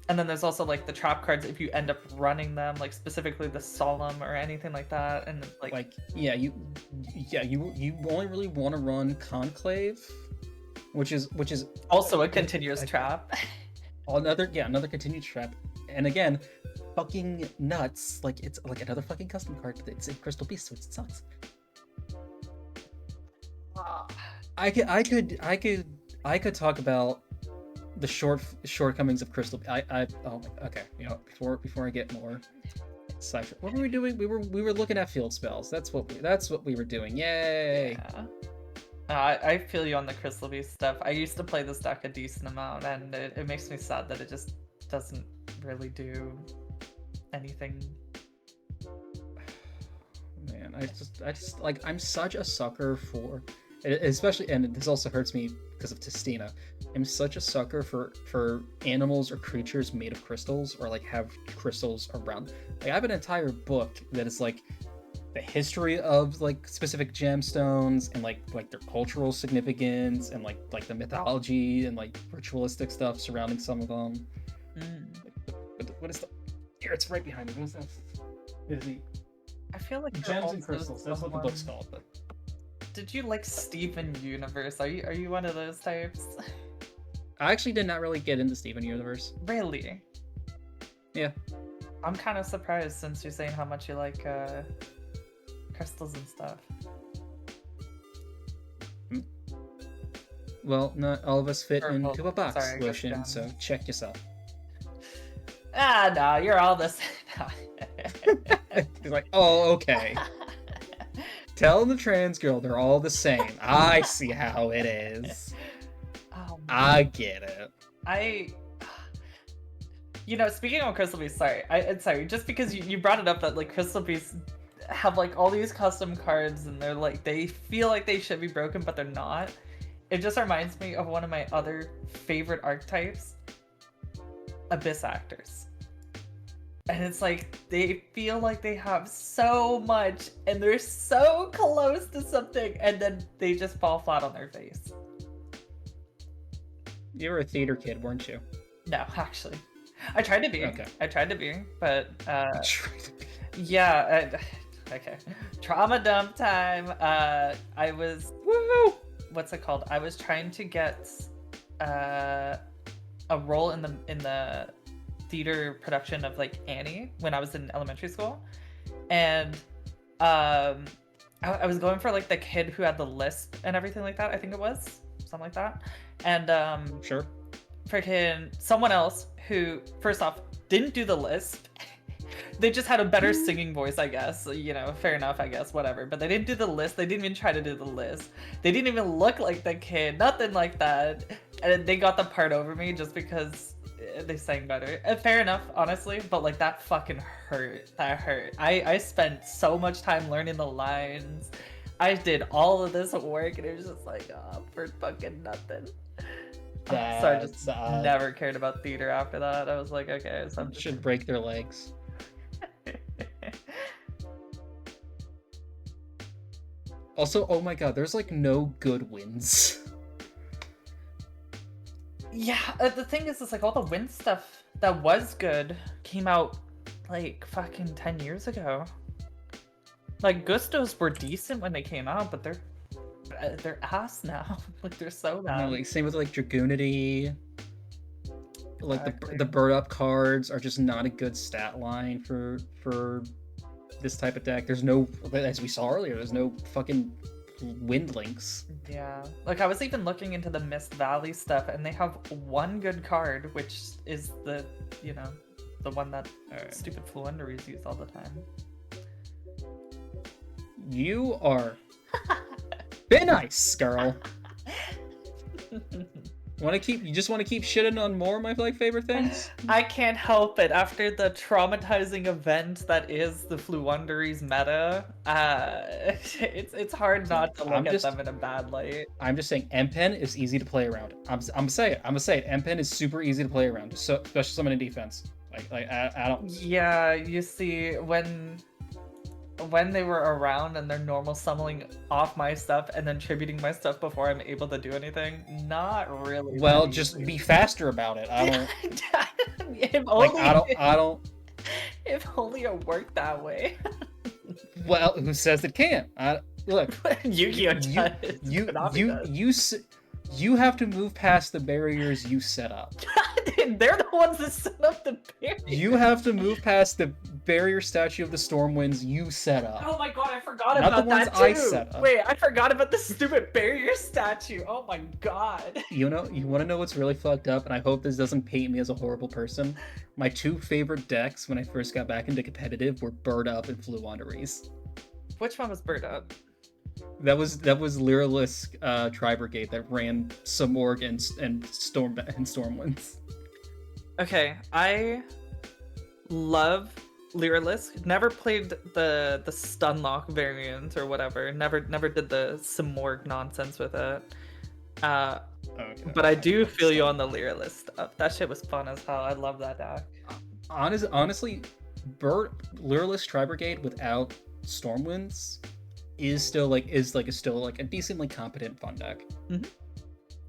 Speaker 2: And then there's also like the trap cards if you end up running them, like specifically the Solemn or anything like that. And like
Speaker 1: you only really want to run Conclave, which is
Speaker 2: also a continuous trap.
Speaker 1: Another continued trap. And again, fucking nuts. Like it's like another fucking custom card, but it's in Crystal Beast, so it sucks. I could talk about the shortcomings of Crystal. Okay. You know, before I get more cipher, what were we doing? We were looking at field spells. That's what we were doing. Yay!
Speaker 2: Yeah. I feel you on the Crystal Beast stuff. I used to play this deck a decent amount, and it makes me sad that it just doesn't really do anything.
Speaker 1: Man, I just like I'm such a sucker for, especially, and this also hurts me because of Tistina. I'm such a sucker for animals or creatures made of crystals, or like have crystals around. Like I have an entire book that is like the history of like specific gemstones and like their cultural significance and like the mythology and like ritualistic stuff surrounding some of them. What is the here? It's right behind me. What is that? Is the
Speaker 2: I feel like
Speaker 1: Gems and Crystals? That's what the book's called. But
Speaker 2: did you like Steven Universe? Are you one of those types?
Speaker 1: I actually did not really get into Steven Universe.
Speaker 2: Really?
Speaker 1: Yeah.
Speaker 2: I'm kind of surprised since you're saying how much you like crystals and stuff.
Speaker 1: Well, not all of us fit into a box,
Speaker 2: Sorry,
Speaker 1: Lucian, so check yourself.
Speaker 2: Ah, no, you're all the same.
Speaker 1: He's like, oh, okay. Tell the trans girl they're all the same. I see how it is.
Speaker 2: Oh,
Speaker 1: I get it.
Speaker 2: Speaking of Crystal Beasts, sorry, just because you brought it up that like Crystal Beasts have like all these custom cards and they're like they feel like they should be broken but they're not. It just reminds me of one of my other favorite archetypes, Abyss Actors. And it's like they feel like they have so much and they're so close to something and then they just fall flat on their face.
Speaker 1: You were a theater kid, weren't you?
Speaker 2: No, actually. I tried to be.
Speaker 1: Okay.
Speaker 2: I tried to be, but yeah, okay. Trauma dump time. I was what's it called? I was trying to get a role in the theater production of like Annie when I was in elementary school, and I was going for like the kid who had the lisp and everything like that. I think it was something like that, and
Speaker 1: sure.
Speaker 2: Freaking someone else who, first off, didn't do the lisp. They just had a better singing voice, I guess. Fair enough, I guess, whatever. But they didn't do the lisp. They didn't even try to do the lisp. They didn't even look like the kid. Nothing like that. And they got the part over me just because they sang better. Fair enough, honestly. But like that fucking hurt. That hurt. I spent so much time learning the lines. I did all of this work and it was just like, for fucking nothing. So I just never cared about theater after that. I was like, okay, so I'm just...
Speaker 1: should break their legs. Also, oh my god, there's like no good wins.
Speaker 2: Yeah, the thing is, it's like all the win stuff that was good came out like fucking 10 years ago. Like Gustos were decent when they came out, but they're ass now. Like they're so bad.
Speaker 1: Like same with like Dragoonity. Like
Speaker 2: Exactly.
Speaker 1: the bird up cards are just not a good stat line for this type of deck. There's no, as we saw earlier, there's no fucking wind links.
Speaker 2: Yeah, like I was even looking into the Mist Valley stuff, and they have one good card, which is the one that stupid Fluendaries use all the time.
Speaker 1: You are be nice, girl. You just want to keep shitting on more of my like favorite things?
Speaker 2: I can't help it. After the traumatizing event that is the Fluendaries meta, it's hard not to look at them in a bad light.
Speaker 1: I'm just saying, M-Pen is easy to play around. I'm gonna say it. M-Pen is super easy to play around, so especially someone in defense. I don't.
Speaker 2: Yeah, you see when they were around and they're normal summoning off my stuff and then tributing my stuff before I'm able to do anything, not really.
Speaker 1: Well, just be faster about it. I don't.
Speaker 2: If only,
Speaker 1: I don't.
Speaker 2: If only it worked that way.
Speaker 1: Well, who says it can't? Look,
Speaker 2: Yu-Gi-Oh!
Speaker 1: You have to move past the barriers you set up.
Speaker 2: They're the ones that set up the barrier.
Speaker 1: You have to move past the barrier statue of the Stormwinds you set up.
Speaker 2: Oh my god, I forgot about that too. I set up. Wait, I forgot about the stupid barrier statue. Oh my god.
Speaker 1: You want to know what's really fucked up, and I hope this doesn't paint me as a horrible person? My two favorite decks when I first got back into competitive were Bird Up and Fluendaries.
Speaker 2: Which one was Bird Up?
Speaker 1: That was Lyrilisk Tri-Brigade that ran Samorg and Stormwinds.
Speaker 2: Okay, I love Lyrilisk. Never played the Stunlock variant or whatever. Never did the Samorg nonsense with it.
Speaker 1: Okay,
Speaker 2: But I do
Speaker 1: can't
Speaker 2: feel you
Speaker 1: stop.
Speaker 2: on the Lyralist stuff. That shit was fun as hell. I love that deck.
Speaker 1: Honestly, Lureless Tri Brigade without Stormwinds is still a decently competent fun deck.
Speaker 2: Mhm.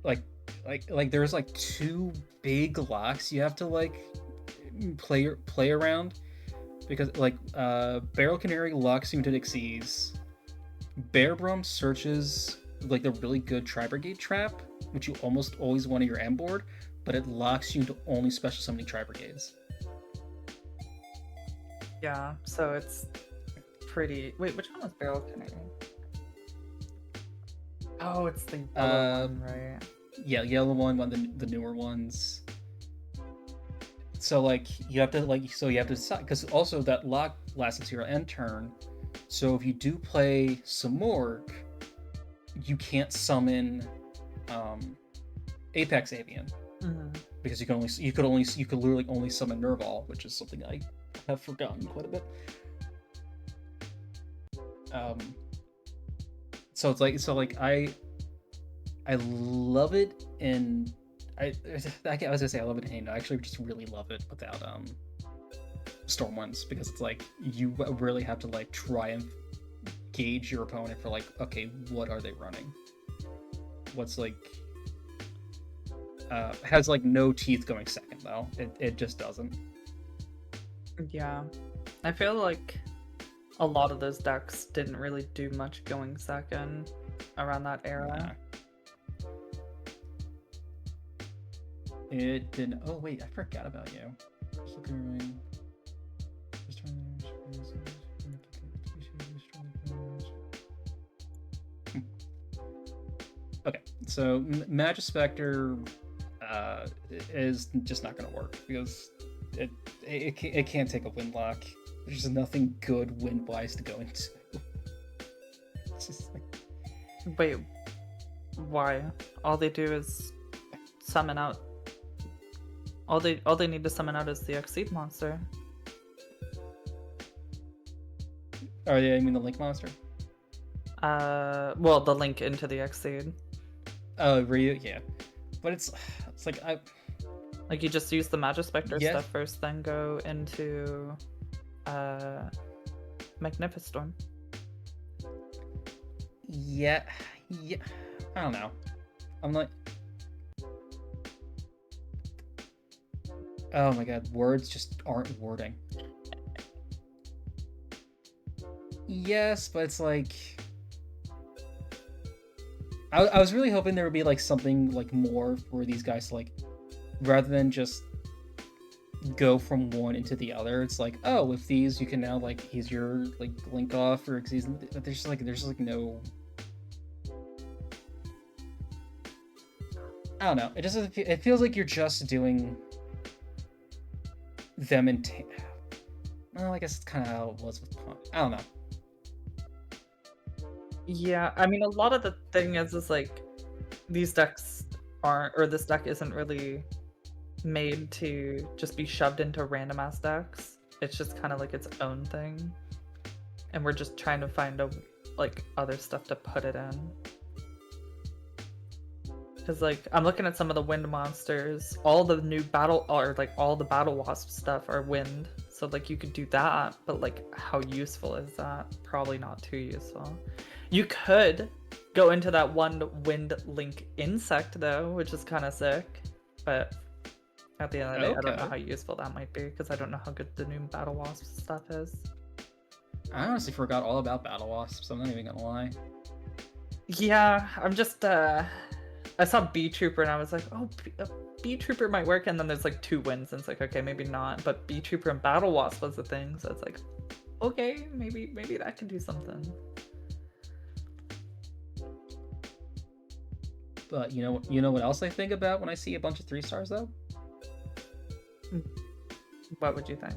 Speaker 1: Like there's like two big locks you have to like play around, because Barrel Canary locks you into Xyz. Bearbrum searches like the really good Tri Brigade trap, which you almost always want on your M board, but it locks you into only special summoning Tri Brigades.
Speaker 2: Yeah, so it's pretty. Wait, which one was Barrel Canary? Oh, it's the yellow one, right?
Speaker 1: Yeah, yellow one of the newer ones. So like you have to decide, because also that lock lasts until your end turn. So if you do play Samorg, you can't summon Apex Avian, because you could literally only summon Nerval, which is something I have forgotten quite a bit. So I love it in I was gonna say I love it in Halo. I actually just really love it without Stormwinds, because it's like you really have to like try and gauge your opponent for like, okay, what are they running? What's like has like no teeth going second though. It just doesn't.
Speaker 2: Yeah, I feel like a lot of those decks didn't really do much going second around that era.
Speaker 1: Nah. It didn't. Oh wait, I forgot about you. Just looking Okay, so Magispector is just not going to work, because it can't take a wind lock. There's just nothing good wind-wise to go into. It's just like...
Speaker 2: Wait, why? All they do is summon out. All they need to summon out is the Exceed monster.
Speaker 1: Oh yeah, I mean the Link monster?
Speaker 2: Well, the link into the Exceed.
Speaker 1: Oh, Ryu, yeah. But it's like
Speaker 2: Like you just use the Magispector
Speaker 1: Yeah.
Speaker 2: stuff first, then go into Magnifi-Storm.
Speaker 1: Yeah, I don't know. I'm like, oh my god, words just aren't wording. Yes, but it's like, I was really hoping there would be like something like more for these guys to like, rather than just go from one into the other. It's like, oh, with these you can now like use your like link off or season. But there's like no. I don't know. It just it feels like you're just doing them in. Well, I guess it's kind of how it was with Punk. I don't know.
Speaker 2: Yeah, I mean, a lot of the thing is like these decks aren't, or this deck isn't really made to just be shoved into random ass decks. It's just kind of like its own thing, and we're just trying to find like other stuff to put it in. Because like I'm looking at some of the wind monsters, all the new battle, or like all the battle wasp stuff are wind. So like you could do that, but like how useful is that? Probably not too useful. You could go into that one wind link insect though, which is kind of sick. But at the end of the day, I don't know how useful that might be, because I don't know how good the new battle wasp stuff is.
Speaker 1: I honestly forgot all about battle wasps. I'm not even gonna lie.
Speaker 2: Yeah, I'm just I saw Bee Trooper and I was like, oh, Bee Trooper might work, and then there's like two wins, and it's like, okay, maybe not. But Bee Trooper and Battle Wasp was the thing, so it's like, okay, maybe that can do something.
Speaker 1: But you know what else I think about when I see a bunch of 3 stars though?
Speaker 2: What would you think?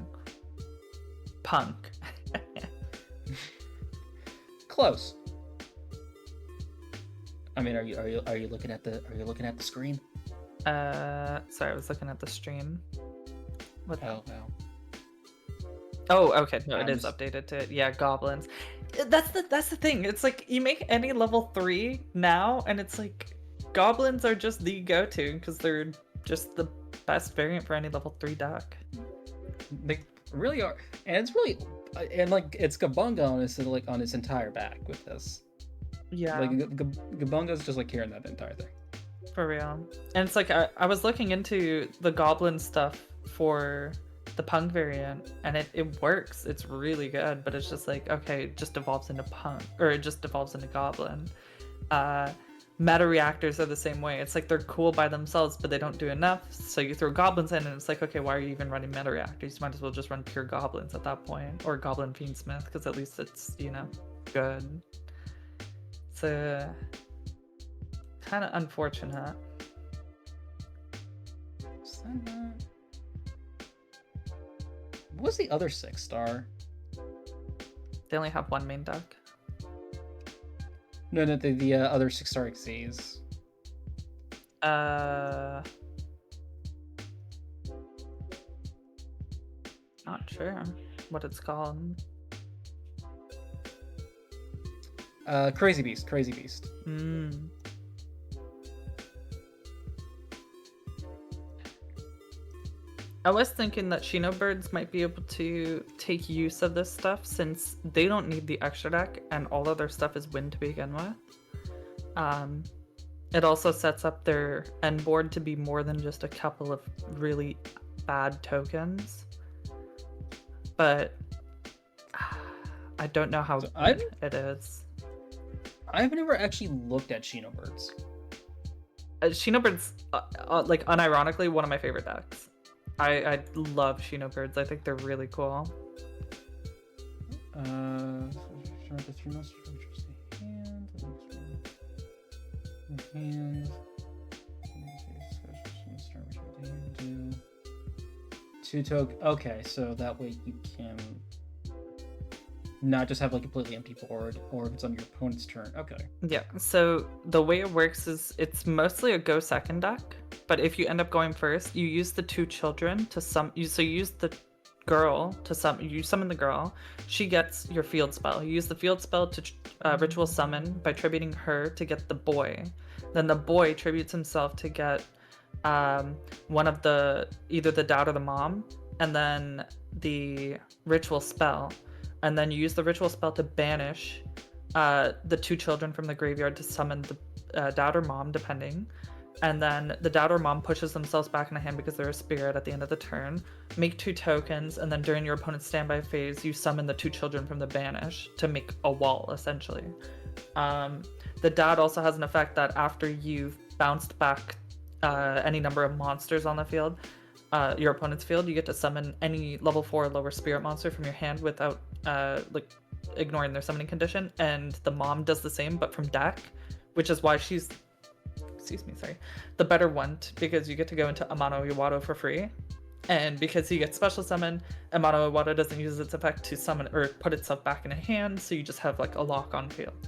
Speaker 2: Punk.
Speaker 1: Close. I mean, are you looking at the screen?
Speaker 2: Sorry, I was looking at the stream. What?
Speaker 1: Oh.
Speaker 2: Oh, okay. No, it is updated to goblins. That's the thing. It's like you make any level 3 now, and it's like Goblins are just the go-to because they're just the best variant for any level 3 deck.
Speaker 1: They really are, and it's really, and like it's Gabunga on his like on his entire back with this.
Speaker 2: Yeah.
Speaker 1: Like Gabunga's just like carrying that entire thing.
Speaker 2: For real. And it's like I was looking into the goblin stuff for the P.U.N.K variant, and it works. It's really good, but it's just like, okay, it just evolves into P.U.N.K, or it just evolves into goblin. Meta reactors are the same way. It's like they're cool by themselves, but they don't do enough. So you throw goblins in, and it's like, okay, why are you even running meta reactors? You might as well just run pure goblins at that point, or goblin fiendsmith, because at least it's, you know, good. So kind of unfortunate.
Speaker 1: What's the other 6-star?
Speaker 2: They only have one main deck.
Speaker 1: No, the other 6-star Xyz.
Speaker 2: Not sure what it's called.
Speaker 1: Crazy Beast.
Speaker 2: I was thinking that Shinobirds might be able to take use of this stuff since they don't need the extra deck and all of their stuff is wind to begin with. It also sets up their end board to be more than just a couple of really bad tokens. But I don't know how good it is.
Speaker 1: I've never actually looked at Shinobirds.
Speaker 2: Shinobirds, like unironically, one of my favorite decks. I love Shinobirds. I think they're really cool.
Speaker 1: Two token. Okay, so that way you can not just have like a completely empty board, or if it's on your opponent's turn. Okay.
Speaker 2: Yeah. So the way it works is it's mostly a go second deck, but if you end up going first, you use the 2 children to so you use the girl to you summon the girl. She gets your field spell. You use the field spell to ritual summon by tributing her to get the boy. Then the boy tributes himself to get one of either the dad or the mom, and then the ritual spell. And then you use the ritual spell to banish the 2 children from the graveyard to summon the dad or mom, depending. And then the dad or mom pushes themselves back in the hand because they're a spirit at the end of the turn. Make 2 tokens, and then during your opponent's standby phase, you summon the 2 children from the banish to make a wall, essentially. The dad also has an effect that after you've bounced back any number of monsters on the field, your opponent's field, you get to summon any level 4 or lower spirit monster from your hand without like ignoring their summoning condition. And the mom does the same, but from deck, which is why she's the better one, because you get to go into Amano Iwado for free. And because you get special summon, Amano Iwado doesn't use its effect to summon or put itself back in a hand, so you just have like a lock on field.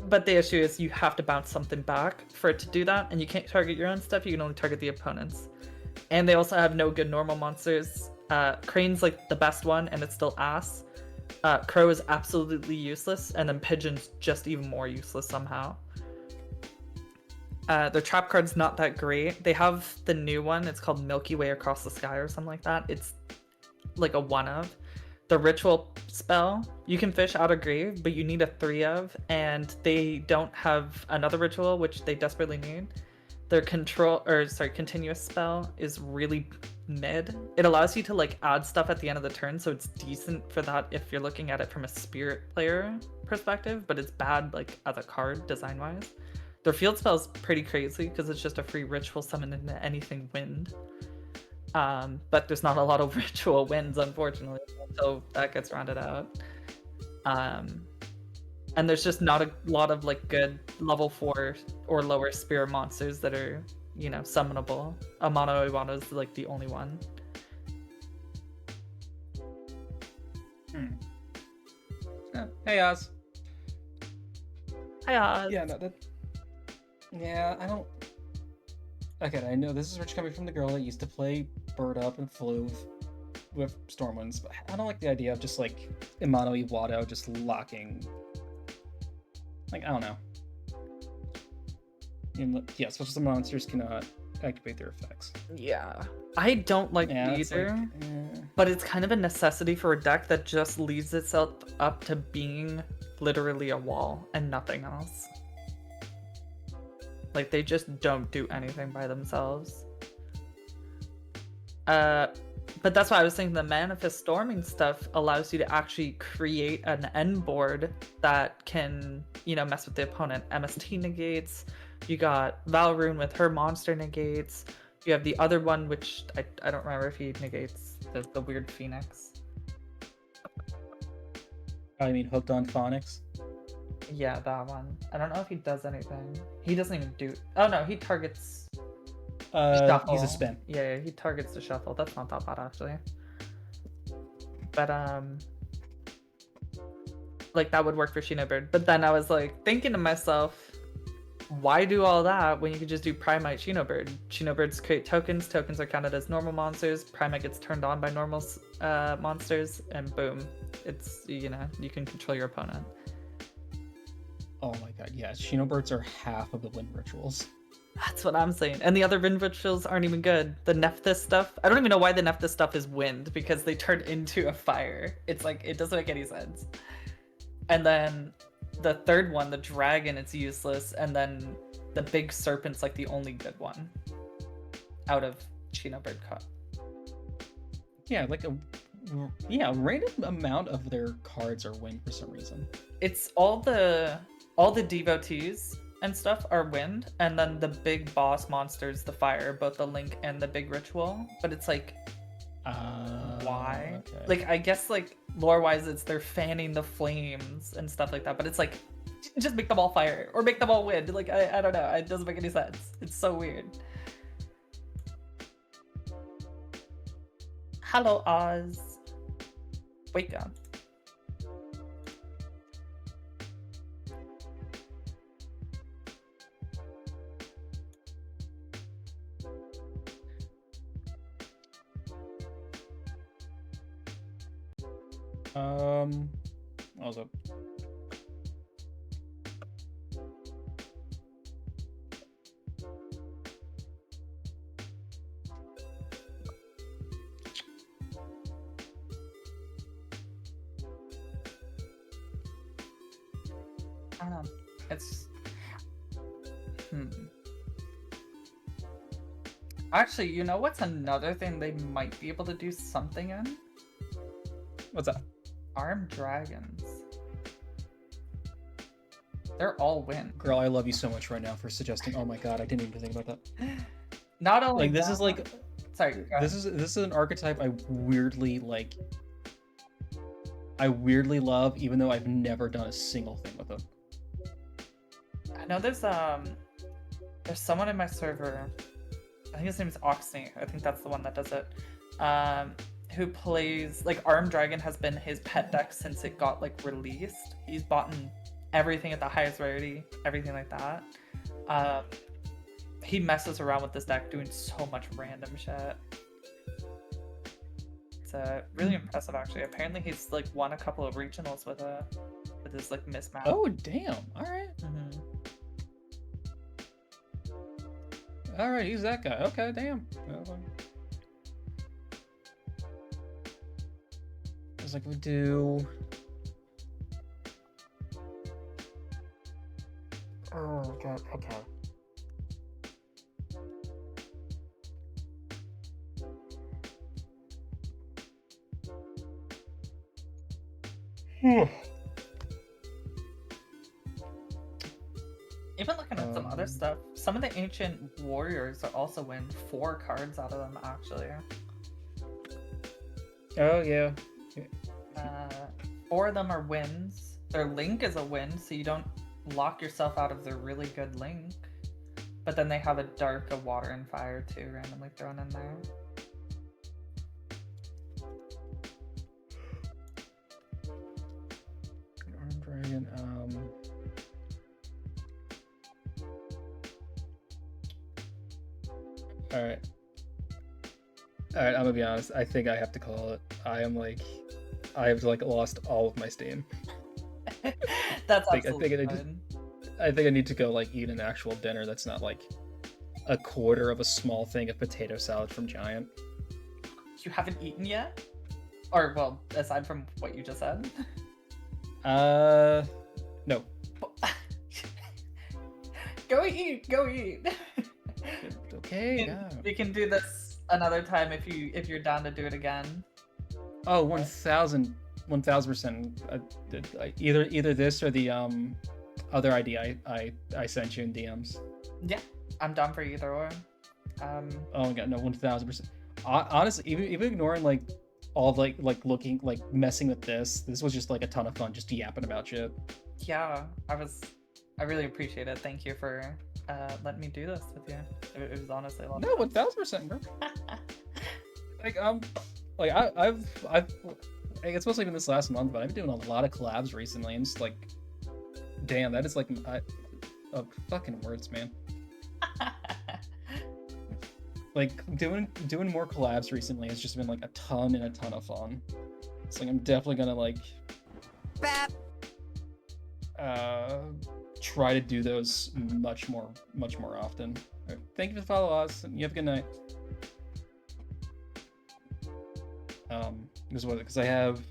Speaker 2: But the issue is you have to bounce something back for it to do that, and you can't target your own stuff, you can only target the opponent's. And they also have no good normal monsters. Crane's like the best one, and it's still ass. Crow is absolutely useless, and then Pigeon's just even more useless somehow. Their trap card's not that great. They have the new one, it's called Milky Way Across the Sky or something like that. It's like a 1-of. The ritual spell, you can fish out of grave, but you need a 3-of, and they don't have another ritual, which they desperately need. Their continuous spell is really mid. It allows you to like add stuff at the end of the turn, so it's decent for that if you're looking at it from a spirit player perspective, but it's bad like as a card design wise. Their field spell is pretty crazy because it's just a free ritual summon into anything wind. But there's not a lot of ritual winds, unfortunately, until that gets rounded out. And there's just not a lot of like good level 4 or lower spirit monsters that are, you know, summonable. Amano Iwano is like the only one.
Speaker 1: Hey Oz.
Speaker 2: Hi Oz.
Speaker 1: Yeah, no, I don't. Okay, I know this is rich coming from the girl that used to play Bird Up and Flew with Stormwinds, but I don't like the idea of just like Amano Iwado just locking. Like, I don't know. Yeah, special monsters cannot activate their effects.
Speaker 2: Yeah. I don't like
Speaker 1: Yeah,
Speaker 2: it
Speaker 1: it's
Speaker 2: either,
Speaker 1: like,
Speaker 2: but it's kind of a necessity for a deck that just leads itself up to being literally a wall and nothing else. Like, they just don't do anything by themselves. But that's why I was thinking the Manifestorming stuff allows you to actually create an end board that can, mess with the opponent. MST negates. You got Valrune with her monster negates. You have the other one, which I don't remember if he negates the weird Phoenix.
Speaker 1: I mean, hooked on phonics.
Speaker 2: Yeah, that one. I don't know if he does anything. He doesn't even do. Oh no, he targets. Shuffle.
Speaker 1: He's a spin.
Speaker 2: Yeah, he targets the shuffle. That's not that bad actually. But like that would work for Shinobird. But then I was like thinking to myself, why do all that when you could just do Primite Shinobird? Shinobirds create tokens. Tokens are counted as normal monsters. Primite gets turned on by normal monsters, and boom, it's you can control your opponent.
Speaker 1: Oh my god, yeah, Shinobirds are half of the wind rituals.
Speaker 2: That's what I'm saying. And the other wind rituals aren't even good. The Nephthys stuff, I don't even know why the Nephthys stuff is wind, because they turn into a fire. It's like, it doesn't make any sense. And then the third one, the dragon, it's useless. And then the big serpent's like the only good one out of Shinobird Cup.
Speaker 1: Yeah, like a random amount of their cards are wind for some reason.
Speaker 2: It's all the devotees and stuff are wind, and then the big boss monsters, the fire, both the Link and the big ritual. But it's like, why?
Speaker 1: Okay.
Speaker 2: Like, I guess like lore wise, it's they're fanning the flames and stuff like that. But it's like, just make them all fire or make them all wind. Like, I don't know. It doesn't make any sense. It's so weird. Hello, Oz. Wake up.
Speaker 1: What was up?
Speaker 2: I don't know. It's Actually, you know what's another thing they might be able to do something in?
Speaker 1: What's that?
Speaker 2: Armed dragons. They're all wind.
Speaker 1: Girl, I love you so much right now for suggesting. Oh my god, I didn't even think about that.
Speaker 2: Not only
Speaker 1: like this
Speaker 2: that,
Speaker 1: is like,
Speaker 2: sorry.
Speaker 1: This is an archetype I weirdly like. I weirdly love, even though I've never done a single thing with it.
Speaker 2: I know there's someone in my server. I think his name is Oxney. I think that's the one that does it. Who plays like Armed Dragon has been his pet deck since it got like released. He's bought everything at the highest rarity, everything like that. He messes around with this deck doing so much random shit. It's really impressive actually. Apparently he's like won a couple of regionals with his like mismatch.
Speaker 1: Oh damn! All right. All right, he's that guy. Okay, damn. It's like we do. Oh god. Okay.
Speaker 2: Even looking at some other stuff, some of the ancient warriors are also win 4 cards out of them actually.
Speaker 1: Oh yeah.
Speaker 2: 4 of them are wins. Their Link is a win, so you don't lock yourself out of their really good Link. But then they have a Dark, a Water, and Fire too, randomly thrown in there.
Speaker 1: Armed Dragon. All right. I'm gonna be honest. I think I have to call it. I have like lost all of my steam.
Speaker 2: That's absolutely
Speaker 1: I think
Speaker 2: fine.
Speaker 1: I think I need to go like eat an actual dinner that's not like a quarter of a small thing of potato salad from Giant.
Speaker 2: You haven't eaten yet? Or, well, aside from what you just said?
Speaker 1: No.
Speaker 2: Go eat, go eat.
Speaker 1: Okay, yeah.
Speaker 2: We can do this another time if you're down to do it again.
Speaker 1: Oh, 1000%. Either this or the other idea I sent you in DMs.
Speaker 2: Yeah, I'm down for either or.
Speaker 1: Oh my god, no, 1000%. Honestly, even ignoring like all of, like looking like messing with this was just like a ton of fun, just yapping about shit.
Speaker 2: Yeah, I really appreciate it. Thank you for letting me do this with you. It was honestly a lot.
Speaker 1: No, 1000%, bro. Like I've like, it's mostly been this last month, but I've been doing a lot of collabs recently, and it's like, damn, that is like fucking words, man. Like doing more collabs recently has just been like a ton of fun. It's like I'm definitely gonna like try to do those much more often. Right, thank you for the follow us, and you have a good night. Because I'm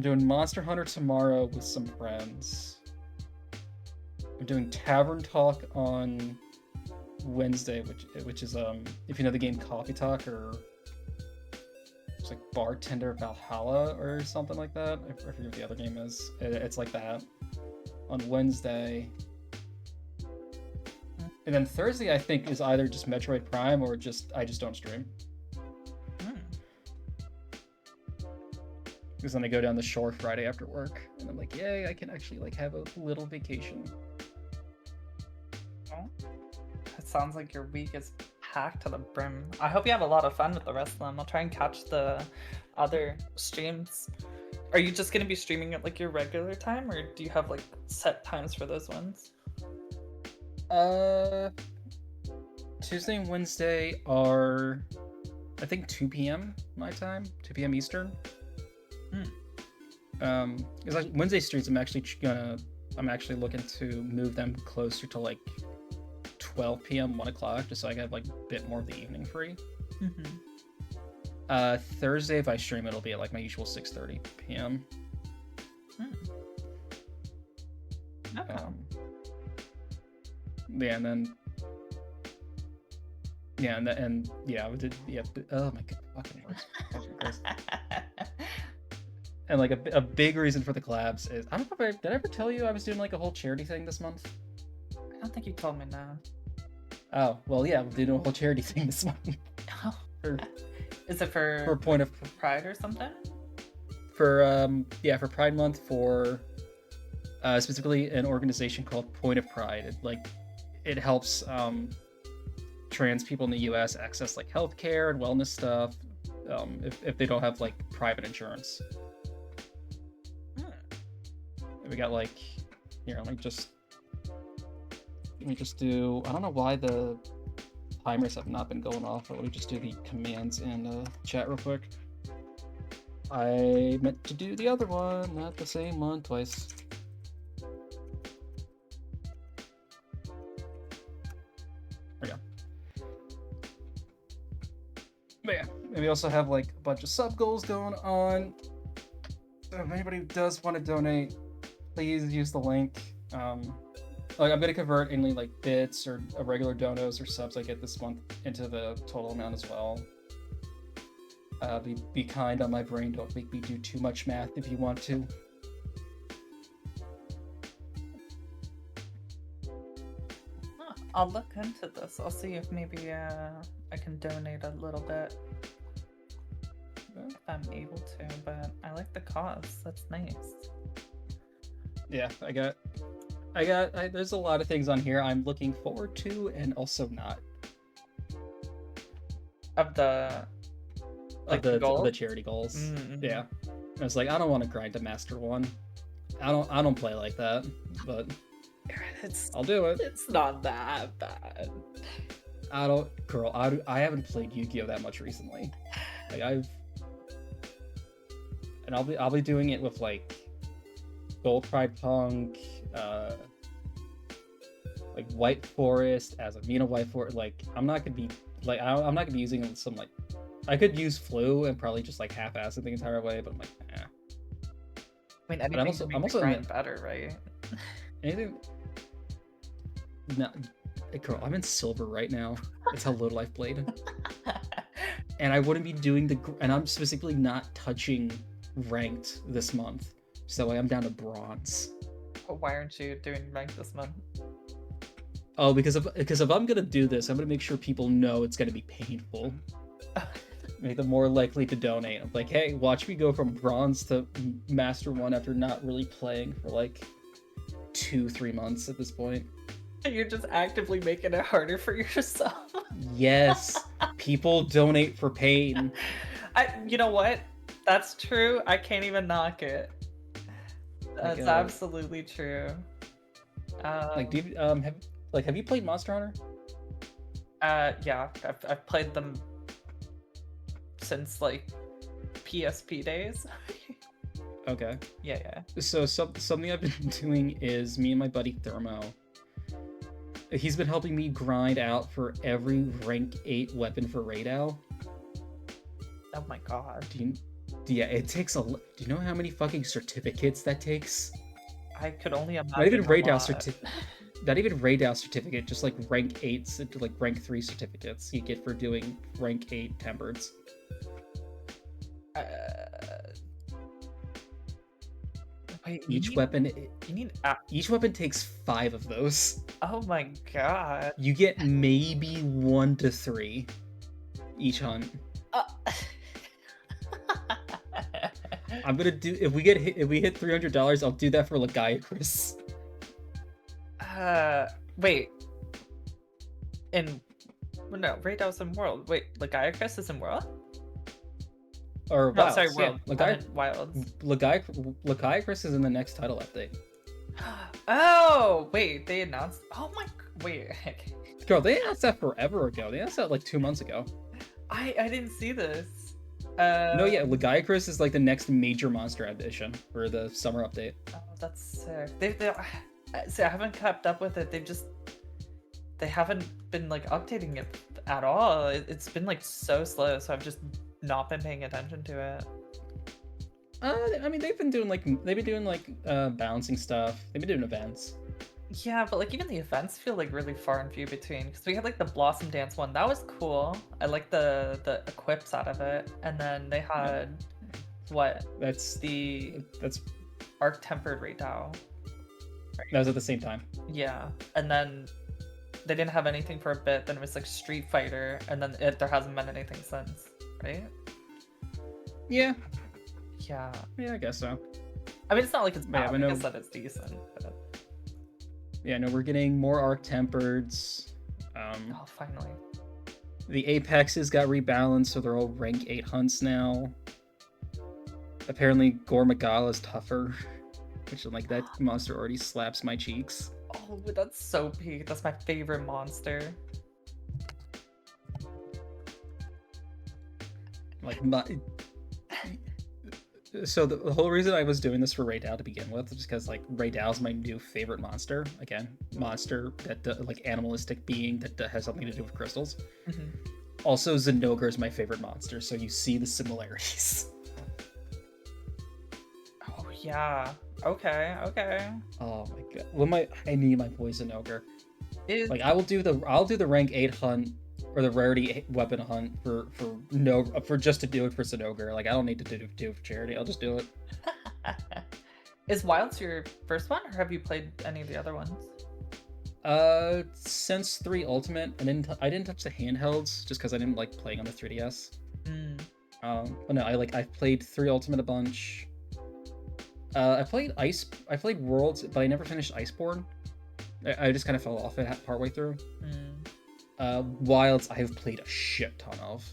Speaker 1: doing Monster Hunter tomorrow with some friends. I'm doing Tavern Talk on Wednesday, which is if you know the game Coffee Talk, or it's like Bartender Valhalla or something like that. I forget what the other game is. It's like that on Wednesday. And then Thursday, I think, is either just Metroid Prime or I just don't stream. Because then I go down the shore Friday after work, and I'm like, yay, I can actually like have a little vacation.
Speaker 2: Oh, it sounds like your week is packed to the brim. I hope you have a lot of fun with the rest of them. I'll try and catch the other streams. Are you just gonna be streaming at like your regular time, or do you have like set times for those ones?
Speaker 1: Tuesday and Wednesday are, I think, 2 p.m. my time, 2 p.m. Eastern. Because like Wednesday streams, I'm actually looking to move them closer to like 12 p.m., 1 o'clock, just so I have like a bit more of the evening free. Thursday, if I stream, it'll be at like my usual 6:30 p.m.
Speaker 2: Okay.
Speaker 1: Yeah, and then we did. Yeah. Oh my god, fucking words. And like a big reason for the collabs is, I don't know if did I ever tell you I was doing like a whole charity thing this month?
Speaker 2: I don't think you told me now.
Speaker 1: Oh, well, yeah, we're doing a whole charity thing this month.
Speaker 2: Is it for
Speaker 1: Point of
Speaker 2: Pride or something?
Speaker 1: For Pride Month, for specifically an organization called Point of Pride. It helps trans people in the U.S. access like healthcare and wellness stuff if they don't have like private insurance. We got like, here, let me just do, I don't know why the timers have not been going off, but let me just do the commands in chat real quick. I meant to do the other one, not the same one twice. There we go. But yeah, and we also have like a bunch of sub goals going on. So if anybody does want to donate, please use the link. Like I'm gonna convert any like bits or regular donos or subs I get this month into the total amount as well. Be kind on my brain. Don't make me do too much math if you want to.
Speaker 2: I'll look into this. I'll see if maybe I can donate a little bit if I'm able to. But I like the cause. That's nice.
Speaker 1: Yeah, there's a lot of things on here I'm looking forward to and also not.
Speaker 2: Of the
Speaker 1: the charity goals.
Speaker 2: Mm-hmm.
Speaker 1: Yeah. I was like, I don't want to grind to Master 1. I don't play like that, but I'll do it.
Speaker 2: It's not that bad.
Speaker 1: I haven't played Yu-Gi-Oh that much recently. Like I'll be doing it with like Gold Pride Punk, like White Forest as a Mina White Forest. Like I'm not gonna be like I'm not gonna be using some like I could use Flu and probably just like half-ass it the entire way, but I'm like, eh.
Speaker 2: I mean,
Speaker 1: But I'm
Speaker 2: anything to make
Speaker 1: I'm
Speaker 2: the
Speaker 1: also
Speaker 2: grind better, right?
Speaker 1: anything. No, girl, I'm in silver right now. That's how little I've played, and I wouldn't be doing and I'm specifically not touching ranked this month, so I'm down to bronze.
Speaker 2: But why aren't you doing rank this month?
Speaker 1: Oh, because if I'm gonna do this, I'm gonna make sure people know it's gonna be painful. Make them more likely to donate. I'm like, hey, watch me go from bronze to Master 1 after not really playing for like 2-3 months at this point.
Speaker 2: You're just actively making it harder for yourself.
Speaker 1: Yes, people donate for pain.
Speaker 2: You know what? That's true. I can't even knock it. That's absolutely true.
Speaker 1: Like, do you, have you played Monster Hunter?
Speaker 2: Yeah, I've played them since like PSP days.
Speaker 1: Okay.
Speaker 2: Yeah.
Speaker 1: So something I've been doing is me and my buddy Thermo. He's been helping me grind out for every rank 8 weapon for Raidou.
Speaker 2: Oh my god.
Speaker 1: Yeah, it takes do you know how many fucking certificates that takes?
Speaker 2: I could only imagine.
Speaker 1: Not even Raidou certificate. Not even Raidou certificate, just like rank 8s, like rank 3 certificates you get for doing rank 8 Tempered.
Speaker 2: Wait,
Speaker 1: each weapon takes 5 of those.
Speaker 2: Oh my god.
Speaker 1: You get maybe 1 to 3 each hunt. I'm gonna do if we hit $300, I'll do that for Lagiacrus.
Speaker 2: Wait. No, Raidou's in World. Wait, Lagiacrus is in World?
Speaker 1: Or
Speaker 2: no,
Speaker 1: Wilds.
Speaker 2: sorry, World.
Speaker 1: Yeah,
Speaker 2: Wilds.
Speaker 1: Lagiacrus is in the next title update.
Speaker 2: Oh, wait, they announced. Oh my. Wait.
Speaker 1: Girl, they announced that forever ago. They announced that like 2 months ago.
Speaker 2: I didn't see this.
Speaker 1: No, yeah, Lagiacrus is like the next major monster addition for the summer update.
Speaker 2: Oh, that's sick. See, I haven't kept up with it. They haven't been like updating it at all. It's been like so slow, so I've just not been paying attention to it.
Speaker 1: I mean, they've been doing like balancing stuff. They've been doing events.
Speaker 2: Yeah, but like even the events feel like really far and few between, because we had like the Blossom Dance one. That was cool. I like the equips out of it. And then they had what? That's Arc Tempered Raidou.
Speaker 1: That was at the same time.
Speaker 2: Yeah. And then they didn't have anything for a bit, then it was like Street Fighter, and then there hasn't been anything since, right?
Speaker 1: Yeah.
Speaker 2: Yeah.
Speaker 1: Yeah, I guess so.
Speaker 2: I mean, it's not like it's bad.
Speaker 1: Yeah,
Speaker 2: I guess that it's decent. But...
Speaker 1: Yeah, no, we're getting more Arc Tempereds.
Speaker 2: Oh, finally.
Speaker 1: The Apexes got rebalanced, so they're all rank 8 hunts now. Apparently, Gore Magala is tougher, which I'm like, that monster already slaps my cheeks.
Speaker 2: Oh, that's so peak. That's my favorite monster.
Speaker 1: Like, so the whole reason I was doing this for Raidou to begin with is because like Raidou's my new favorite monster. Again, monster that like animalistic being that has something to do with crystals.
Speaker 2: Mm-hmm.
Speaker 1: Also, Zinogre is my favorite monster, so you see the similarities.
Speaker 2: Oh yeah. Okay.
Speaker 1: Oh my god. I need my boy Zinogre. Like I'll do the rank 8 hunt or the rarity weapon hunt for just to do it for Zinogre. Like I don't need to do it for charity. I'll just do it.
Speaker 2: Is Wilds your first one, or have you played any of the other ones?
Speaker 1: Since 3 Ultimate, I didn't touch the handhelds just because I didn't like playing on the 3DS. But no, I've played 3 Ultimate a bunch. I played Worlds, but I never finished Iceborne. I just kind of fell off it partway through. Wilds, I have played a shit ton of.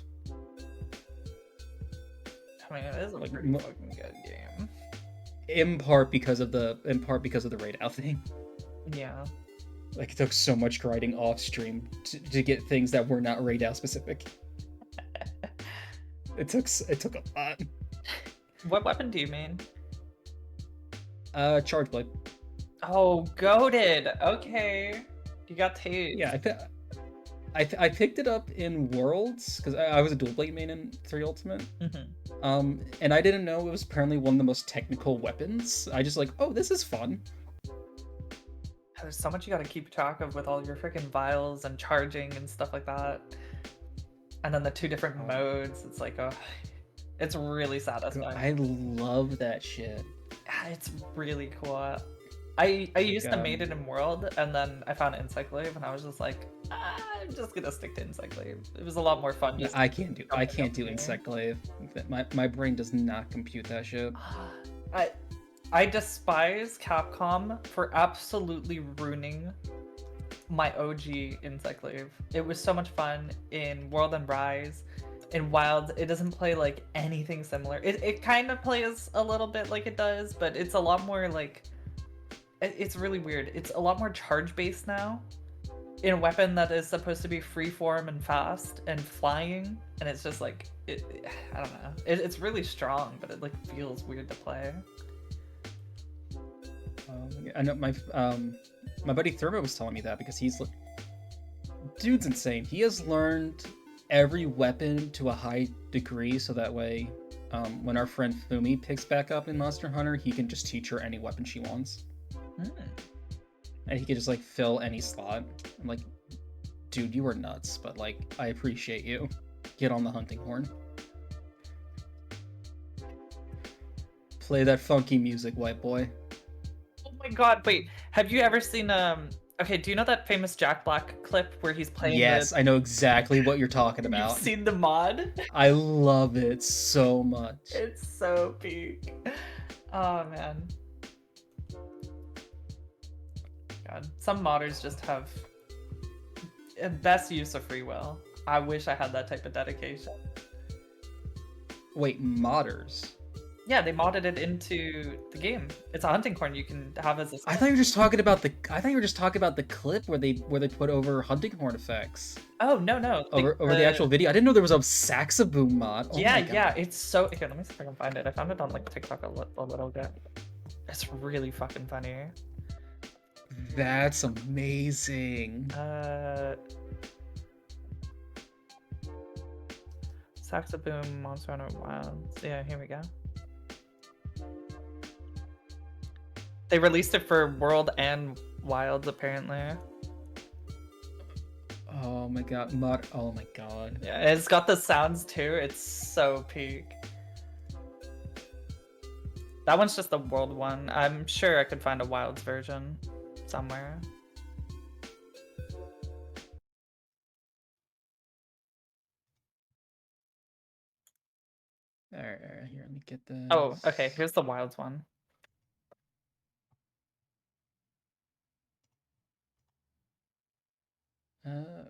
Speaker 2: I mean, it is a pretty fucking good game.
Speaker 1: In part because of the Raidou thing.
Speaker 2: Yeah.
Speaker 1: Like it took so much grinding off stream to get things that were not Raidou specific. It took a lot.
Speaker 2: What weapon do you main?
Speaker 1: Charge Blade.
Speaker 2: Oh, goated. Okay. You got taste.
Speaker 1: Yeah, I picked it up in Worlds because I was a dual blade main in 3 Ultimate. And I didn't know it was apparently one of the most technical weapons. I just like, oh, this is fun.
Speaker 2: There's so much you gotta keep track of with all your freaking vials and charging and stuff like that. And then the 2 different modes. It's like, oh, it's really satisfying.
Speaker 1: I love that shit.
Speaker 2: It's really cool. I used to made it in World, and then I found Encyclave, and I was just like, I'm just gonna stick to Encyclave. It was a lot more fun.
Speaker 1: I can't do Encyclave. My brain does not compute that shit.
Speaker 2: I despise Capcom for absolutely ruining my OG Encyclave. It was so much fun in World and Rise. In Wild, it doesn't play like anything similar. It kind of plays a little bit like it does, but it's a lot more like... It's really weird. It's a lot more charge-based now. In a weapon that is supposed to be freeform and fast and flying, and it's just like... I don't know. It's really strong, but it like feels weird to play.
Speaker 1: I know my buddy Thurman was telling me that because he's like... Dude's insane. He has learned every weapon to a high degree, so that way when our friend Fumi picks back up in Monster Hunter, he can just teach her any weapon she wants. And he can just like fill any slot. I'm like, dude, you are nuts, but like, I appreciate you. Get on the hunting horn. Play that funky music, white boy.
Speaker 2: Oh my god, wait, have you ever seen okay, do you know that famous Jack Black clip where he's playing?
Speaker 1: Yes, I know exactly what you're talking about.
Speaker 2: You've seen the mod?
Speaker 1: I love it so much.
Speaker 2: It's so peak. Oh man. God, some modders just have best use of free will. I wish I had that type of dedication.
Speaker 1: Wait, modders?
Speaker 2: Yeah, they modded it into the game. It's a hunting horn you can have as a...
Speaker 1: I thought you were just talking about the. I thought you were just talking about the clip where they put over hunting horn effects.
Speaker 2: Oh no!
Speaker 1: Over the actual video. I didn't know there was a Saxaboom mod. Oh
Speaker 2: yeah, it's so... Here, let me see if I can find it. I found it on like TikTok a little bit. It's really fucking funny.
Speaker 1: That's amazing.
Speaker 2: Saxaboom, Monster Hunter Wilds. Yeah, here we go. They released it for World and Wilds, apparently.
Speaker 1: Oh my god, oh my god.
Speaker 2: Yeah, it's got the sounds too. It's so peak. That one's just the World one. I'm sure I could find a Wilds version somewhere.
Speaker 1: Alright, here, let me get this.
Speaker 2: Oh, okay, here's the Wilds one.
Speaker 1: Where?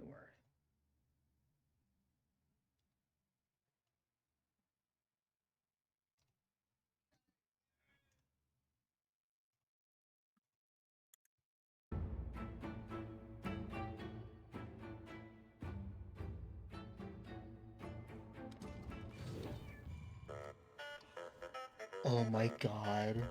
Speaker 1: Oh my god.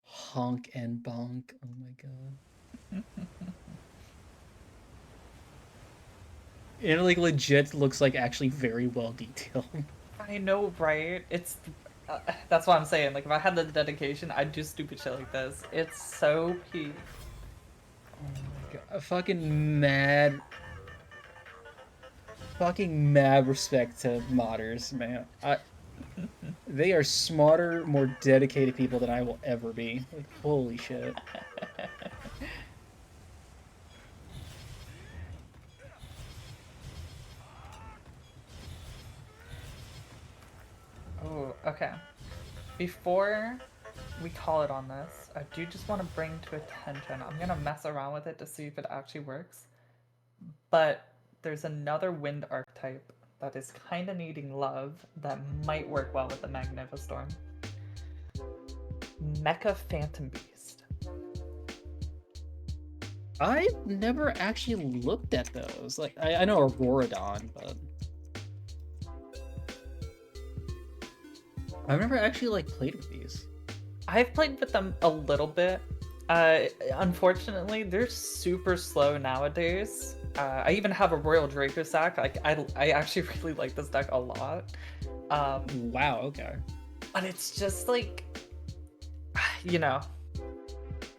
Speaker 1: Honk and bonk. Oh my god. It like legit looks like actually very well detailed.
Speaker 2: I know, right? It's that's what I'm saying. Like if I had the dedication, I'd do stupid shit like this. It's so peak.
Speaker 1: Oh my god. Fucking mad respect to modders, man. They are smarter, more dedicated people than I will ever be. Like, holy shit.
Speaker 2: Oh, okay. Before we call it on this, I do just want to bring to attention, I'm gonna mess around with it to see if it actually works, but there's another wind archetype that is kind of needing love that might work well with the Magnifi-Storm. Mecha Phantom Beast.
Speaker 1: I've never actually looked at those. Like, I know Auroradon, but I've never actually like played with these.
Speaker 2: I've played with them a little bit. Unfortunately, they're super slow nowadays. I even have a Royal Dracosac. I actually really like this deck a lot.
Speaker 1: Wow, okay.
Speaker 2: But it's just like, you know,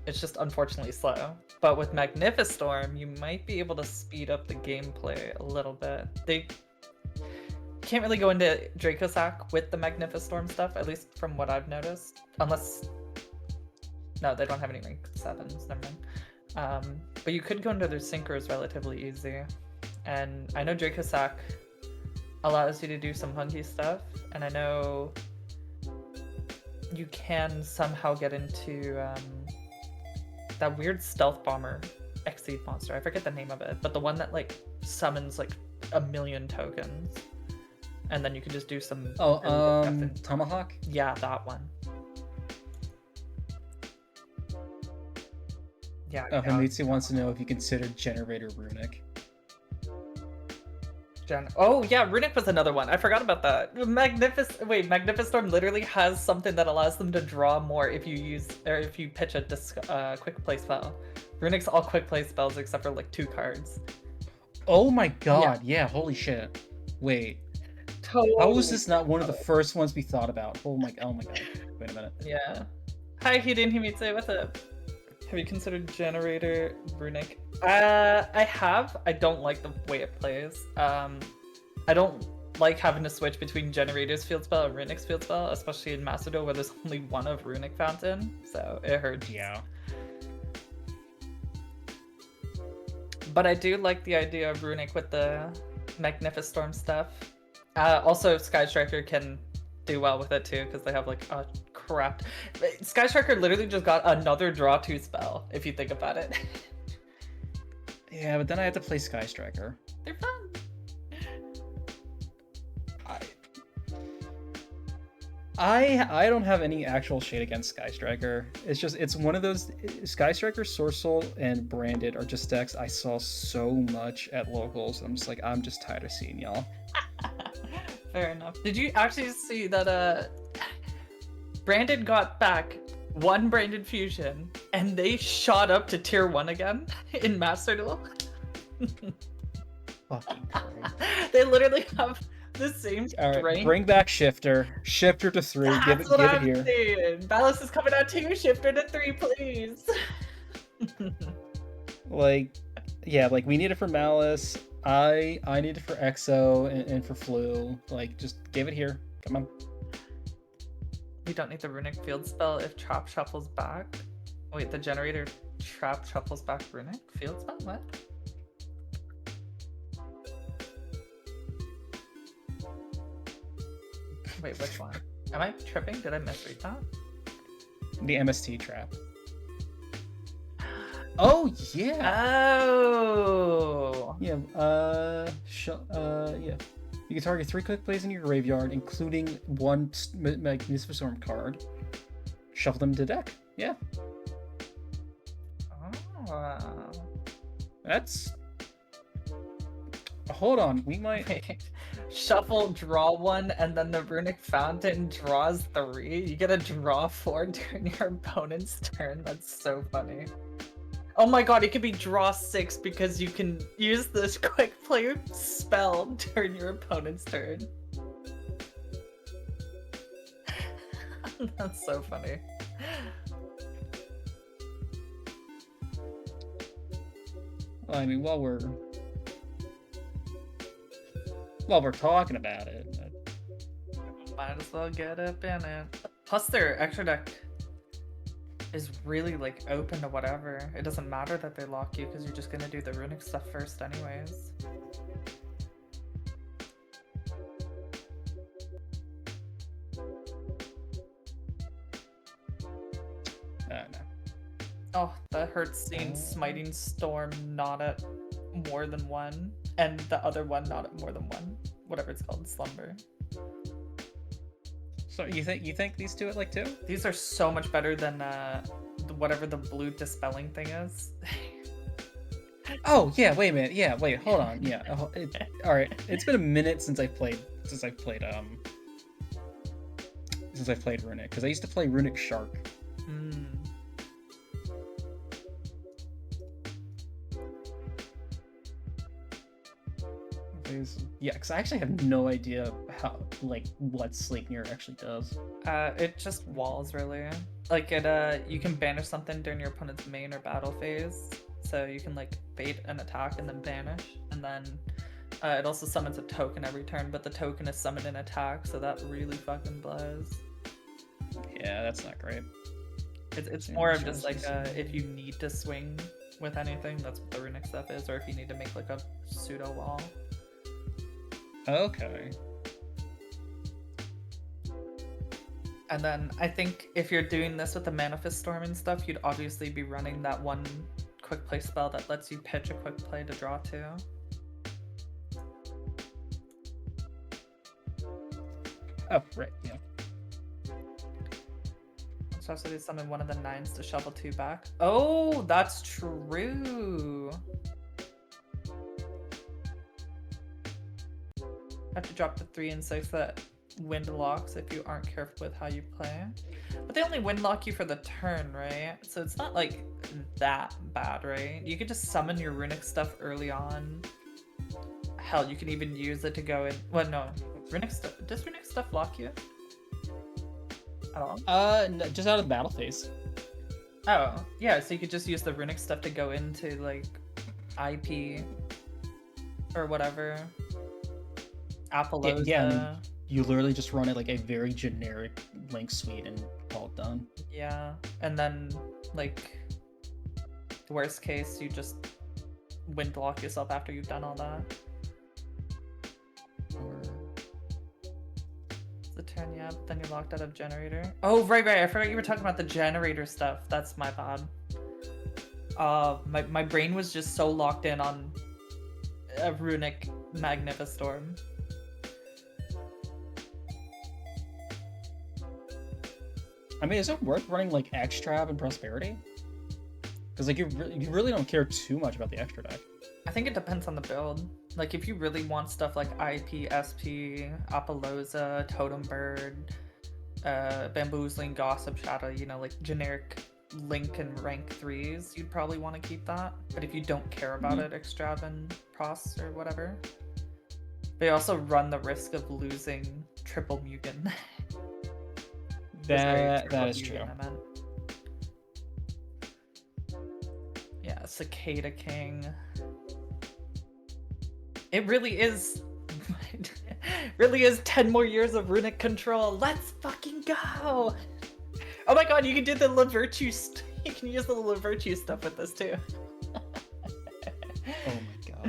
Speaker 2: it's just unfortunately slow. But with Magnifi-Storm, you might be able to speed up the gameplay a little bit. They can't really go into Dracosac with the Magnifi-Storm stuff, at least from what I've noticed. Unless... No, they don't have any rank 7s, never mind. But you could go into their Syncers relatively easy. And I know Dracosac allows you to do some hunky stuff, and I know you can somehow get into that weird stealth bomber Exceed monster. I forget the name of it, but the one that like summons like 1,000,000 tokens, and then you can just do some.
Speaker 1: Tomahawk.
Speaker 2: Yeah, that one. Yeah.
Speaker 1: Hamitsu wants to know if you consider Generator Runic.
Speaker 2: Oh yeah, Runic was another one. I forgot about that. Magnifi-Storm literally has something that allows them to draw more if you use or if you pitch a quick play spell. Runic's all quick play spells except for like 2 cards.
Speaker 1: Oh my god, yeah, holy shit. Wait.
Speaker 2: Totally.
Speaker 1: How was this not one of the first ones we thought about? Oh my god. Wait a minute.
Speaker 2: Yeah. Hi Hidden Himitsu, what's up? Have you considered Generator Runic? I have. I don't like the way it plays. I don't like having to switch between Generator's field spell and Runic's field spell, especially in Macedon where there's only one of Runic Fountain, so it hurts.
Speaker 1: Yeah.
Speaker 2: But I do like the idea of Runic with the Magnifi-Storm stuff. Also, Sky Striker can do well with it too, because they have like a crap. Sky Striker literally just got another draw 2 spell, if you think about it.
Speaker 1: Yeah, but then I have to play Sky Striker.
Speaker 2: They're fun.
Speaker 1: I don't have any actual shade against Sky Striker. It's just, it's one of those, Sky Striker, Sourcel, and Branded are just decks I saw so much at locals. I'm just like, I'm just tired of seeing y'all.
Speaker 2: Fair enough. Did you actually see that Branded got back 1 Branded Fusion and they shot up to tier 1 again in Master Duel?
Speaker 1: Fucking Christ.
Speaker 2: They literally have the same
Speaker 1: All right,
Speaker 2: strength.
Speaker 1: bring back Shifter to 3. Give it here.
Speaker 2: Saying. Ballast is coming out too. Shifter to 3, please.
Speaker 1: Like, yeah, like we need it for Malice. I need it for Exo and for Flu. Like, just give it here. Come on.
Speaker 2: You don't need the Runic field spell if Trap shuffles back. Wait, the Generator Trap shuffles back Runic field spell? What? Wait, which one? Am I tripping? Did I misread that?
Speaker 1: The MST trap. Oh yeah.
Speaker 2: Oh.
Speaker 1: Yeah. Yeah. You can target 3 quick plays in your graveyard, including 1 Magnifi-Storm card. Shuffle them to deck. Yeah.
Speaker 2: Oh.
Speaker 1: That's. Hold on. We might.
Speaker 2: Wait. Shuffle, draw 1, and then the Runic Fountain draws 3. You get a draw 4 during your opponent's turn. That's so funny. Oh my god, it could be draw 6 because you can use this quick play spell during your opponent's turn. That's so funny.
Speaker 1: Well, I mean, while we're talking about it.
Speaker 2: Might as well get up in it. Plus their extra deck is really like open to whatever. It doesn't matter that they lock you because you're just gonna do the Runic stuff first anyways.
Speaker 1: No.
Speaker 2: Oh, that hurts seeing Smiting Storm not at more than 1, and the other one not at more than 1. Whatever it's called, Slumber.
Speaker 1: So you think these two like too?
Speaker 2: These are so much better than whatever the blue dispelling thing is.
Speaker 1: Oh yeah, wait a minute. Yeah, wait, hold on. Yeah, all right. It's been a minute since I've played Runic, because I used to play Runic Shark.
Speaker 2: Mm.
Speaker 1: Yeah, because I actually have no idea what Sleipnir actually does.
Speaker 2: It just walls really. Like you can banish something during your opponent's main or battle phase. So you can like bait an attack and then banish, and then it also summons a token every turn, but the token is summoned in attack, so that really fucking blows.
Speaker 1: Yeah, that's not great.
Speaker 2: It's more of just like if you need to swing with anything, that's what the runic stuff is, or if you need to make like a pseudo wall.
Speaker 1: Okay.
Speaker 2: And then I think if you're doing this with the Manifestorming stuff, you'd obviously be running that one quick play spell that lets you pitch a quick play to draw two.
Speaker 1: Oh, right, yeah.
Speaker 2: So also they summon one of the 9s to shovel 2 back. Oh, that's true. Have to drop the 3 and 6 that wind locks if you aren't careful with how you play. But they only wind lock you for the turn, right? So it's not like that bad, right? You could just summon your runic stuff early on. Hell, you can even use it to go in. Well, no, runic stuff. Does runic stuff lock you at all?
Speaker 1: No, just out of the battle phase.
Speaker 2: Oh, yeah. So you could just use the runic stuff to go into like IP or whatever. Appaloosa.
Speaker 1: Yeah, I mean, you literally just run it like a very generic Link suite and call it done.
Speaker 2: Yeah, and then like worst case, you just wind lock yourself after you've done all that.
Speaker 1: Or...
Speaker 2: It's the turn, yeah, but then you're locked out of generator. Oh, right. I forgot you were talking about the generator stuff. That's my bad. My brain was just so locked in on a runic Magnifi-Storm.
Speaker 1: I mean, is it worth running like Extrab and Prosperity? Because like you really don't care too much about the extra deck.
Speaker 2: I think it depends on the build. Like if you really want stuff like IP, SP, Appaloosa, Totem Bird, Bamboozling, Gossip Shadow, you know, like generic Link and rank 3s, you'd probably want to keep that. But if you don't care about it, Extrab and Pros or whatever. They also run the risk of losing triple Mugen.
Speaker 1: That is true.
Speaker 2: Yeah, Cicada King. It really is 10 more years of runic control. Let's fucking go! Oh my god, you can do the La Virtue you can use the La Virtue stuff with this too.
Speaker 1: Oh my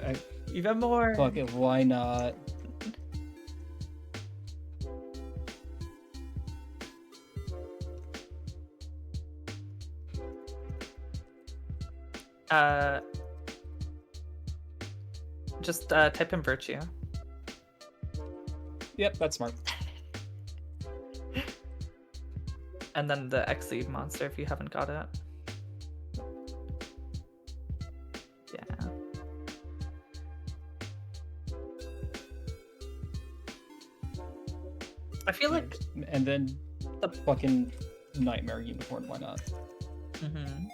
Speaker 1: god.
Speaker 2: Even more.
Speaker 1: Fuck it, why not?
Speaker 2: Just type in Virtue.
Speaker 1: Yep, that's smart.
Speaker 2: And then the Exceed monster if you haven't got it. Yeah. I feel like...
Speaker 1: And then the fucking Nightmare Unicorn, why not?
Speaker 2: Mm-hmm.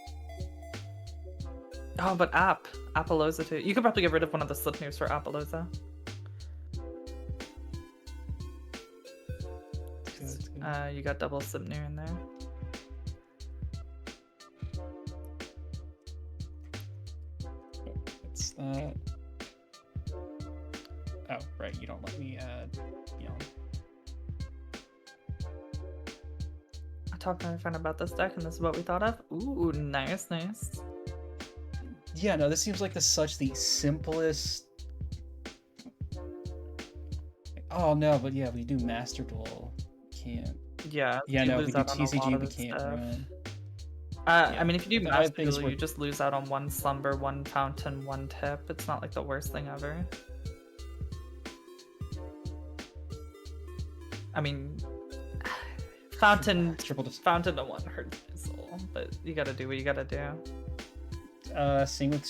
Speaker 2: Oh, but Appaloosa too. You could probably get rid of one of the Sleipnirs for Appaloosa. You got double Sleipnir in there.
Speaker 1: It's that. Oh, right. You don't let me add P.U.N.K.
Speaker 2: I talked to my friend about this deck, and this is what we thought of. Ooh, nice.
Speaker 1: Yeah, no, this seems like the simplest. Oh no, but yeah, we do Master Duel. Can't.
Speaker 2: Yeah.
Speaker 1: Yeah, no, we do TCG. We can't run.
Speaker 2: I mean, if you do Master Duel, you just lose out on one Slumber, one Fountain, one Tip. It's not like the worst thing ever. I mean, Fountain
Speaker 1: Triple
Speaker 2: Fountain to 1 hurts my soul, but you gotta do what you gotta do.
Speaker 1: Seeing with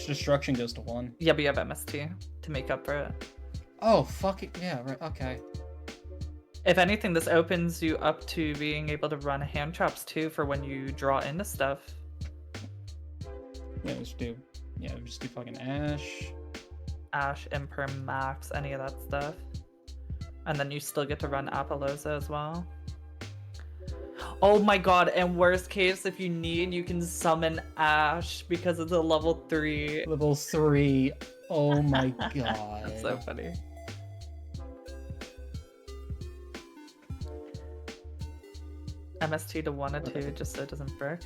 Speaker 1: destruction goes to 1.
Speaker 2: Yeah, but you have MST to make up for it.
Speaker 1: Oh, fuck it. Yeah, right. Okay.
Speaker 2: If anything, this opens you up to being able to run hand traps too for when you draw into stuff.
Speaker 1: Yeah, just do fucking Ash.
Speaker 2: Ash, Imperm, Max, any of that stuff. And then you still get to run Apollosa as well. Oh my god, and worst case, if you need, you can summon Ash because it's a level 3.
Speaker 1: Level 3. Oh my god.
Speaker 2: That's so funny. MST to 1 or 2 just so it doesn't break.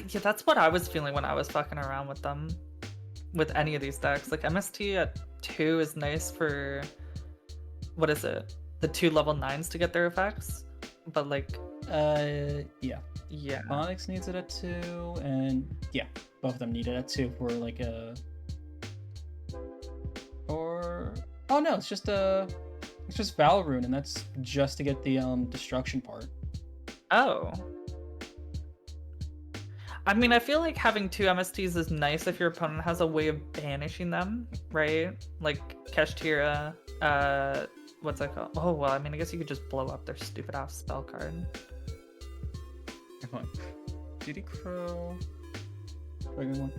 Speaker 2: Yeah, that's what I was feeling when I was fucking around with them. With any of these decks. Like MST at 2 is nice for, what is it? The 2 level 9s to get their effects. But like,
Speaker 1: yeah.
Speaker 2: Yeah.
Speaker 1: Onyx needs it at 2, and yeah, both of them need it at 2 for like a. Or oh no, it's just Valrune, and that's just to get the destruction part.
Speaker 2: Oh. I mean, I feel like having 2 MSTs is nice if your opponent has a way of banishing them, right? Like Keshtira, what's that called? Oh, well, I mean, I guess you could just blow up their stupid ass spell card.
Speaker 1: Come on. DD Crow. Regular one.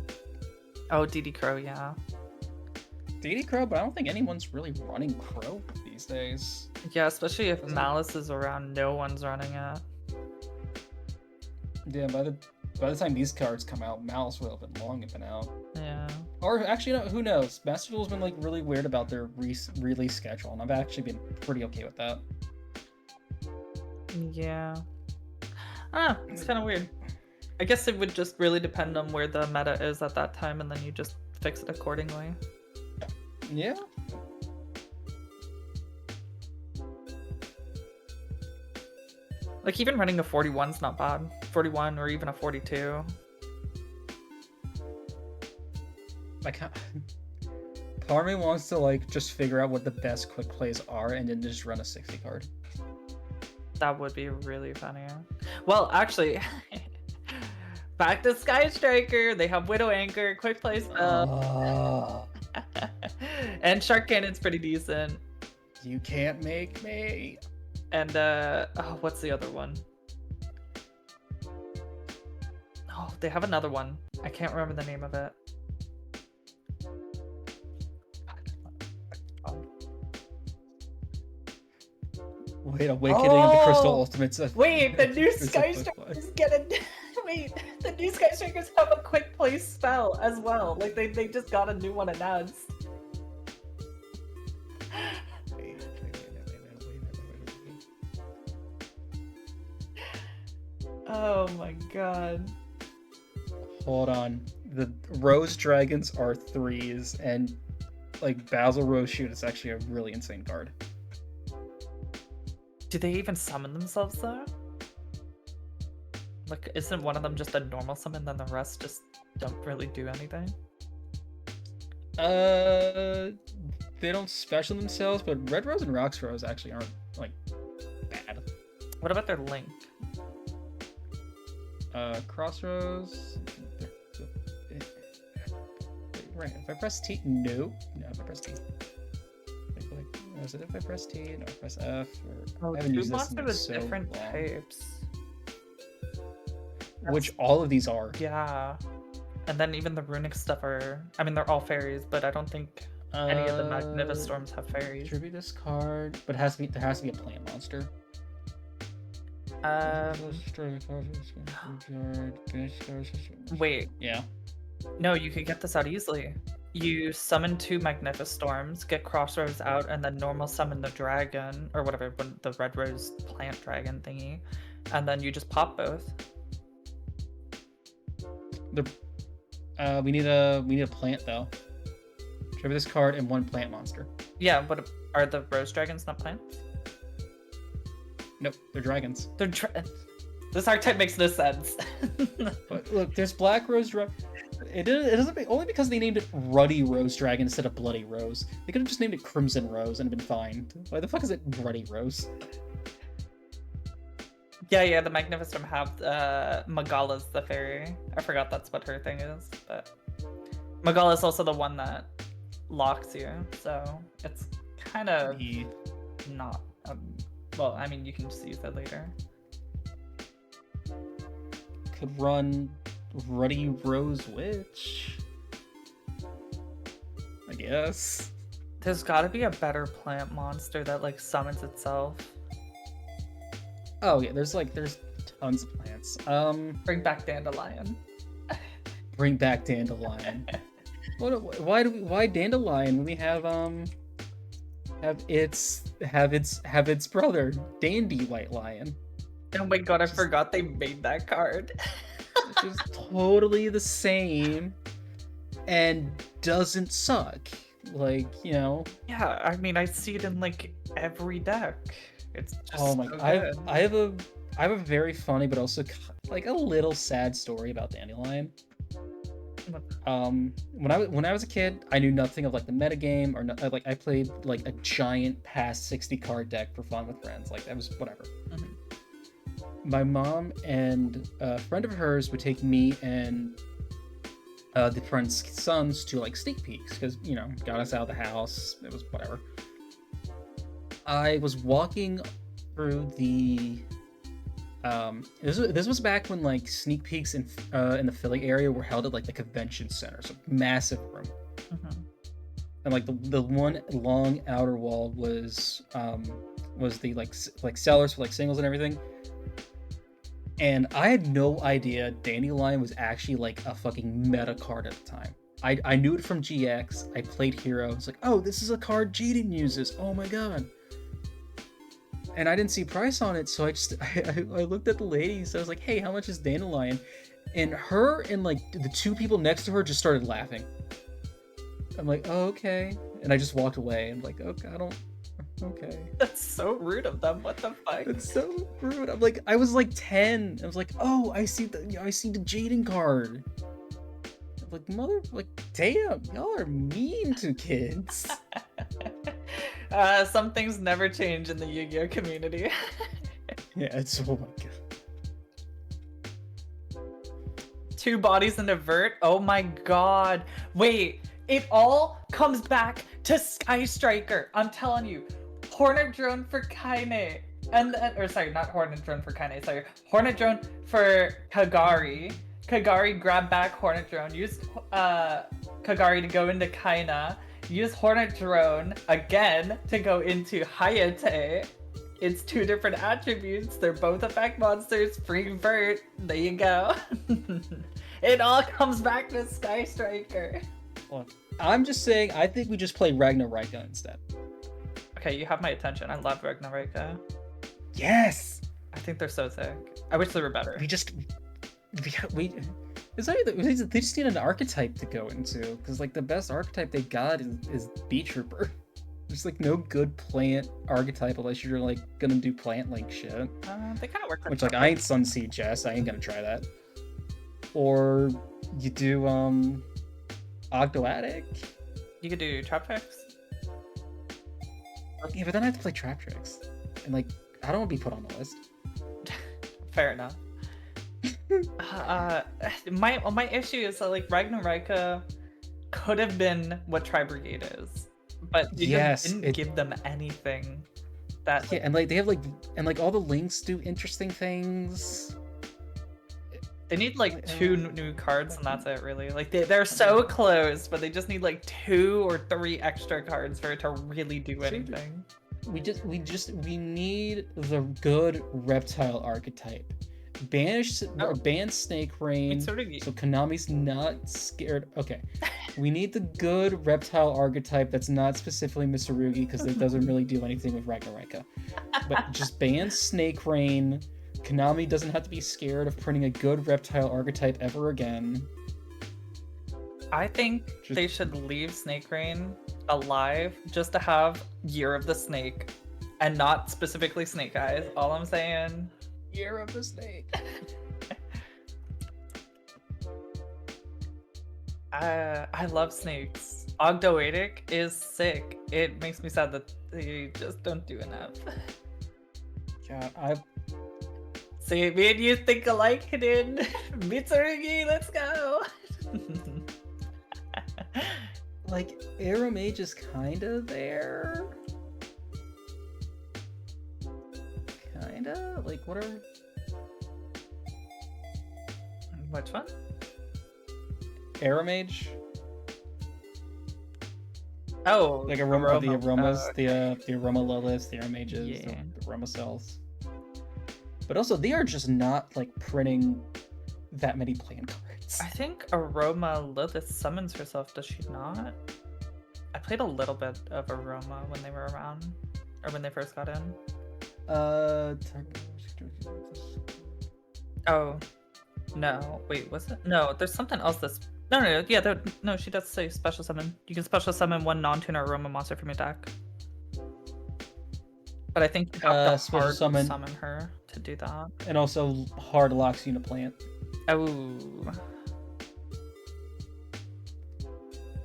Speaker 2: Oh, DD Crow, yeah.
Speaker 1: DD Crow, but I don't think anyone's really running Crow these days.
Speaker 2: Yeah, especially if Malice is around, no one's running it.
Speaker 1: Yeah, by the time these cards come out, Malice will have been long been out.
Speaker 2: Yeah.
Speaker 1: Or actually, no, who knows? Master Duel's been like really weird about their release schedule, and I've actually been pretty okay with that.
Speaker 2: Yeah. It's kind of weird. I guess it would just really depend on where the meta is at that time, and then you just fix it accordingly.
Speaker 1: Yeah.
Speaker 2: Like, even running a 41's not bad. 41 or even a 42.
Speaker 1: Like, part of me wants to like just figure out what the best quick plays are and then just run a 60 card.
Speaker 2: That would be really funny. Well, actually, back to Sky Striker. They have Widow Anchor, quick play spell. And Shark Cannon's pretty decent.
Speaker 1: You can't make me.
Speaker 2: And oh, what's the other one? Oh, they have another one. I can't remember the name of it.
Speaker 1: Wait, awakening of the Crystal Ultimates.
Speaker 2: Wait, the new Sky Strikers get a. Wait, the new Sky Strikers have a quick play spell as well. Like they just got a new one announced. Oh my god.
Speaker 1: Hold on. The Rose Dragons are 3s, and like Basil Rose Shoot is actually a really insane card.
Speaker 2: Do they even summon themselves though? Like, isn't one of them just a normal summon, then the rest just don't really do anything?
Speaker 1: They don't special themselves, but Red Rose and Rox Rose actually aren't like bad.
Speaker 2: What about their link?
Speaker 1: Crossroads. Right. If I press T, no. If I press T. Is it if I press T? No, I press F. Or I haven't used this in
Speaker 2: with
Speaker 1: so
Speaker 2: different
Speaker 1: long.
Speaker 2: types.
Speaker 1: Which all of these are.
Speaker 2: Yeah. And then even the runic stuff are. I mean, they're all fairies, but I don't think any of the Magnifi-Storms have fairies.
Speaker 1: Tribute this card, but there has to be a plant monster.
Speaker 2: Wait.
Speaker 1: Yeah.
Speaker 2: No, you could get this out easily. You summon 2 Magnifi-Storms, get Crossroads out, and then normal summon the dragon, or whatever, the Red Rose plant dragon thingy, and then you just pop both.
Speaker 1: We need a plant though. Trigger this card and 1 plant monster.
Speaker 2: Yeah, but are the Rose Dragons not plants?
Speaker 1: Nope, they're dragons.
Speaker 2: This archetype makes no sense.
Speaker 1: But look, there's Black Rose Dragon. It doesn't only because they named it Ruddy Rose Dragon instead of Bloody Rose. They could have just named it Crimson Rose and been fine. Why the fuck is it Ruddy Rose?
Speaker 2: Yeah, the Magnifi-Storm have Magala's the fairy. I forgot that's what her thing is, but Magala's also the one that locks you, so it's kind of
Speaker 1: The
Speaker 2: not. Well, I mean, you can just use that later.
Speaker 1: could run Ruddy Rose Witch, I guess.
Speaker 2: There's got to be a better plant monster that like summons itself.
Speaker 1: Oh yeah, there's tons of plants.
Speaker 2: Bring back Dandelion.
Speaker 1: Bring back Dandelion. Why Dandelion when we have its brother Dandy White Lion?
Speaker 2: Oh my god, I forgot they made that card.
Speaker 1: Which is totally the same and doesn't suck. Like, you know.
Speaker 2: Yeah, I mean, I see it in like every deck. It's just
Speaker 1: Oh my
Speaker 2: so
Speaker 1: god.
Speaker 2: good.
Speaker 1: I have a very funny but also like a little sad story about Dandelion. When I was a kid, I knew nothing of like the metagame or like I played like a giant past 60 card deck for fun with friends. Like that was whatever.
Speaker 2: Mhm.
Speaker 1: My mom and a friend of hers would take me and the friend's sons to like sneak peeks because you know got us out of the house. It was whatever. I was walking through the this was back when like sneak peeks in the Philly area were held at like the convention center, so massive room.
Speaker 2: Mhm.
Speaker 1: And like the one long outer wall was the like sellers for like singles and everything. And I had no idea Dandelion was actually like a fucking meta card at the time. I knew it from GX. I played Hero. It's like, oh, this is a card Jaden uses. Oh my god. And I didn't see price on it, so I looked at the lady, so I was like, hey, how much is Dandelion? And her and like the two people next to her just started laughing. I'm like, oh, okay. And I just walked away. I'm like, okay, okay.
Speaker 2: That's so rude of them. What the fuck?
Speaker 1: It's so rude. I'm like, I was like 10. I was like, oh, I see the Jaden card. I'm like, damn, y'all are mean to kids.
Speaker 2: Some things never change in the Yu-Gi-Oh community.
Speaker 1: Yeah, it's oh my god.
Speaker 2: 2 bodies and a vert. Oh my god. Wait, it all comes back to Sky Striker. I'm telling you. Hornet Drone for Kaine. Or sorry, not Hornet Drone for Kaine, sorry. Hornet Drone for Kagari. Kagari grab back Hornet Drone. Use Kagari to go into Kaina. Use Hornet Drone again to go into Hayate. It's 2 different attributes. They're both effect monsters. Free vert. There you go. It all comes back to Sky Striker.
Speaker 1: Well, I'm just saying, I think we just play Ragnarika instead.
Speaker 2: Okay, you have my attention. I love Ragnarika.
Speaker 1: Yes!
Speaker 2: I think they're so sick. I wish they were better.
Speaker 1: We they just need an archetype to go into, because like the best archetype they got is Bee Trooper. There's like no good plant archetype unless you're like gonna do plant link shit.
Speaker 2: They kind of work.
Speaker 1: Which like I ain't Sunseed Jess, I ain't gonna try that. Or you do Ogdoadic.
Speaker 2: You could do Trap Tricks.
Speaker 1: Yeah, but then I have to play Trap Tricks, and like I don't want to be put on the list.
Speaker 2: Fair enough. My issue is that like Ragnarika could have been what Tri Brigade is, but they didn't give them anything. That
Speaker 1: yeah, and like they have like all the links do interesting things.
Speaker 2: They need like 2 new cards and that's it really. Like they're so close, but they just need like 2 or 3 extra cards for it to really do anything.
Speaker 1: We need the good reptile archetype. Ban Snake Rain, so Konami's not scared. Okay, we need the good reptile archetype that's not specifically Mitsurugi because it doesn't really do anything with Ragnarika. But just ban Snake Rain. Konami doesn't have to be scared of printing a good reptile archetype ever again.
Speaker 2: I think they should leave Snake Rain alive just to have Year of the Snake and not specifically Snake Eyes. All I'm saying.
Speaker 1: Year of the Snake.
Speaker 2: I love snakes. Ogdoadic is sick. It makes me sad that they just don't do enough.
Speaker 1: God,
Speaker 2: See, me and you think alike, Hidden. Mitsurugi, let's go.
Speaker 1: Like, Arrow Mage is kinda there. Kinda? Like, what are...
Speaker 2: Which one?
Speaker 1: Arrow Mage?
Speaker 2: Oh,
Speaker 1: Like the aromas,
Speaker 2: Oh, okay.
Speaker 1: the aroma liliths, the arrow mages,
Speaker 2: Yeah.
Speaker 1: the aroma cells. But also, they are just not like printing that many plant cards.
Speaker 2: I think Aroma Lilith summons herself, does she not? I played a little bit of Aroma when they were around, or when they first got in. Oh, no. Wait, was it? No, there's something else that's... No, yeah, no, she does say special summon. You can special summon one non-tuner Aroma monster from your deck. But I think you have to
Speaker 1: special
Speaker 2: hard
Speaker 1: summon
Speaker 2: her to do that.
Speaker 1: And also hard locks you in a plant.
Speaker 2: Oh.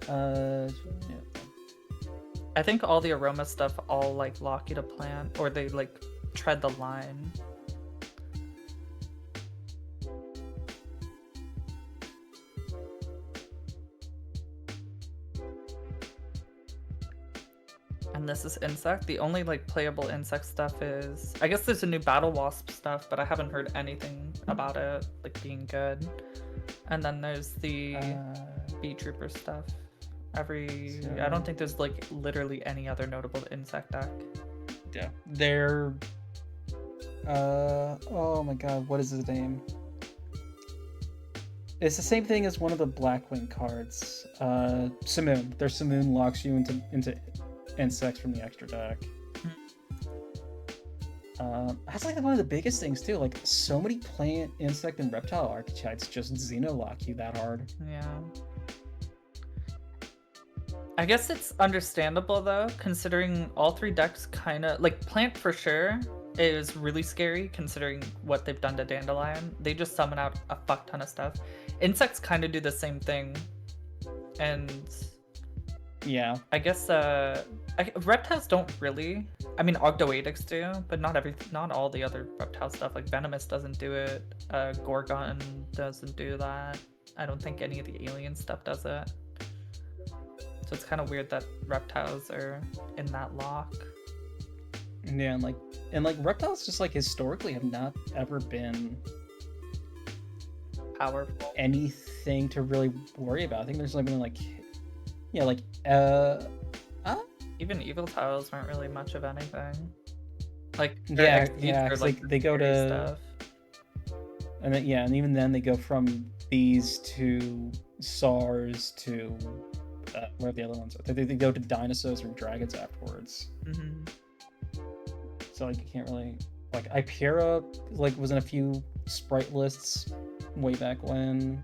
Speaker 1: Yeah.
Speaker 2: I think all the Aroma stuff all like lock you to plant, or they like tread the line. And this is insect. The only like playable insect stuff is, I guess there's a new battle wasp stuff, but I haven't heard anything about it like being good. And then there's the bee trooper stuff. I don't think there's like literally any other notable insect deck.
Speaker 1: Yeah, they're oh my god, what is his name? It's the same thing as one of the Blackwing cards. Simoon. Their Simoon locks you into insects from the extra deck. That's like one of the biggest things too. Like, so many plant, insect, and reptile archetypes just Xeno-lock you that hard.
Speaker 2: Yeah. I guess it's understandable though, considering all three decks kind of like plant for sure is really scary considering what they've done to Dandelion. They just summon out a fuck ton of stuff. Insects kind of do the same thing, and
Speaker 1: yeah,
Speaker 2: I guess reptiles don't really. I mean, Ogdoadix do, but not all the other reptile stuff. Like Venomous doesn't do it. Gorgon doesn't do that. I don't think any of the alien stuff does it. So it's kind of weird that reptiles are in that lock.
Speaker 1: Yeah, and reptiles just like historically have not ever been
Speaker 2: Powerful.
Speaker 1: anything to really worry about. I think there's only been like, yeah, like
Speaker 2: even evil tiles weren't really much of anything. Like
Speaker 1: yeah,
Speaker 2: like
Speaker 1: like they go to
Speaker 2: stuff.
Speaker 1: And then and even then they go from these to SARS to what are the other ones? They go to dinosaurs or dragons afterwards.
Speaker 2: Mm-hmm.
Speaker 1: So like you can't really like Hypera like was in a few sprite lists way back when.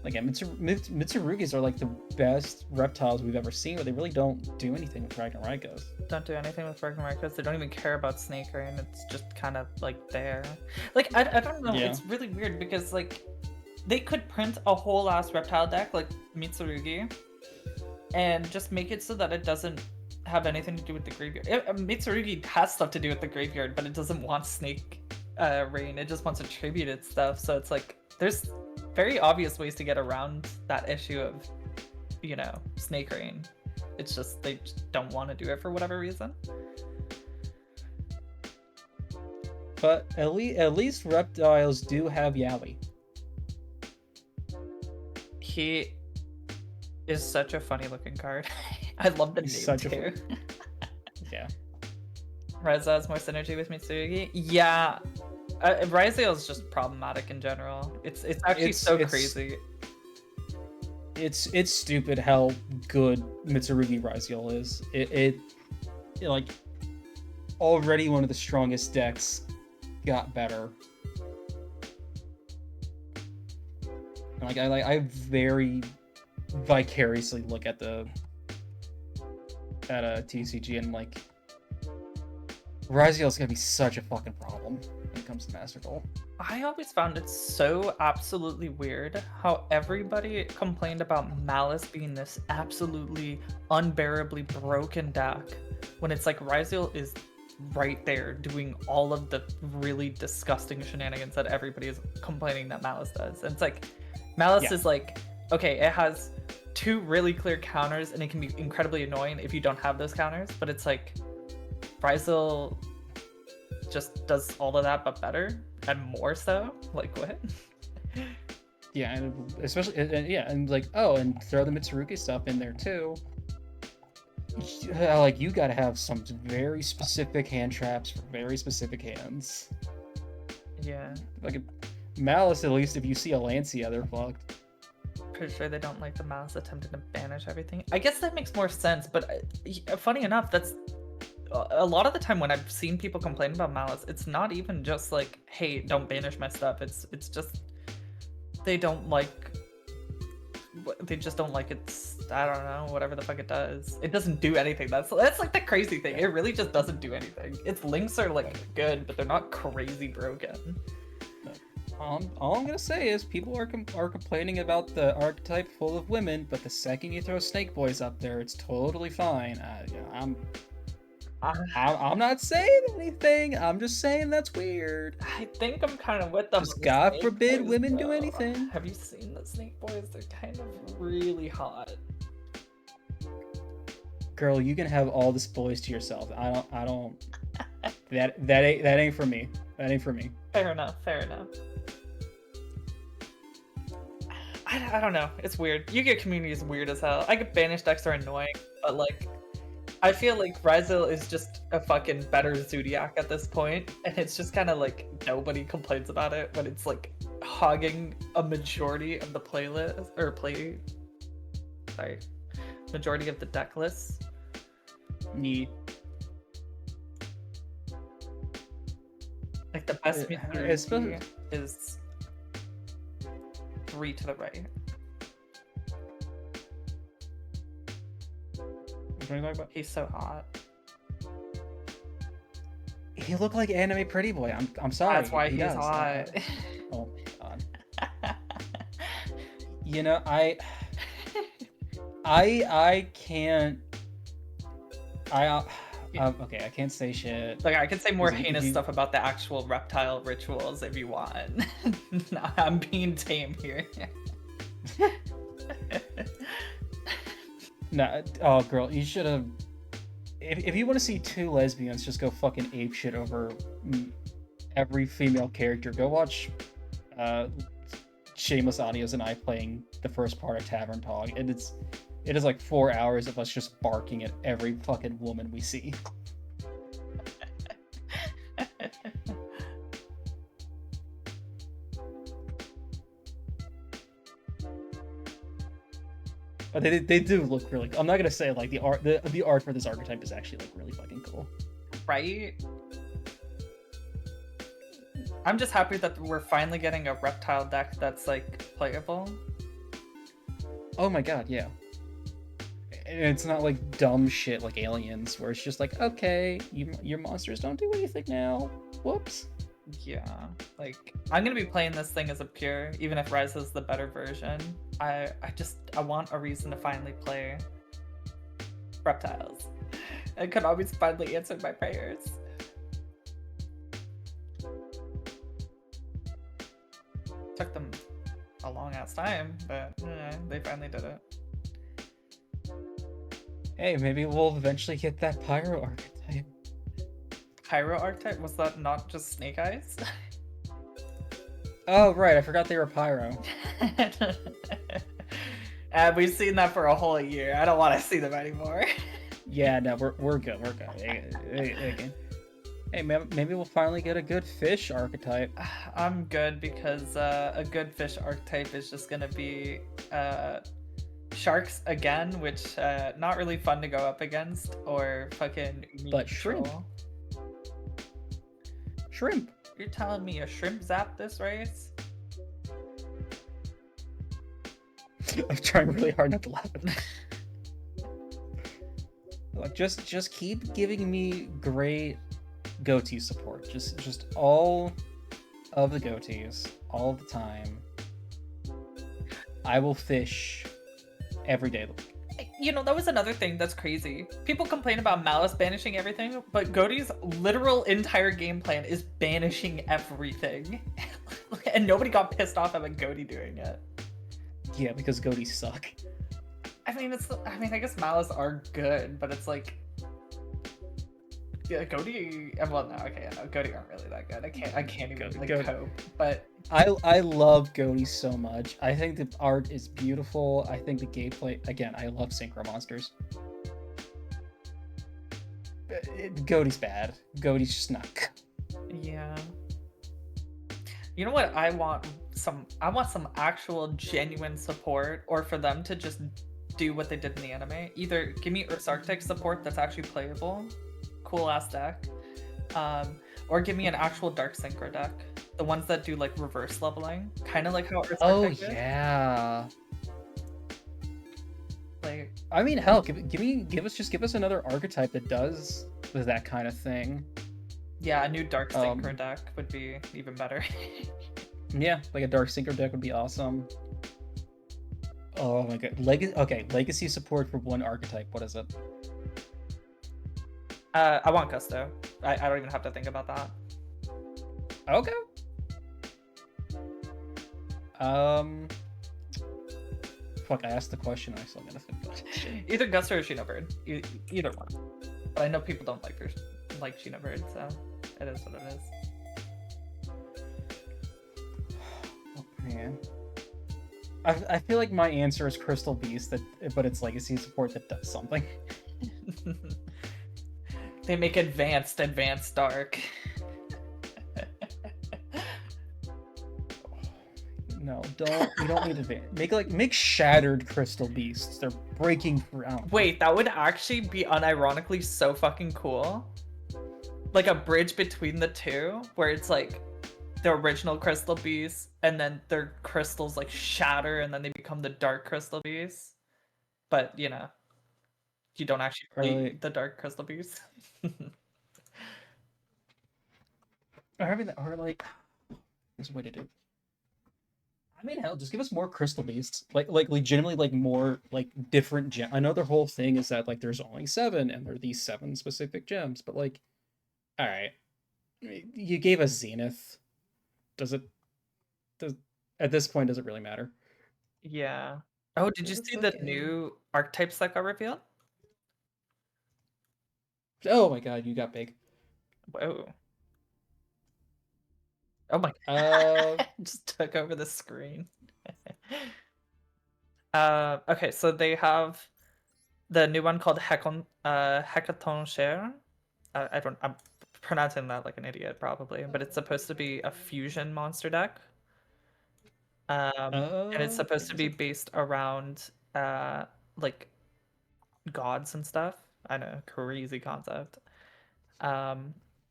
Speaker 1: Like Mitsurugis are like the best reptiles we've ever seen, but they really don't do anything with Dragon Raikos.
Speaker 2: Don't do anything with Dragon Raikos. They don't even care about Snake Rain. It's just kind of like there. Like I don't know.
Speaker 1: Yeah.
Speaker 2: It's really weird because like they could print a whole ass reptile deck like Mitsurugi and just make it so that it doesn't have anything to do with the graveyard. Mitsurugi has stuff to do with the graveyard, but it doesn't want Snake Rain. It just wants attributed stuff. So it's like there's very obvious ways to get around that issue of, you know, Snake Rain. It's just they just don't want to do it for whatever reason.
Speaker 1: But at least reptiles do have Yowie.
Speaker 2: He is such a funny looking card. I love the name too.
Speaker 1: Yeah.
Speaker 2: Reza has more synergy with Mitsurugi. Yeah. Ryziel is just problematic in general. It's actually crazy.
Speaker 1: It's stupid how good Mitsurugi Ryziel is. It like already one of the strongest decks got better. Like I very vicariously look at a TCG and like Ryziel's gonna be such a fucking problem when it comes to Master Duel.
Speaker 2: I always found it so absolutely weird how everybody complained about Malice being this absolutely unbearably broken deck when it's like Ryziel is right there doing all of the really disgusting shenanigans that everybody is complaining that Malice does. And it's like, Malice is like, okay, it has 2 really clear counters and it can be incredibly annoying if you don't have those counters, but it's like Ryzel just does all of that but better and more so. Like, what?
Speaker 1: Yeah, and especially, and like, oh, and throw the Mitsurugi stuff in there too. Like, you gotta have some very specific hand traps for very specific hands.
Speaker 2: Yeah.
Speaker 1: Like, Malice, at least if you see a Lancia, they're fucked.
Speaker 2: Pretty sure they don't like the Malice attempting to banish everything. I guess that makes more sense, but funny enough, that's a lot of the time when I've seen people complain about Malice, it's not even just like, hey, don't banish my stuff. It's just they just don't like it. I don't know, whatever the fuck it does. It doesn't do anything. That's like the crazy thing. It really just doesn't do anything. Its links are like good, but they're not crazy broken.
Speaker 1: All I'm gonna say is people are complaining about the archetype full of women, but the second you throw Snake Boys up there, it's totally fine. I'm not saying anything. I'm just saying that's weird.
Speaker 2: I think I'm kind of with them.
Speaker 1: Just God forbid women do anything.
Speaker 2: Have you seen the Snake Boys? They're kind of really hot.
Speaker 1: Girl, you can have all the boys to yourself. I don't. that ain't for me. That ain't for me.
Speaker 2: Fair enough. I don't know. It's weird. Yu-Gi-Oh community is weird as hell. I get banished decks are annoying, but like, I feel like Ryzel is just a fucking better Zodiac at this point, and it's just kind of like nobody complains about it when it's like hogging a majority of the playlist or majority of the deck lists.
Speaker 1: Neat.
Speaker 2: Like the best Mitsurugi is 3 to the right.
Speaker 1: What are you talking about?
Speaker 2: He's so hot.
Speaker 1: He looked like anime pretty boy. I'm sorry.
Speaker 2: That's why he's hot.
Speaker 1: Oh my god. You know, I can't. Okay, I can't say shit.
Speaker 2: Like, I could say more heinous stuff about the actual reptile rituals if you want. No, I'm being tame here.
Speaker 1: Nah, oh girl, you should have. If you want to see 2 lesbians just go fucking apeshit over every female character, go watch Shameless Audios and I playing the first part of Tavern Talk, and it is like 4 hours of us just barking at every fucking woman we see. But they do look really. I'm not gonna say like the art for this archetype is actually like really fucking cool.
Speaker 2: Right? I'm just happy that we're finally getting a reptile deck that's like playable.
Speaker 1: Oh my god, yeah. And it's not like dumb shit like Aliens, where it's just like, okay, your monsters don't do anything now. Whoops.
Speaker 2: Yeah, like I'm gonna be playing this thing as a pure, even if Rise is the better version. I want a reason to finally play reptiles. I could always finally answer my prayers. Took them a long ass time, but they finally did it.
Speaker 1: Hey, maybe we'll eventually get that Pyro archetype.
Speaker 2: Pyro archetype? Was that not just Snake Eyes?
Speaker 1: Oh, right. I forgot they were Pyro.
Speaker 2: We've seen that for a whole year. I don't want to see them anymore.
Speaker 1: Yeah, no, we're good. We're good. Hey, maybe we'll finally get a good fish archetype.
Speaker 2: I'm good because a good fish archetype is just going to be sharks again, which not really fun to go up against, or fucking
Speaker 1: but shrimp. Shrimp.
Speaker 2: You're telling me a shrimp zap this race?
Speaker 1: I'm trying really hard not to laugh at that. Like, just keep giving me great go-to support. Just all of the go-tos all the time. I will fish every day of the week.
Speaker 2: You know, that was another thing that's crazy. People complain about Malice banishing everything, but Godie's literal entire game plan is banishing everything. And nobody got pissed off about Godie doing it.
Speaker 1: Yeah, because goatees suck.
Speaker 2: I mean, I guess Malice are good, but it's like, yeah, Godie. Well, no, okay, no, Godie aren't really that good. I can't even cope. But
Speaker 1: I love goatees so much. I think the art is beautiful. I think the gameplay. Again, I love synchro monsters. Goatee's bad. Goatee's just not good.
Speaker 2: yeah. You know what? I want some actual genuine support, or for them to just do what they did in the anime. Either give me Earth's Arctic support that's actually playable, cool ass deck, or give me an actual Dark Synchro deck. The ones that do like reverse leveling, kind of like how Earth's Arctic did.
Speaker 1: Yeah.
Speaker 2: Like,
Speaker 1: I mean, hell, give us another archetype that does that kind of thing.
Speaker 2: yeah, a new Dark Synchro deck would be even better.
Speaker 1: Yeah, like a Dark Synchro deck would be awesome. Oh my god. Legacy support for one archetype. What is it?
Speaker 2: I want Gusto. I don't even have to think about that.
Speaker 1: Okay. Fuck, I asked the question, I still gotta think about it.
Speaker 2: Either Gusto or Xenobird. Either one. But I know people don't like Xenobird, so it is what it is.
Speaker 1: Oh, man. I feel like my answer is Crystal Beast, but it's legacy support that does something.
Speaker 2: They make advanced dark.
Speaker 1: No, you don't need advanced. Make shattered Crystal Beasts. They're breaking ground.
Speaker 2: Wait, that would actually be unironically so fucking cool. Like a bridge between the two, where it's like the original Crystal Beasts, and then their crystals like shatter, and then they become the Dark Crystal Beasts. But you know, you don't actually play the Dark Crystal Beasts.
Speaker 1: Or like, there's a way to do. I mean, hell, just give us more Crystal Beasts. Like legitimately, like more like different gem. I know their whole thing is that like there's only 7, and there are these 7 specific gems. But like, all right, you gave us Zenith. Does at this point does it really matter?
Speaker 2: Yeah. Oh, did you see the new archetypes that got revealed?
Speaker 1: Oh my god, you got big.
Speaker 2: Whoa. Oh my god. Just took over the screen. Okay, so they have the new one called Hekaton Share. I'm pronouncing that like an idiot probably, but it's supposed to be a fusion monster deck. And it's supposed to be based around like gods and stuff. I know, crazy concept.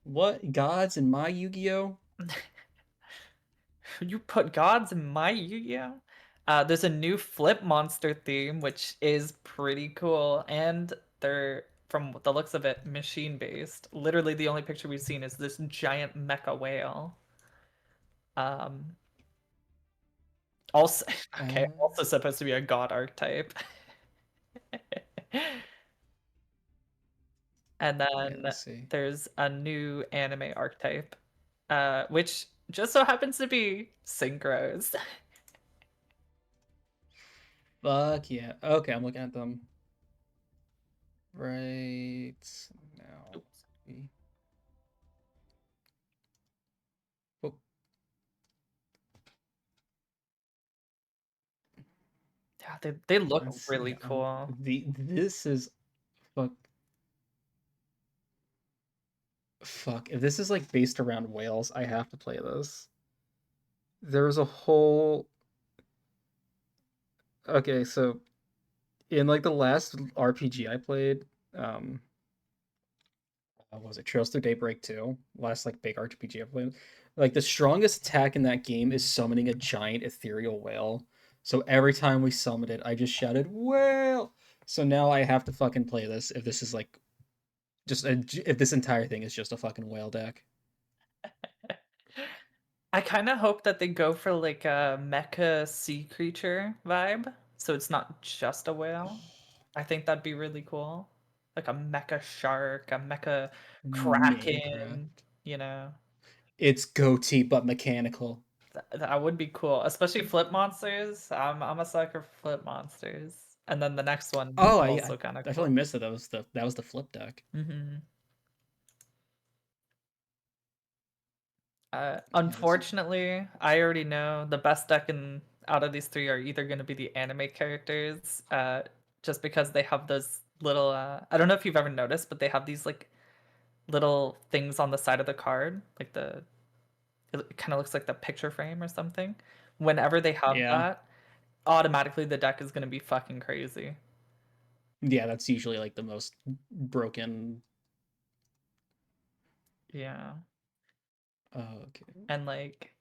Speaker 1: What gods in my Yu-Gi-Oh?
Speaker 2: You put gods in my Yu-Gi-Oh? There's a new flip monster theme, which is pretty cool, and they're, from the looks of it, machine based. Literally, the only picture we've seen is this giant mecha whale. Also, okay, also supposed to be a god archetype. And then there's a new anime archetype, which just so happens to be synchros.
Speaker 1: Fuck yeah. Okay, I'm looking at them right now. Oh.
Speaker 2: Yeah, they look really cool.
Speaker 1: This is fuck. If this is like based around whales, I have to play this. There's a whole. Okay, so in like the last RPG I played, what was it Trails Through Daybreak 2? Last like big RPG I played. Like the strongest attack in that game is summoning a giant ethereal whale. So every time we summoned it, I just shouted whale. So now I have to fucking play this if this is like if this entire thing is just a fucking whale deck.
Speaker 2: I kind of hope that they go for like a mecha sea creature vibe, so it's not just a whale. I think that'd be really cool. Like a mecha shark, a mecha
Speaker 1: Minecraft.
Speaker 2: kraken, you know.
Speaker 1: It's goatee but mechanical.
Speaker 2: That would be cool, especially flip monsters. I'm a sucker for flip monsters. And then the next one
Speaker 1: Oh, I
Speaker 2: also kind of
Speaker 1: definitely
Speaker 2: cool.
Speaker 1: missed it. That was the flip deck.
Speaker 2: Hmm.
Speaker 1: Yeah, that's
Speaker 2: Unfortunately, I already know the best deck in out of these three are either going to be the anime characters, just because they have those little. I don't know if you've ever noticed, but they have these like little things on the side of the card, like the it kind of looks like the picture frame or something. Whenever they have
Speaker 1: yeah.
Speaker 2: that, automatically the deck is going to be fucking crazy.
Speaker 1: Yeah, that's usually like the most broken.
Speaker 2: Yeah.
Speaker 1: Okay.
Speaker 2: And like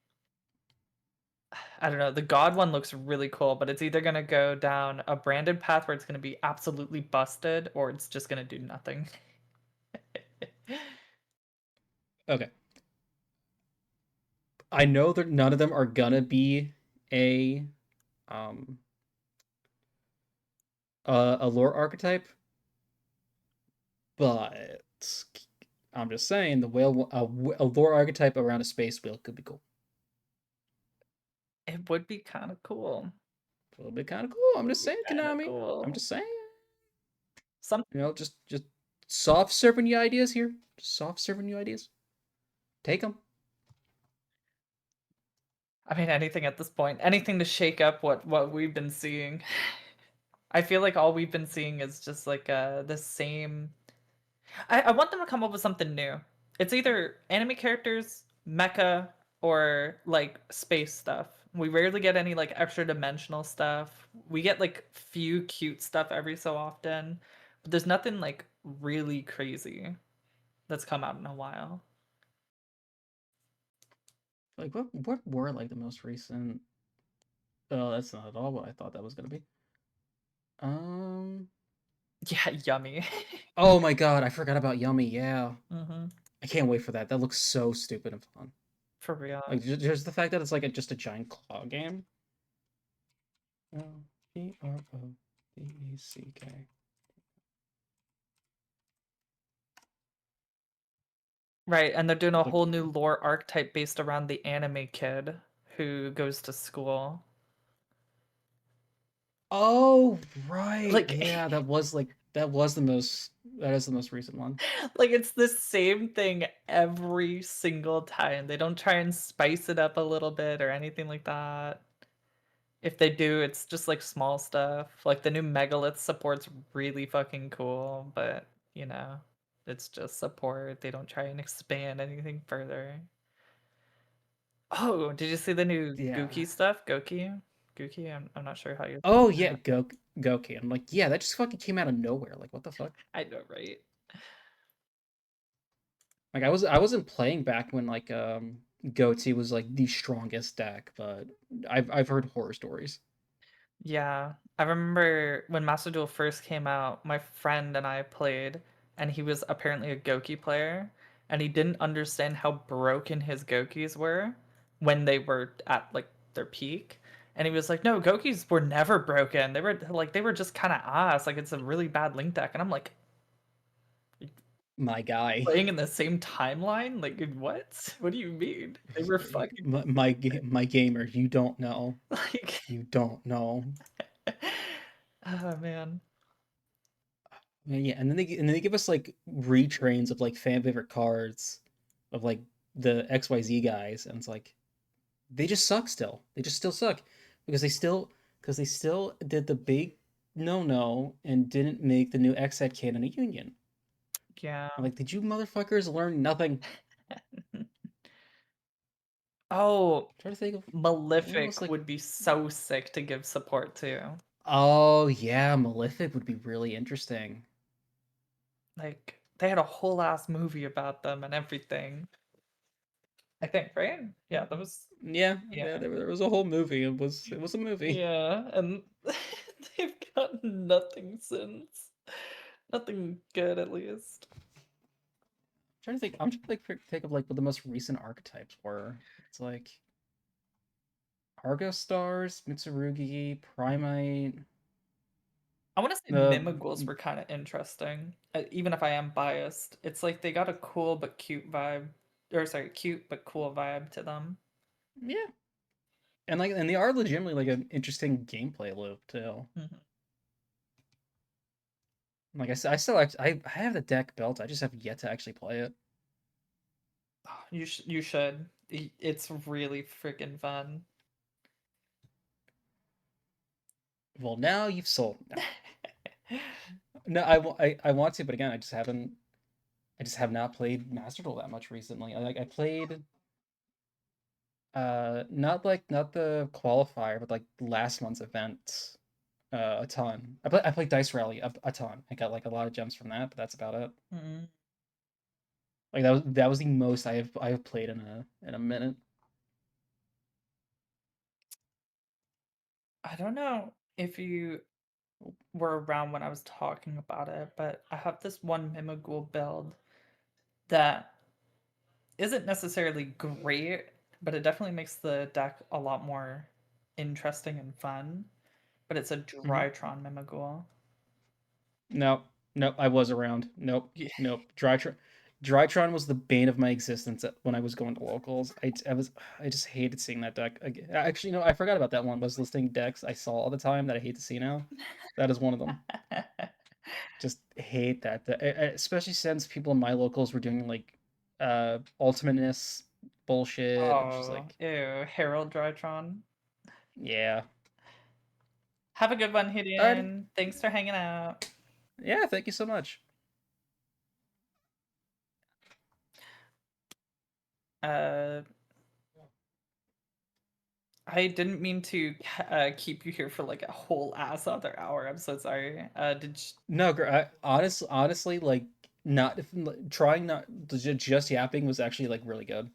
Speaker 2: I don't know, the God one looks really cool, but it's either gonna go down a branded path where it's gonna be absolutely busted, or it's just gonna do nothing.
Speaker 1: Okay. I know that none of them are gonna be a um a lore archetype, but I'm just saying the a lore archetype around a space whale could be cool.
Speaker 2: It would be kind of cool.
Speaker 1: A little bit kind of cool. I'm
Speaker 2: Would
Speaker 1: just
Speaker 2: be
Speaker 1: saying,
Speaker 2: kind of
Speaker 1: Konami. I'm
Speaker 2: cool.
Speaker 1: just saying.
Speaker 2: Some,
Speaker 1: Just soft serving you ideas here. Just soft serving you ideas. Take them.
Speaker 2: I mean, anything at this point, anything to shake up what we've been seeing. I feel like all we've been seeing is just like the same. I want them to come up with something new. It's either anime characters, mecha, or like space stuff. We rarely get any like extra dimensional stuff. We get like few cute stuff every so often, but there's nothing like really crazy that's come out in a while.
Speaker 1: Like what were like the most recent? Oh, that's not at all what I thought that was gonna be. Um.
Speaker 2: Yeah, yummy.
Speaker 1: Oh my god, I forgot about Yummy. Yeah,
Speaker 2: Hmm.
Speaker 1: I can't wait for that. That looks so stupid and fun.
Speaker 2: For real.
Speaker 1: Like just the fact that it's like just a giant claw game. P-R-O-D-E-C-K.
Speaker 2: Right, and they're doing a
Speaker 1: Like,
Speaker 2: whole new lore archetype based around the anime kid who goes to school.
Speaker 1: oh right,
Speaker 2: Like
Speaker 1: yeah, that is the most recent one.
Speaker 2: like it's the same thing every single time. They don't try and spice it up a little bit or anything like that. If they do, it's just like small stuff. Like the new Megalith support's really fucking cool, but you know, it's just support. They don't try and expand anything further. Oh, did you see the new
Speaker 1: Yeah.
Speaker 2: Gookie stuff? Goki? Gookie? I'm not sure how you're
Speaker 1: Oh
Speaker 2: saying
Speaker 1: yeah,
Speaker 2: that.
Speaker 1: Goki. I'm like, yeah, that just fucking came out of nowhere. Like, what the fuck?
Speaker 2: I know, right?
Speaker 1: Like, I wasn't playing back when like Goatee was like the strongest deck, but I've heard horror stories.
Speaker 2: Yeah, I remember when Master Duel first came out, my friend and I played, and he was apparently a Goki player, and he didn't understand how broken his Gokis were when they were at like their peak. And he was like, "No, Gokis were never broken. They were just kind of ass. Like it's a really bad link deck." And I'm like,
Speaker 1: My guy,
Speaker 2: playing in the same timeline? Like what? What do you mean? They were fucking
Speaker 1: my gamer, you don't know.
Speaker 2: like.
Speaker 1: You don't know.
Speaker 2: Oh man.
Speaker 1: Yeah, and then they give us like retrains of like fan favorite cards of like the XYZ guys, and it's like they just suck still. They just still suck because they still did the big no and didn't make the new X Head canon a union.
Speaker 2: Yeah.
Speaker 1: I'm like, did you motherfuckers learn nothing?
Speaker 2: Oh,
Speaker 1: I'm trying to think of what else
Speaker 2: Malefic
Speaker 1: like.
Speaker 2: would be so sick to give support to.
Speaker 1: Oh yeah, Malefic would be really interesting.
Speaker 2: Like they had a whole ass movie about them and everything. I think, right? Yeah, that was
Speaker 1: Yeah,
Speaker 2: yeah.
Speaker 1: yeah, there was a whole movie. It was a movie.
Speaker 2: Yeah, and they've gotten nothing since. Nothing good at least.
Speaker 1: Trying to think. I'm trying to think of like what the most recent archetypes were. It's like Argo Stars, Mitsurugi, Primite.
Speaker 2: I want to say
Speaker 1: Uh,
Speaker 2: Mimigools were kind of interesting, even if I am biased. It's like they got a cool but cute vibe, or sorry, cute but cool vibe to them.
Speaker 1: yeah, and they are legitimately like an interesting gameplay loop too.
Speaker 2: Mhm.
Speaker 1: Like I said, I still I have the deck built. I just have yet to actually play it.
Speaker 2: You should. It's really freaking fun.
Speaker 1: Well, now you've sold. No, no, I want to, but again, I just haven't. I just have not played Master Duel that much recently. I played not the qualifier, but like last month's event a ton. I played Dice Rally a ton. I got like a lot of gems from that, but that's about it.
Speaker 2: Mm.
Speaker 1: Like that was the most I have played in a minute.
Speaker 2: I don't know if you were around when I was talking about it, but I have this one Mimighoul build that isn't necessarily great, but it definitely makes the deck a lot more interesting and fun. But it's a
Speaker 1: Hmm.
Speaker 2: Drytron Mimighoul.
Speaker 1: Nope, nope. I was around. Nope,
Speaker 2: Yeah.
Speaker 1: nope. Drytron was the bane of my existence when I was going to locals. I just hated seeing that deck. Actually, I forgot about that one. Was listing decks I saw all the time that I hate to see now. That is one of them. Just hate that. Especially since people in my locals were doing like ultimateness bullshit. I'm just
Speaker 2: Oh,
Speaker 1: like,
Speaker 2: ew, Harold Drytron.
Speaker 1: yeah.
Speaker 2: Have a good one,
Speaker 1: Alrighty.
Speaker 2: Hideon. Thanks for hanging out.
Speaker 1: Yeah, thank you so much.
Speaker 2: Uh, I didn't mean to keep you here for like a whole ass other hour. I'm so sorry. Did you...
Speaker 1: No, honestly, like not trying not just yapping was actually like really good.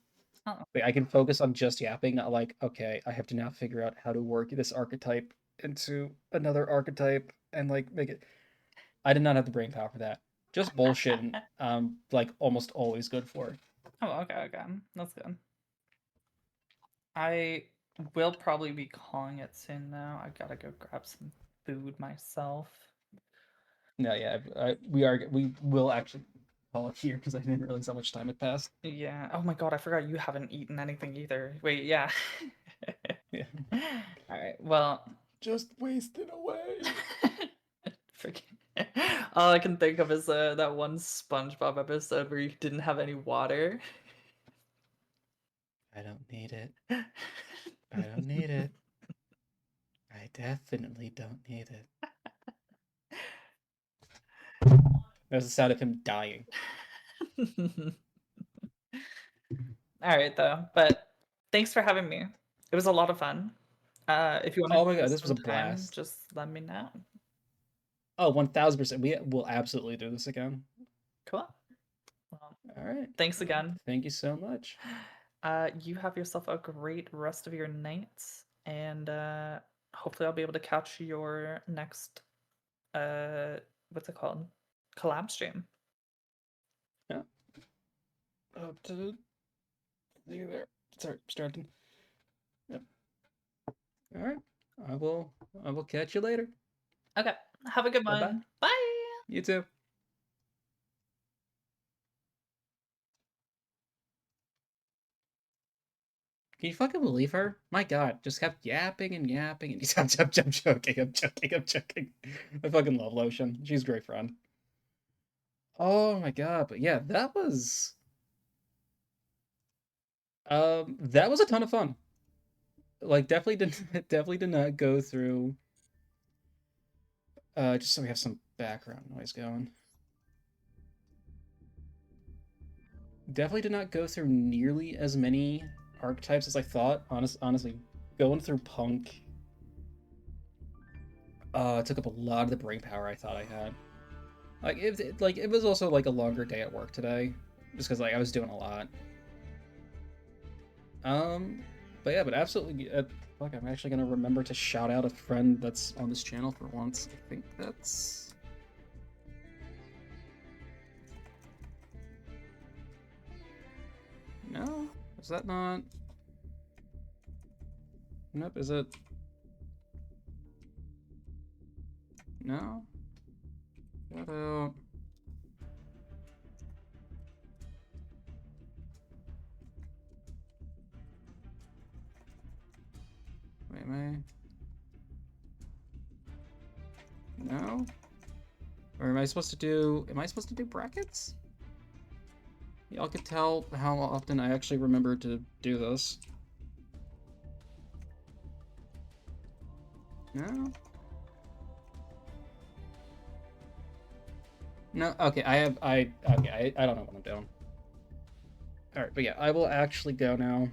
Speaker 2: Oh.
Speaker 1: Like I can focus on just yapping, not like, okay, I have to now figure out how to work this archetype into another archetype and like make it. I did not have the brain power for that. Just bullshit, and like almost always good for.
Speaker 2: Oh, okay, okay. That's good. I will probably be calling it soon though. I gotta go grab some food myself.
Speaker 1: No, yeah, we will actually call it here because I didn't realize how much time had passed.
Speaker 2: Yeah. Oh my god, I forgot you haven't eaten anything either. Wait, yeah.
Speaker 1: Yeah,
Speaker 2: Alright, well.
Speaker 1: just wasted away.
Speaker 2: Freaking. All I can think of is that one SpongeBob episode where you didn't have any water.
Speaker 1: I don't need it. I don't need it. I definitely don't need it. That was the sound of him dying.
Speaker 2: All right, though. But thanks for having me. It was a lot of fun. If you want to
Speaker 1: Oh
Speaker 2: do
Speaker 1: my god,
Speaker 2: this
Speaker 1: this was a
Speaker 2: sometime,
Speaker 1: blast.
Speaker 2: just let me know.
Speaker 1: Oh, 1000%. We will absolutely do this again.
Speaker 2: Cool. Well,
Speaker 1: All right.
Speaker 2: thanks
Speaker 1: Well,
Speaker 2: again.
Speaker 1: thank you so much.
Speaker 2: You have yourself a great rest of your night, and hopefully I'll be able to catch your next uh, what's it called? Collab stream.
Speaker 1: Yeah. Up to see you there. Sorry, starting. Yep. All right. I will. I will catch you later.
Speaker 2: Okay. Have a good
Speaker 1: Bye bye.
Speaker 2: one. Bye.
Speaker 1: You too. Can you fucking believe her? My god, just kept yapping and yapping and I'm joking, I'm joking, I'm joking. I fucking love Lotion. She's a great friend. Oh my god, but yeah, that was a ton of fun. Like definitely didn't definitely did not go through just so we have some background noise going. Definitely did not go through nearly as many archetypes as I thought. Honestly, going through Punk took up a lot of the brain power I thought I had. Like it was also like a longer day at work today, just because like I was doing a lot. Um, but yeah, but absolutely. Fuck, I'm actually gonna remember to shout out a friend that's on this channel for once. I think that's. No, is that not? Nope. Is it? No. Shout out. Wait, am I? No? Or am I supposed to do... Am I supposed to do brackets? Y'all could tell how often I actually remember to do this. No? No? Okay, I don't know what I'm doing. Alright, but yeah, I will actually go now.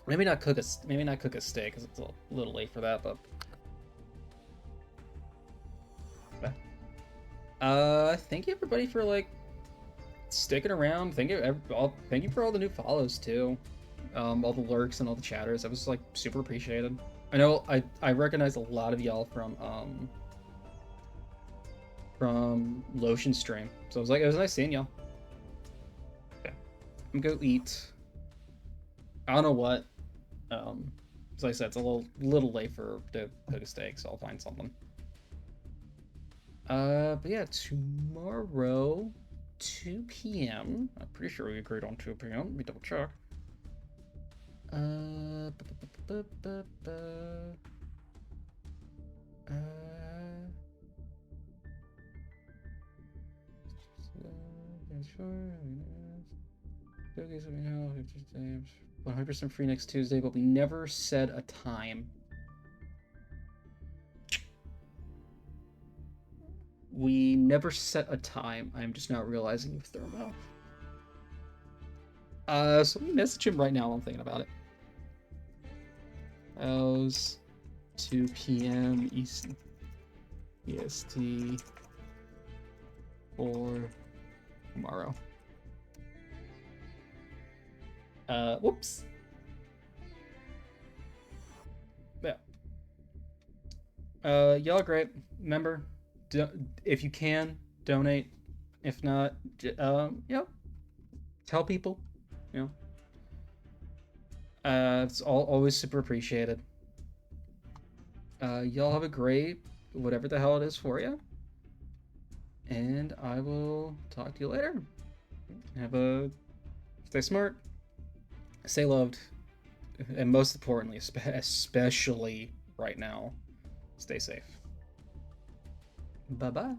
Speaker 1: Maybe not cook a steak, because it's a little late for that, but... Thank you everybody for, like, sticking around. Thank you for all the new follows, too. All the lurks and all the chatters. That was, like, super appreciated. I know I recognize a lot of y'all from Lotion Stream. So it was nice seeing y'all. Okay. I'm gonna go eat. I don't know what. As I said, it's a little late to cook a steak, so I'll find something. But yeah, tomorrow, 2 p.m. I'm pretty sure we agreed on 2 p.m. Let me double check. Uh, Cookies, 100% free next Tuesday, but we never said a time. We never set a time. I'm just now realizing with Thermo. So let me message him right now while I'm thinking about it. How's 2 p.m. EST for tomorrow? Whoops. Yeah. Y'all are great. Remember, if you can, donate. If not, tell people. You know, it's always super appreciated. Y'all have a great whatever the hell it is for you, and I will talk to you later. Stay smart, stay loved, and most importantly, especially right now, stay safe. Bye bye.